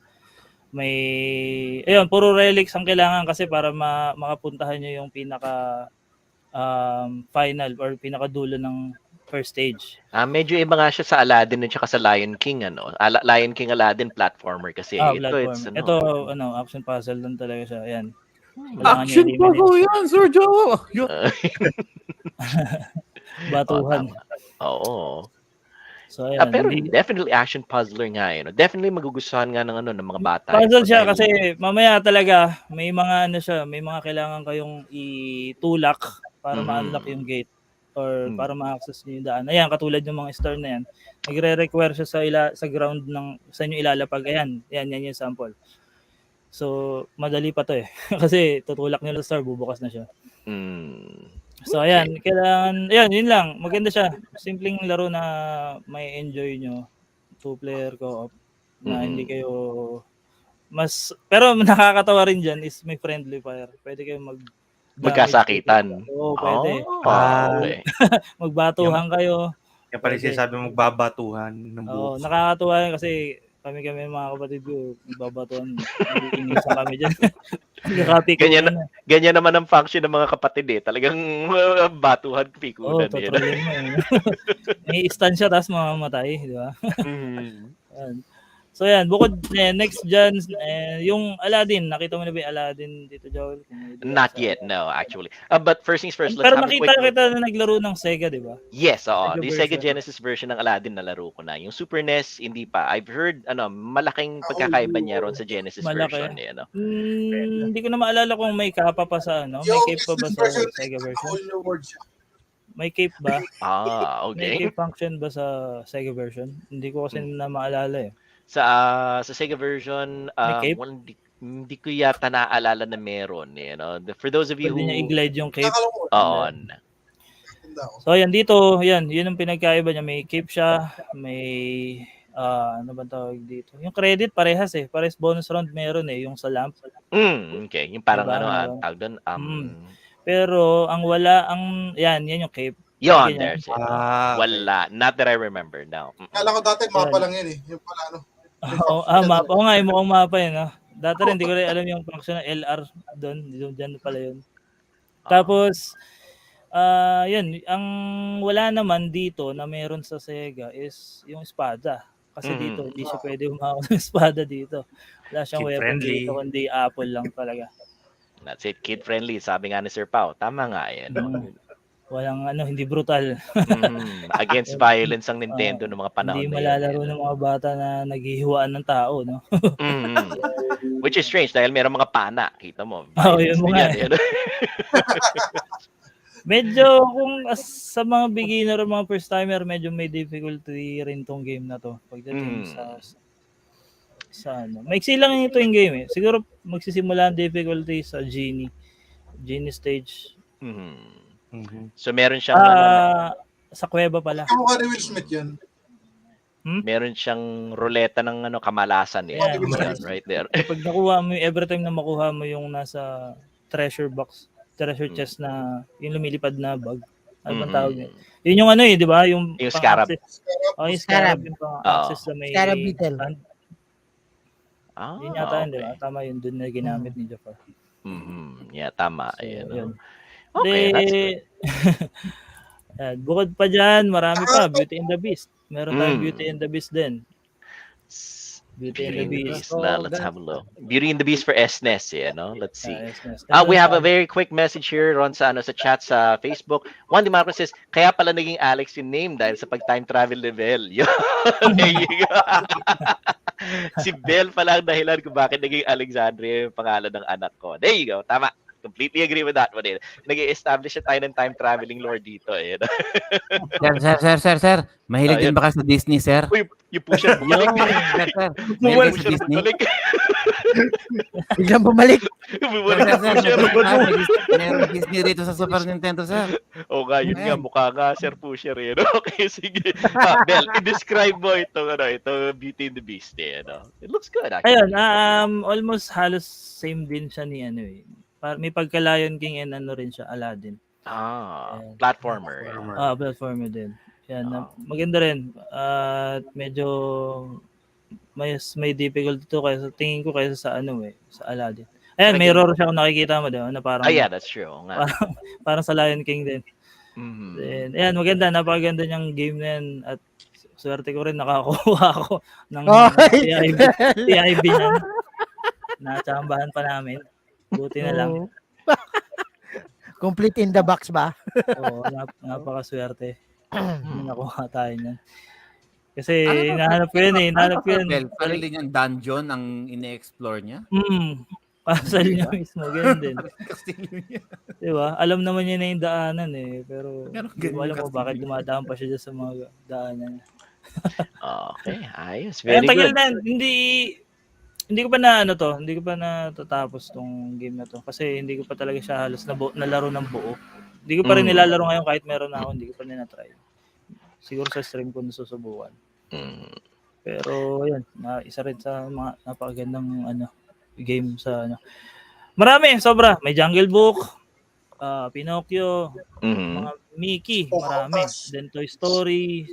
Puro relics ang kailangan kasi para makapuntahan niyo yung pinaka final or pinakadulo ng first stage. Medyo iba nga siya sa Aladdin at saka sa Lion King, Lion King Aladdin platformer kasi. Ito, action puzzle lang talaga siya. Ayan. Action puzzle yan, Sir Joe! Batuhan. Oo. So, ayan. Pero definitely action puzzler nga yun. Definitely magugustuhan nga ng mga bata. Puzzle siya kasi mamaya talaga may mga may mga kailangan kayong itulak para ma-unlock yung gate or para ma-access niyo yung daan. Ayan, katulad yung mga star na yan. Nagre-require siya sa ground sa inyo ilalapag. Ayan, yan yung sample. So, madali pa to eh. Kasi tutulak niyo sa star, bubukas na siya. So, ayan, yun lang. Maganda siya. Simpleng laro na may enjoy nyo. 2-player co-op na hindi kayo pero nakakatawa rin dyan is may friendly fire. Pwede kayo magkasakitan. Oo, pwede. Okay. Magbatuhan kayo. Yan pala yung Pwede. sinasabi mong babatuhan ng Oo, buhok. nakakatuwa yan kasi kami mga kapatid ko, nagbabatuan, nag-iinisan kami dyan. Ganyan, Nagkakapikunan na. ganyan naman ang function ng mga kapatid eh. Talagang batuhan, Oo, pikunan eh. totrollin mo eh. May stun siya tapos mamamatay, di ba? Mhm. Yan. So yan, bukod next dyan, yung Aladdin, nakita mo na ba yung Aladdin dito, Joel? Kung may idea Not sa yet, Aladdin. no, actually. But first things first, let's Pero have a quick nakita look. kita na naglaro ng Sega, di ba? Yes, oo. Sega The Sega version. Genesis version ng Aladdin nalaro ko na. Yung Super NES, hindi pa. I've heard, malaking pagkakaiba niya ron sa Genesis version. Malaki. Eh, no? Hindi ko na maalala kung may kapa pa sa ano. May Yung cape pa ba SNES sa version, Sega version? whole new world siya. May cape ba? May Okay. cape function ba sa Sega version? Hindi ko kasi na maalala eh. Sa Sega version, May cape? hindi ko yata naaalala na meron. Eh, no? For those of you Pwede niya who... i-glide yung cape. Nakakalungkot. Oo. Tanda ko. So ayan dito, yun ang pinagkaiba niya. May cape siya, may ano ba tawag dito? Yung credit parehas eh. Parehas bonus round meron eh, yung sa lamp. Okay. Yung parang Diba? Meron. tawag doon, Pero ang wala, yan yung cape. yon, Ganyan. there's it. Okay. Wala. Not that I remember now. Kala ko dati mapa lang yan eh. Yung pala ano. Mapa. Oo nga, yung mukhang mapa yun. No? Dati rin, hindi ko rin alam yung function ng LR doon. Diyan pala yun. Tapos, yun, ang wala naman dito na meron sa Sega is yung espada. Kasi dito, hindi siya pwede humawak ng espada dito. Wala siyang weapon Kid-friendly. dito, kundi apple lang talaga. That's it. Kid-friendly. Sabi nga ni Sir Pao. Tama nga. Eh, no? Walang hindi brutal. Against violence ang Nintendo ng mga panahon Hindi na yun. malalaro ng mga bata na naghihiwaan ng tao, no? Which is strange dahil meron mga pana. Kita mo. Yun mo nga. Medyo kung sa mga beginner o mga first timer, medyo may difficulty rin tong game na to. Pagdating sa ano. Maiksi lang ito yung game eh. Siguro magsisimula ang difficulty sa Genie stage. So meron siyang sa kuweba pala. Kamukha ni Will Smith yun. Meron siyang ruleta ng kamalasan eh. Yeah. Yan, right there. Pag nakuha mo, every time na makuha mo yung nasa treasure chest na yung lumilipad na bag. Ano bang tawag niya? Yun yung ano eh, di ba? Yung scarab. Yung scarab. Yung access sa may Scarab beetle. Yun yata yun, di ba? Tama yun dun na ginamit ni Jafar. Yeah, tama. So, Ayan, yun. Okay, that's good. Bukod pa dyan, marami pa. Beauty and the Beast. Meron tayong Beauty and the Beast din. Beauty and the Beast. Let's have a look. Beauty and the Beast for SNES, let's see. SNES. We have a very quick message here Ron sa chat sa Facebook. Juan Di Marcos says, kaya pala naging Alex yung name dahil sa pag-time travel level. There you go. Si Bell pala ang dahilan kung bakit naging Alexandria yung pangalan ng anak ko. There you go. Tama. Completely agree with that one. Nag-i-establish na tayo ng time traveling lore dito. Sir. Mahilig din ba kayo sa Disney, sir? Uy, yung pusher bumalik. Sir. Bumalik Mahilig siya sa Disney? bumalik. Biglang bumalik. Bumalik yung pusher. Meron Disney rito sa Super Nintendo, sir. O nga, yun nga, mukha nga, Sir Pusher. Okay, sige. Bel, i-describe mo ito Beauty and the Beast. It looks good, actually. Ayun, almost halos same din siya ni ano eh. May pagka-Lion King and ano rin siya, Aladdin. Platformer. Platformer din. Yan, maganda rin. At medyo may difficulty to kaysa tingin ko kaysa sa sa Aladdin. Ayan, may error siya kung nakikita mo, 'di ba? Na parang yeah, that's true. Parang sa Lion King din. Then, ayan, maganda, napakaganda niyang game na yan at swerte ko rin nakakuha ako ng TIB na. Natsambahan pa namin. Buti na lang. Complete in the box ba? Oo, napakaswerte. Nakuha tayo niyan. Kasi hinahanap ko yun. Parang yung dungeon ang ine-explore niya? Pasal niya mismo, ganyan din. Diba? Alam naman niya na yung daanan eh. Pero hindi mo alam mo bakit dumadaan pa siya dyan sa mga daanan. Okay, ayos. Very good. Tagal na, hindi ko pa natatapos tong game na to kasi hindi ko pa talaga siya halos nalaro ng buo. Hindi ko pa rin nilalaro ngayon kahit meron na ako, hindi ko pa rin na-try. Siguro sa stream ko nasusubukan. Pero yun, isa rin sa mga napakagandang game sa Marami, sobra. May Jungle Book, Pinocchio, Mhm. mga Mickey, marami. Pocahontas. Then Toy Story,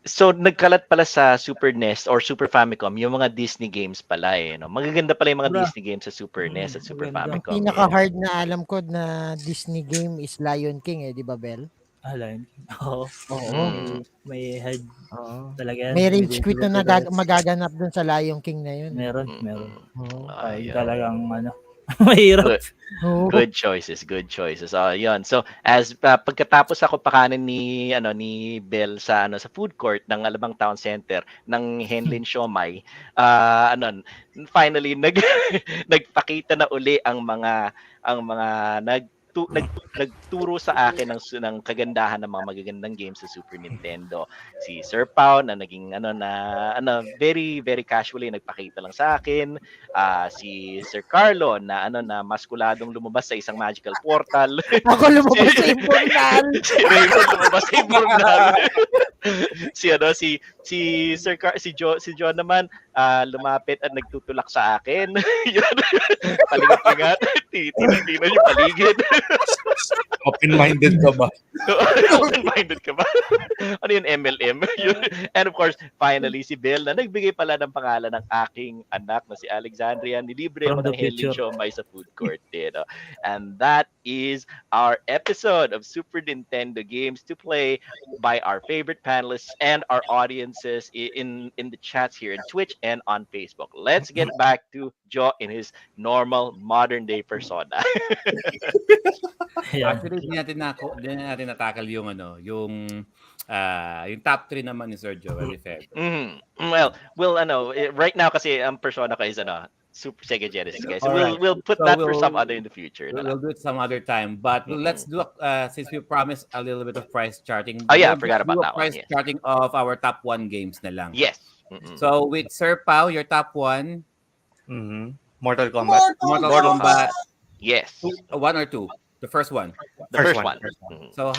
So ah, nagkalat pala sa Super NES or Super Famicom yung mga Disney games pala eh, no? Magaganda pala yung mga sobra. Disney games sa Super NES at Super Maganda. Ang Famicom eh. pinaka-hard na alam ko na Disney game is Lion King, eh, di ba, Bel? Lion King. Oo. Oo. Mm. May head Oo. talaga yan. May May rage quit na difficult. magaganap dun sa Lion King na yun. Meron, meron. Mm. Oo. Ay, Ayun. talagang mahirap. Good. Oo. Good choices, good choices. Yun. So, as pagkatapos ako pakanin ni Bell sa sa food court ng Alabang Town Center ng Henlin Siomai, finally nagpakita na uli ang mga nagturo sa akin ng kagandahan ng mga magagandang games sa Super Nintendo. Si Sir Pao na naging very very casually nagpakita lang sa akin. Si Sir Carlo na maskuladong lumabas sa isang magical portal. Ako si, lumabas sa Imbornal. si Raymond lumabas sa Imbornal. Si John naman lumapit at nagtutulak sa akin. Yun. Palingat-lingat, tinitingnan yung paligid. Open-minded ka ba? Open-minded ka ba? Ano yun, MLM? And of course, finally, si Bill na nagbigay pala ng pangalan ng aking anak na si Alexandria. Nilibre From ako the ng Helen future. Siomay sa food court. And that is our episode of Super Nintendo games to play by our favorite panelists and our audiences in the chats here in Twitch and on Facebook. Let's get back to Joe in his normal modern day persona. Ayan. Actually, di natin natakal yung yung top 3 naman ni Sir Joel Lefebvre. Right now kasi ang persona ko is Super Sega Genesis guys. So Alright. we'll put So that for some other in the future. We'll do it some other time. But let's do since we promised a little bit of price charting. Oh yeah, I we'll forgot just do about a that one. price Yes. charting of our top 1 games na lang. Yes. So with Sir Pao, your top 1, Mortal Kombat. Mortal Kombat, Yes. 1 or 2? The first one. The first one. So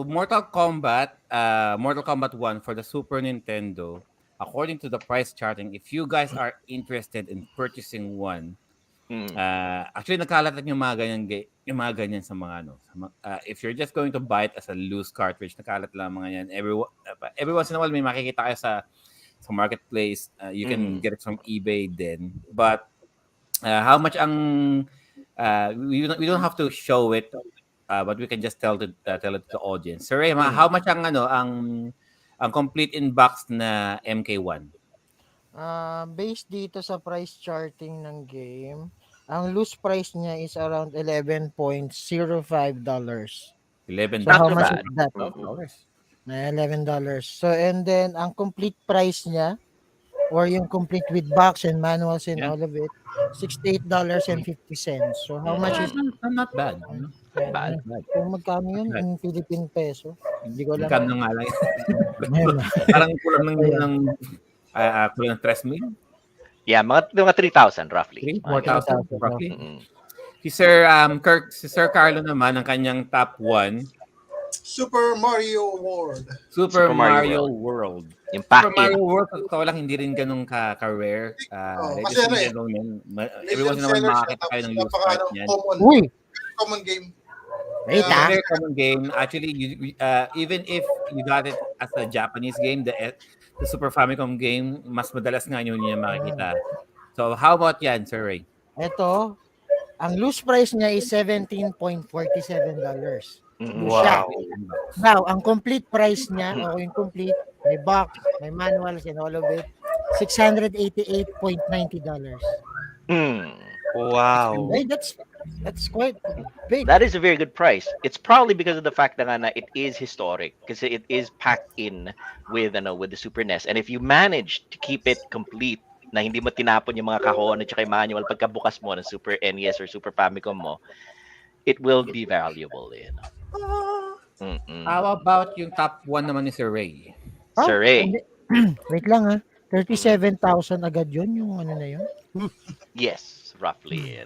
Mortal Kombat 1 for the Super Nintendo, according to the price charting, if you guys are interested in purchasing one, actually nakalatan yung mga ganyan sa mga if you're just going to buy it as a loose cartridge, nakalat lang mga yan. Every once in a while may makikita kayo sa marketplace. You can get it from eBay then. But how much ang we don't have to show it, but we can just tell it to the audience. Sir Ray, how much ang complete in box na MK1? Based dito sa price charting ng game, ang loose price niya is around $11.05. $11. So how too much bad. is that? $11. So and then ang complete price niya or yung complete with box and manuals and all of it, $68.50. So how much is Not bad. Bad. kung magkano yun in Philippine peso? Hindi ko alam. Magkano nga lang. Parang kulang ng 3 mil? Yeah, mga 3,000 roughly. 4,000 roughly. Mm-mm. Si Sir Carlo naman, ang kanyang top 1, Super Mario World. Super Mario Mario World. Yung Super pack-in. Mario World, totoo lang, hindi rin ganun ka-rare. Kasi Every once in a while, makakita kayo ng loose start niyan. Uy! Common game. Wait It's a ah. very common game. Actually, even if you got it as a Japanese game, the Super Famicom game, mas madalas nga yun yung makikita. So, how about yan, Sir Ray? Ito, ang loose price niya is $17.47. Wow. Now, ang complete price niya, o yung complete, may box, may manuals and all of it, $688.90. Wow. Hey, that's quite big. That is a very good price. It's probably because of the fact that it is historic because it is packed in with the Super NES. And if you manage to keep it complete, na hindi mo tinapon yung mga kahon at saka yung manual pagkabukas mo ng Super NES or Super Famicom mo, it will be valuable. How about yung top 1 naman ni Sir Ray? Sir Ray. Wait lang ha. 37,000 agad yun, yung ano na yun. Yes, roughly.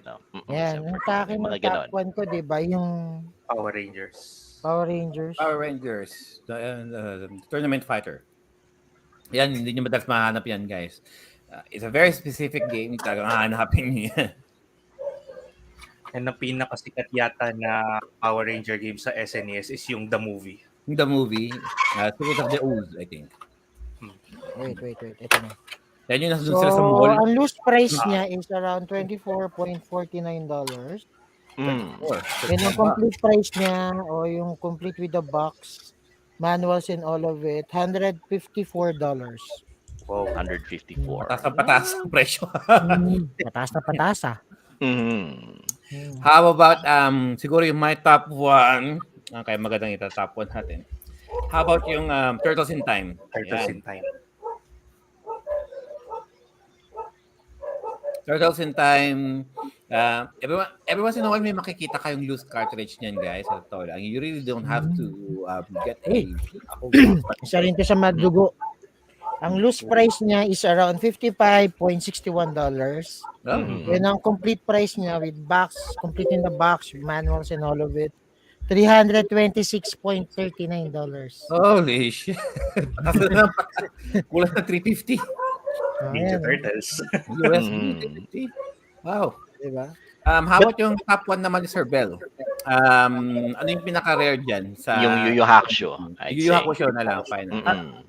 Yan, yung sa akin mga ng top 1 ko, di ba, yung Power Rangers. Power Rangers. Power Rangers, the tournament fighter. Yan, hindi nyo madalas mahanap yan, guys. It's a very specific game. Talagang hahanapin niya. And ang pinakasikat yata na Power Ranger game sa SNES is yung The Movie. The movie, Secret of the Ooze, I think. Wait. Ito na. Yan yung nasa So, dun sila sa mall. ang loose price niya is around $24.49. Mm. And ang complete price niya o yung complete with the box, manuals and all of it, $154. Wow. 154. Pataas ang presyo. Pataas na pataas ah. Mm. How about, siguro yung my top 1, okay, magandang ita-top 1 natin. How about yung Turtles in Time? Turtles Yan. in Time. Turtles in Time. Every once in a while may makikita kayong loose cartridge niyan, guys. Sa totoo lang. You really don't have to get a... Isa rin to sa magdugo. Ang loose price niya is around $55.61. And ang complete price niya with box, complete in the box, with manuals and all of it, $326.39. Holy shit. Kulang na 350. Ninja Ayan, Turtles. US 350. Wow. diba? How about yung top 1 naman ni Sir Bell? Ano yung pinaka-rare dyan? Sa... Yung Yu Yu Hakusho, I'd Yu Yu say. Hakusho na lang, final. Mm-mm.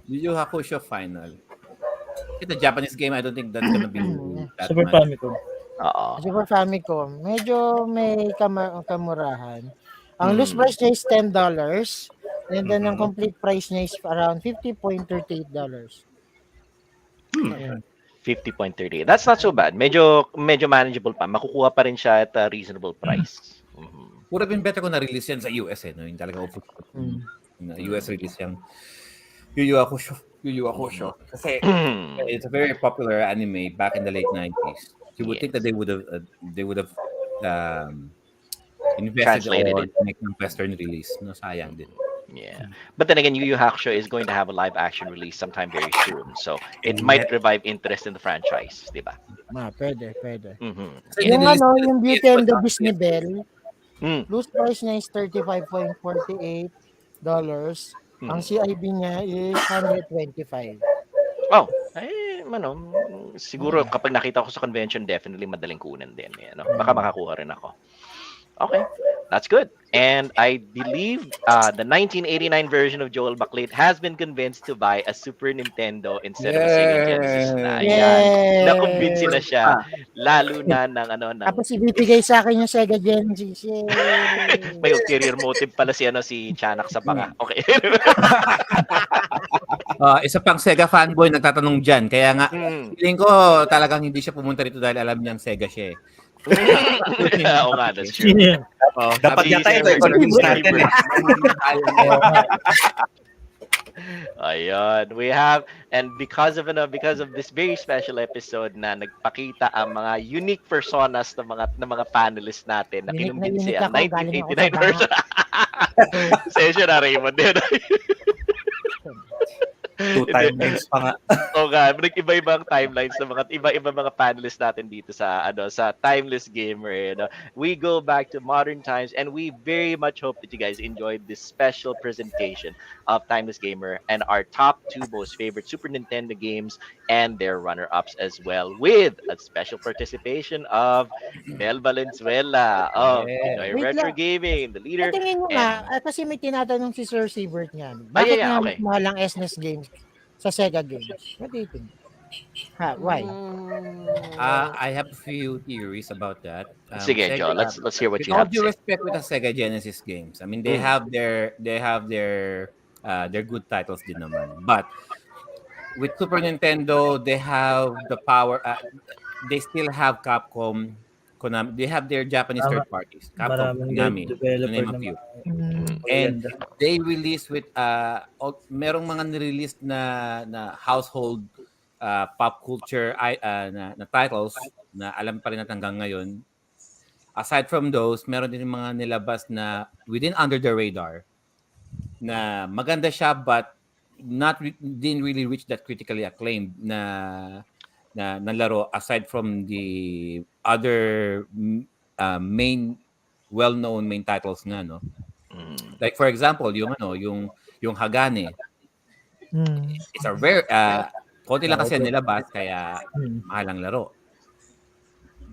Yu Yu Hakusho final. It's a Japanese game. I don't think that's gonna be that Super much. Famicom. Oo. Super Famicom, medyo may kamurahan. Ang loose price niya is $10. And then ang complete price niya is around $50.38. 50.30. That's not so bad. Medyo manageable pa. Makukuha pa rin siya at a reasonable price. Mhm. Would have been better kung na-release yan sa US no? Yung talaga na US release yung Yu Yu Hakusho. Kasi it's a very popular anime back in the late 90s. You would think that they would have invested Translated or it. make ng Western release. No, sayang din. Yeah. But then again, Yu Yu Hakusho is going to have a live action release sometime very soon. So it might revive interest in the franchise, di ba? Pwede. Mhm. Kasi Yung nililist- yung Beauty and the Beast ni Bell, Mm. loose price niya is $35.48. Ang CIB niya is $125. Oh, siguro kapag nakita ko sa convention, definitely madaling kunin din. Baka makakuha rin ako. Okay, that's good. And I believe the 1989 version of Joel Backlit has been convinced to buy a Super Nintendo instead of a Sega Genesis na. Ayan. Na-convince na siya. Lalo na ng Tapos ibibigay sa akin yung Sega Genesis. Yay! may ulterior motive pala si Chanak sa baka. Okay. Isa pang Sega fanboy nagtatanong dyan. Kaya nga, Mm. feeling ko talagang hindi siya pumunta rito dahil alam niyang Sega siya eh. Oo nga, that's true. Sino yan? Dapat Happy yata ito, Sega convince Genesis. natin eh. Ayun, we have, and because of this very special episode na nagpakita ang mga unique personas ng mga panelists natin na kinumbinsi ang Unique ako, galing ako 1989 sa version. Session na Raymond din. 2 timelines pa nga. Oo nga, nag-iba-ibang timelines ng mga iba-iba mga panelists natin dito sa sa Timeless Gamer. We go back to modern times and we very much hope that you guys enjoyed this special presentation of Timeless Gamer and our top 2 most favorite Super Nintendo games and their runner-ups as well, with a special participation of Mel Valenzuela of Pinoy Wait Retro lang. Gaming, the leader. Tingin mo and- nga, kasi may tinatanong si Sir Siebert niyan. Ah, Bakit yeah, nga okay. mas mahal ang SNES games sa Sega games? What do you think? Why? I have a few theories about that. Sige, Joe, let's hear what with you all have to due say. respect with the Sega Genesis games, I mean they have their good titles din naman. But with Super Nintendo, they have the power. They still have Capcom, Konami. They have their Japanese third parties, Capcom, Maraming Konami, to developer name a na few. maganda. And they release with merong mga nirelease na household pop culture na titles na alam pa rin natin hanggang ngayon. Aside from those, meron din mga nilabas na within under the radar na maganda siya but didn't really reach that critically acclaimed na laro aside from the other main well-known main titles nga no. Like for example, yung Hagane. It's a rare konti lang kasi nilabas kaya mahal ang laro.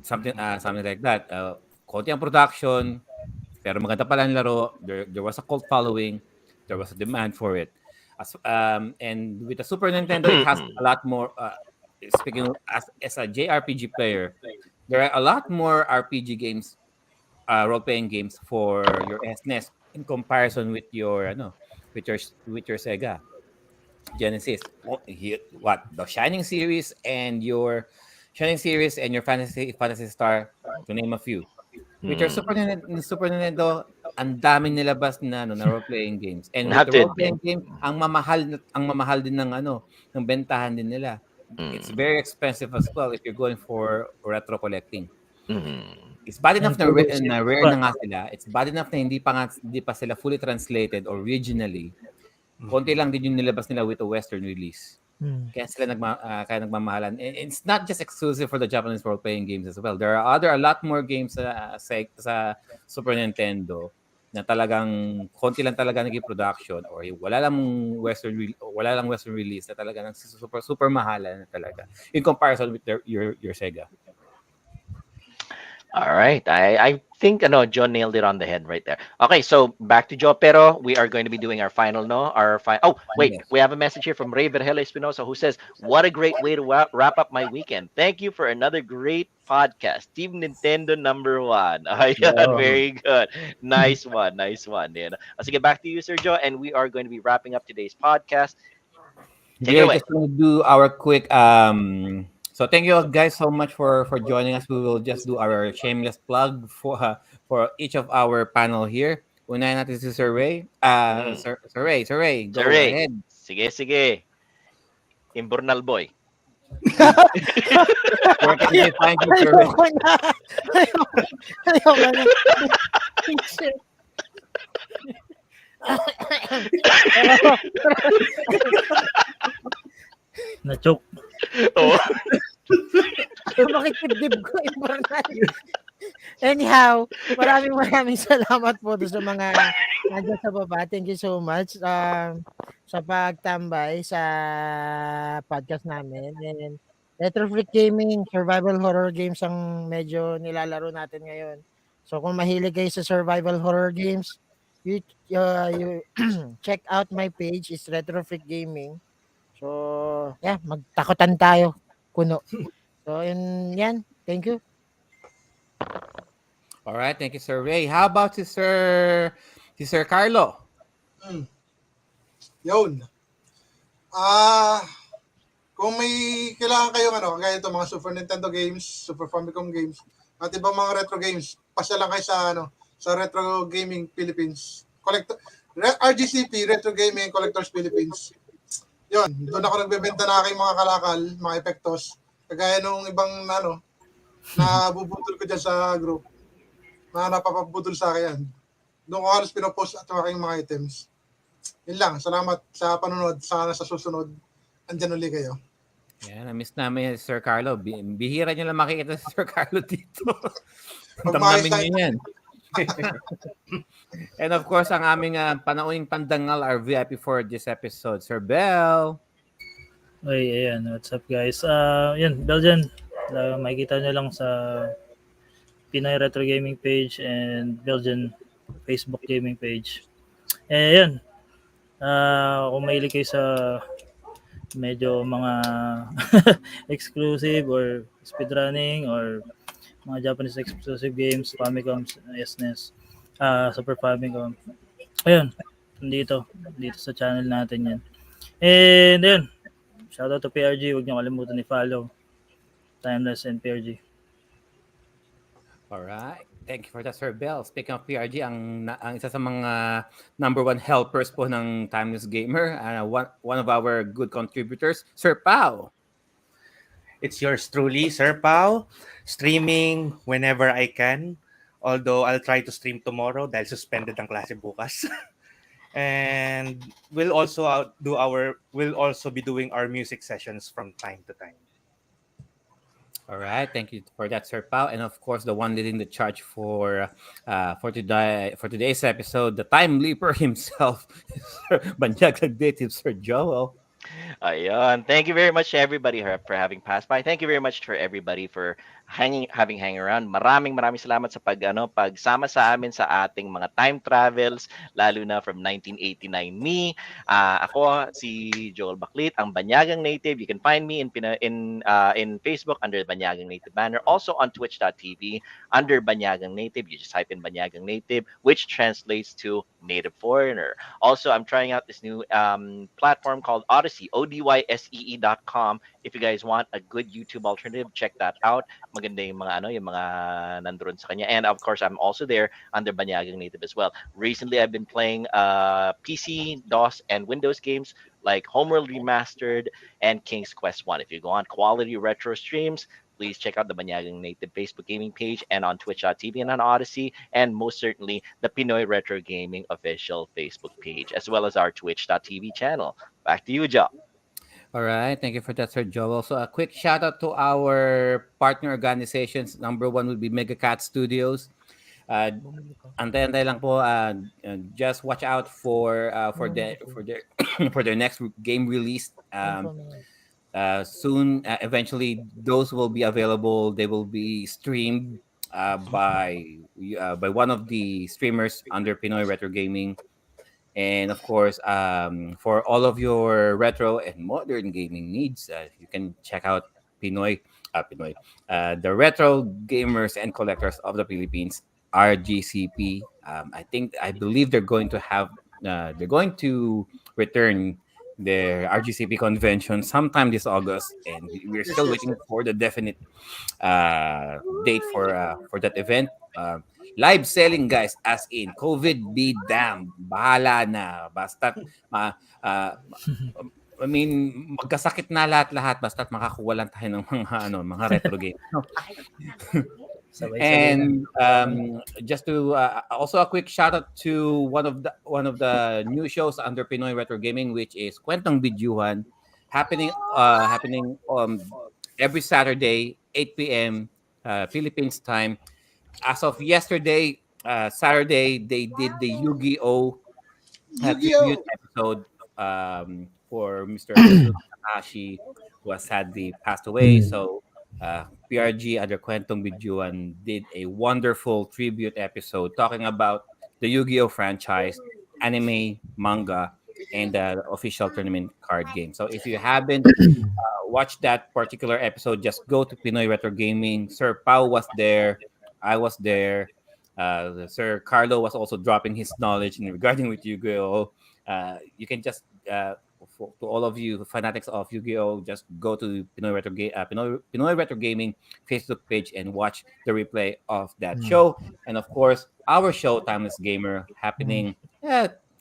something like that. Konti ang production, pero maganda pala ang laro. There was a cult following. There was a demand for it. And with the Super Nintendo, it has a lot more. Speaking as a JRPG player, there are a lot more RPG games, role-playing games for your SNES in comparison with your with your Sega Genesis. What the Shining series and your Fantasy Star, to name a few. With your Mm. Super Nintendo, ang daming nilabas na na role-playing games. And I with have the to admit. role-playing game, ang mamahal din ng ng bentahan din nila. It's Mm. very expensive as well if you're going for retro collecting. Mm. It's bad enough And produce it na rare pa. na nga sila. It's bad enough na hindi pa sila fully translated originally. Konti lang din yung nilabas nila with a Western release. Hmm. Kaya nagmamahalan. It's not just exclusive for the Japanese role-playing games as well. There are a lot more games sa Super Nintendo na talagang konti lang talaga naging production or wala lang Western release na talaga nang super super mahalan na talaga in comparison with your Sega. All right. I think John nailed it on the head right there. Okay, so back to Joe Pero. We are going to be doing our final, no? Oh, wait. Yes. We have a message here from Ray Vergel Espinosa who says, "What a great way to wrap up my weekend. Thank you for another great podcast. Team Nintendo number one." Ayan, Yo. very good. Nice one. Nice one. Yan. Sige, back to you, Sir Joe. And we are going to be wrapping up today's podcast. Take We it are away. just going to do our quick so thank you guys so much for joining us. We will just do our shameless plug for each of our panel here. Unahin natin si Sir Ray. Mm. Sir Ray, Sir go Ray. ahead. Sige, sige. Imburnal boy. Where can they find you, Sir Ray? Ayoko na. Ayoko na. Shit. Na-choke. Oh. Bakit dibdib ko important? Anyhow, maraming salamat po doon sa mga nandiyan sa baba. Thank you so much sa pagtambay sa podcast namin. And Retro Freak Gaming, survival horror games ang medyo nilalaro natin ngayon. So kung mahilig kayo sa survival horror games, you check out my page, is Retro Freak Gaming. So, yeah, magtakotan tayo, kuno. So, yan. Thank you. All right, thank you, Sir Ray. How about si Sir Carlo? Yun. Kung may kailangan kayong kagaya ito, mga Super Nintendo games, Super Famicom games, at ibang mga retro games, pasya lang kayo sa Retro Gaming Philippines. RGCP, Retro Gaming Collectors Philippines. Yun, doon ako nagbebenta na aking mga kalakal, mga epektos, kagaya nung ibang na bubutol ko dyan sa group, na napapabutol sa akin yan. Doon ko halos pinopost at aking mga items. Yun lang, salamat sa panonood, sana sa susunod, andyan uli kayo. Yan, na-miss namin si Sir Carlo. Bihira niyo lang makikita si Sir Carlo dito. Pagmayos Damdamin niyo yan. And of course, ang aming panauning pandangal, our VIP for this episode, Sir Bell. Ay, ayan. What's up, guys? Yun, Belgian. Makikita nyo lang sa Pinoy Retro Gaming page and Belgian Facebook Gaming page. Yun. Kung mahilig kayo sa medyo mga exclusive or speedrunning or mga Japanese exclusive games, Famicom, SNES, Super Famicom. Ayun, dito sa channel natin yan. And then, shoutout to PRG, huwag niyo kalimutan i-follow. Timeless and PRG. Alright. Thank you for that, Sir Bell. Speaking of PRG, ang isa sa mga number one helpers po ng Timeless Gamer, one of our good contributors, Sir Pao. It's yours truly, Sir Pao. Streaming whenever I can. Although I'll try to stream tomorrow dahil suspended ang klase bukas. And we'll also be doing our music sessions from time to time. All right, thank you for that, Sir Pao, and of course, the one leading the charge for today's episode, the time leaper himself, Sir Banyag native Sir Joel. Ayun. Thank you very much to everybody for having passed by. Thank you very much for everybody for having hang around. Maraming salamat sa pagsama sa amin sa ating mga time travels, lalo na from 1989. Ako si Joel Baclit, ang Banyagang Native. You can find me in Facebook under Banyagang Native banner. Also on twitch.tv under Banyagang Native. You just type in Banyagang Native, which translates to native foreigner. Also, I'm trying out this new platform called Odyssey, odyssee.com. If you guys want a good YouTube alternative, check that out. Maganda yung yung mga nandun sa kanya. And of course, I'm also there under Banyagang Native as well. Recently, I've been playing PC, DOS, and Windows games like Homeworld Remastered and King's Quest 1. If you go on quality retro streams, please check out the Banyagang Native Facebook gaming page and on twitch.tv and on Odyssey, and most certainly the Pinoy Retro Gaming official Facebook page, as well as our twitch.tv channel. Back to you, Joe. All right, thank you for that, Sir Joel. So a quick shout out to our partner organizations. Number one would be Megacat Studios. Antay-antay lang po. Just watch out for their for their next game release. Soon, eventually, those will be available. They will be streamed by one of the streamers under Pinoy Retro Gaming. And of course, for all of your retro and modern gaming needs, you can check out the Retro Gamers and Collectors of the Philippines, RGCP. I believe they're going to return their RGCP convention sometime this August, and we're Yes, still yes, waiting yes. for the definite date for that event. Live selling, guys, as in COVID be damned, bahala na, basta ma, ah, I mean, magkasakit na lahat-lahat basta't makakuha lang tayo ng mga retro game. Sabay-sabay na. And just to also a quick shout out to one of the new shows under Pinoy Retro Gaming, which is Kwentong Bidyuhan, happening every Saturday 8 p.m. Philippines time. As of yesterday, Saturday, they did the Yu-Gi-Oh tribute Yu-Gi-Oh! episode for Mr. Kazuki Takahashi, who has sadly passed away. So, PRG under Kwentong Bidyuan did a wonderful tribute episode talking about the Yu-Gi-Oh franchise, anime, manga, and the official tournament card game. So, if you haven't watched that particular episode, just go to Pinoy Retro Gaming. Sir Pau was there. I was there. Sir Carlo was also dropping his knowledge in regarding with Yu-Gi-Oh. You can just to all of you fanatics of Yu-Gi-Oh, just go to Pinoy Retro Gaming Facebook page and watch the replay of that show. And of course, our show Timeless Gamer happening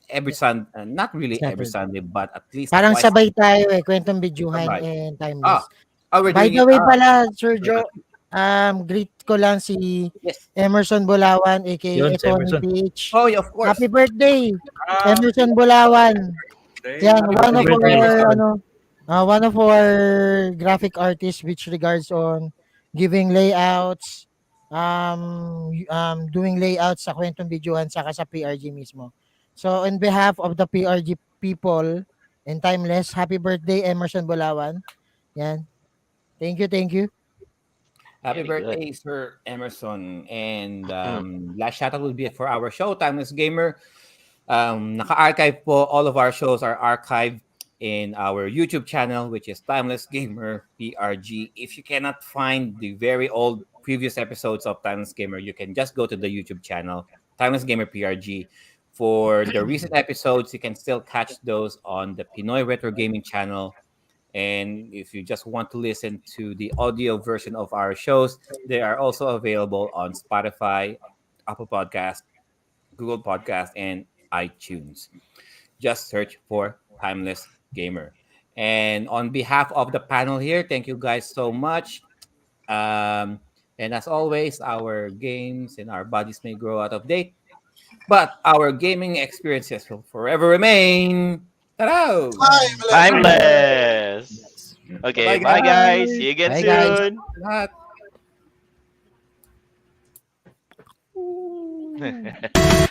every Sunday, not really every Saturday. Sunday, but at least Parang twice. sabay tayo Kwentong Bidyuhan Sabay. and Ah, Timeless. we're By doing the it. way pala, Sir Very Joe, good. greet ko lang si Yes. Emerson Bulawan, aka Yun, si Tony Emerson. PH. Oh, yeah, of course. Happy birthday, Ah, Emerson Bulawan. Yan, Happy one of birthday, our Emerson. one of our graphic artists which regards on giving layouts, doing layouts sa Kwentong Bidyuhan saka sa PRG mismo. So on behalf of the PRG people and Timeless, happy birthday Emerson Bulawan. Yan. Thank you, thank you. Happy Very good. birthday, Sir Emerson. And last shout out will be for our show, Timeless Gamer. Naka-archive po. All of our shows are archived in our YouTube channel, which is Timeless Gamer PRG. If you cannot find the very old previous episodes of Timeless Gamer, you can just go to the YouTube channel, Timeless Gamer PRG. For the recent episodes, you can still catch those on the Pinoy Retro Gaming channel. And if you just want to listen to the audio version of our shows, they are also available on Spotify, Apple Podcast, Google Podcast, and iTunes. Just search for Timeless Gamer. And on behalf of the panel here, thank you guys so much. And as always, our games and our bodies may grow out of date, but our gaming experiences will forever remain. Ta-da! Timeless! Timeless. Okay, Bye-bye, bye guys. guys. See you again Bye, guys. soon. Lahat.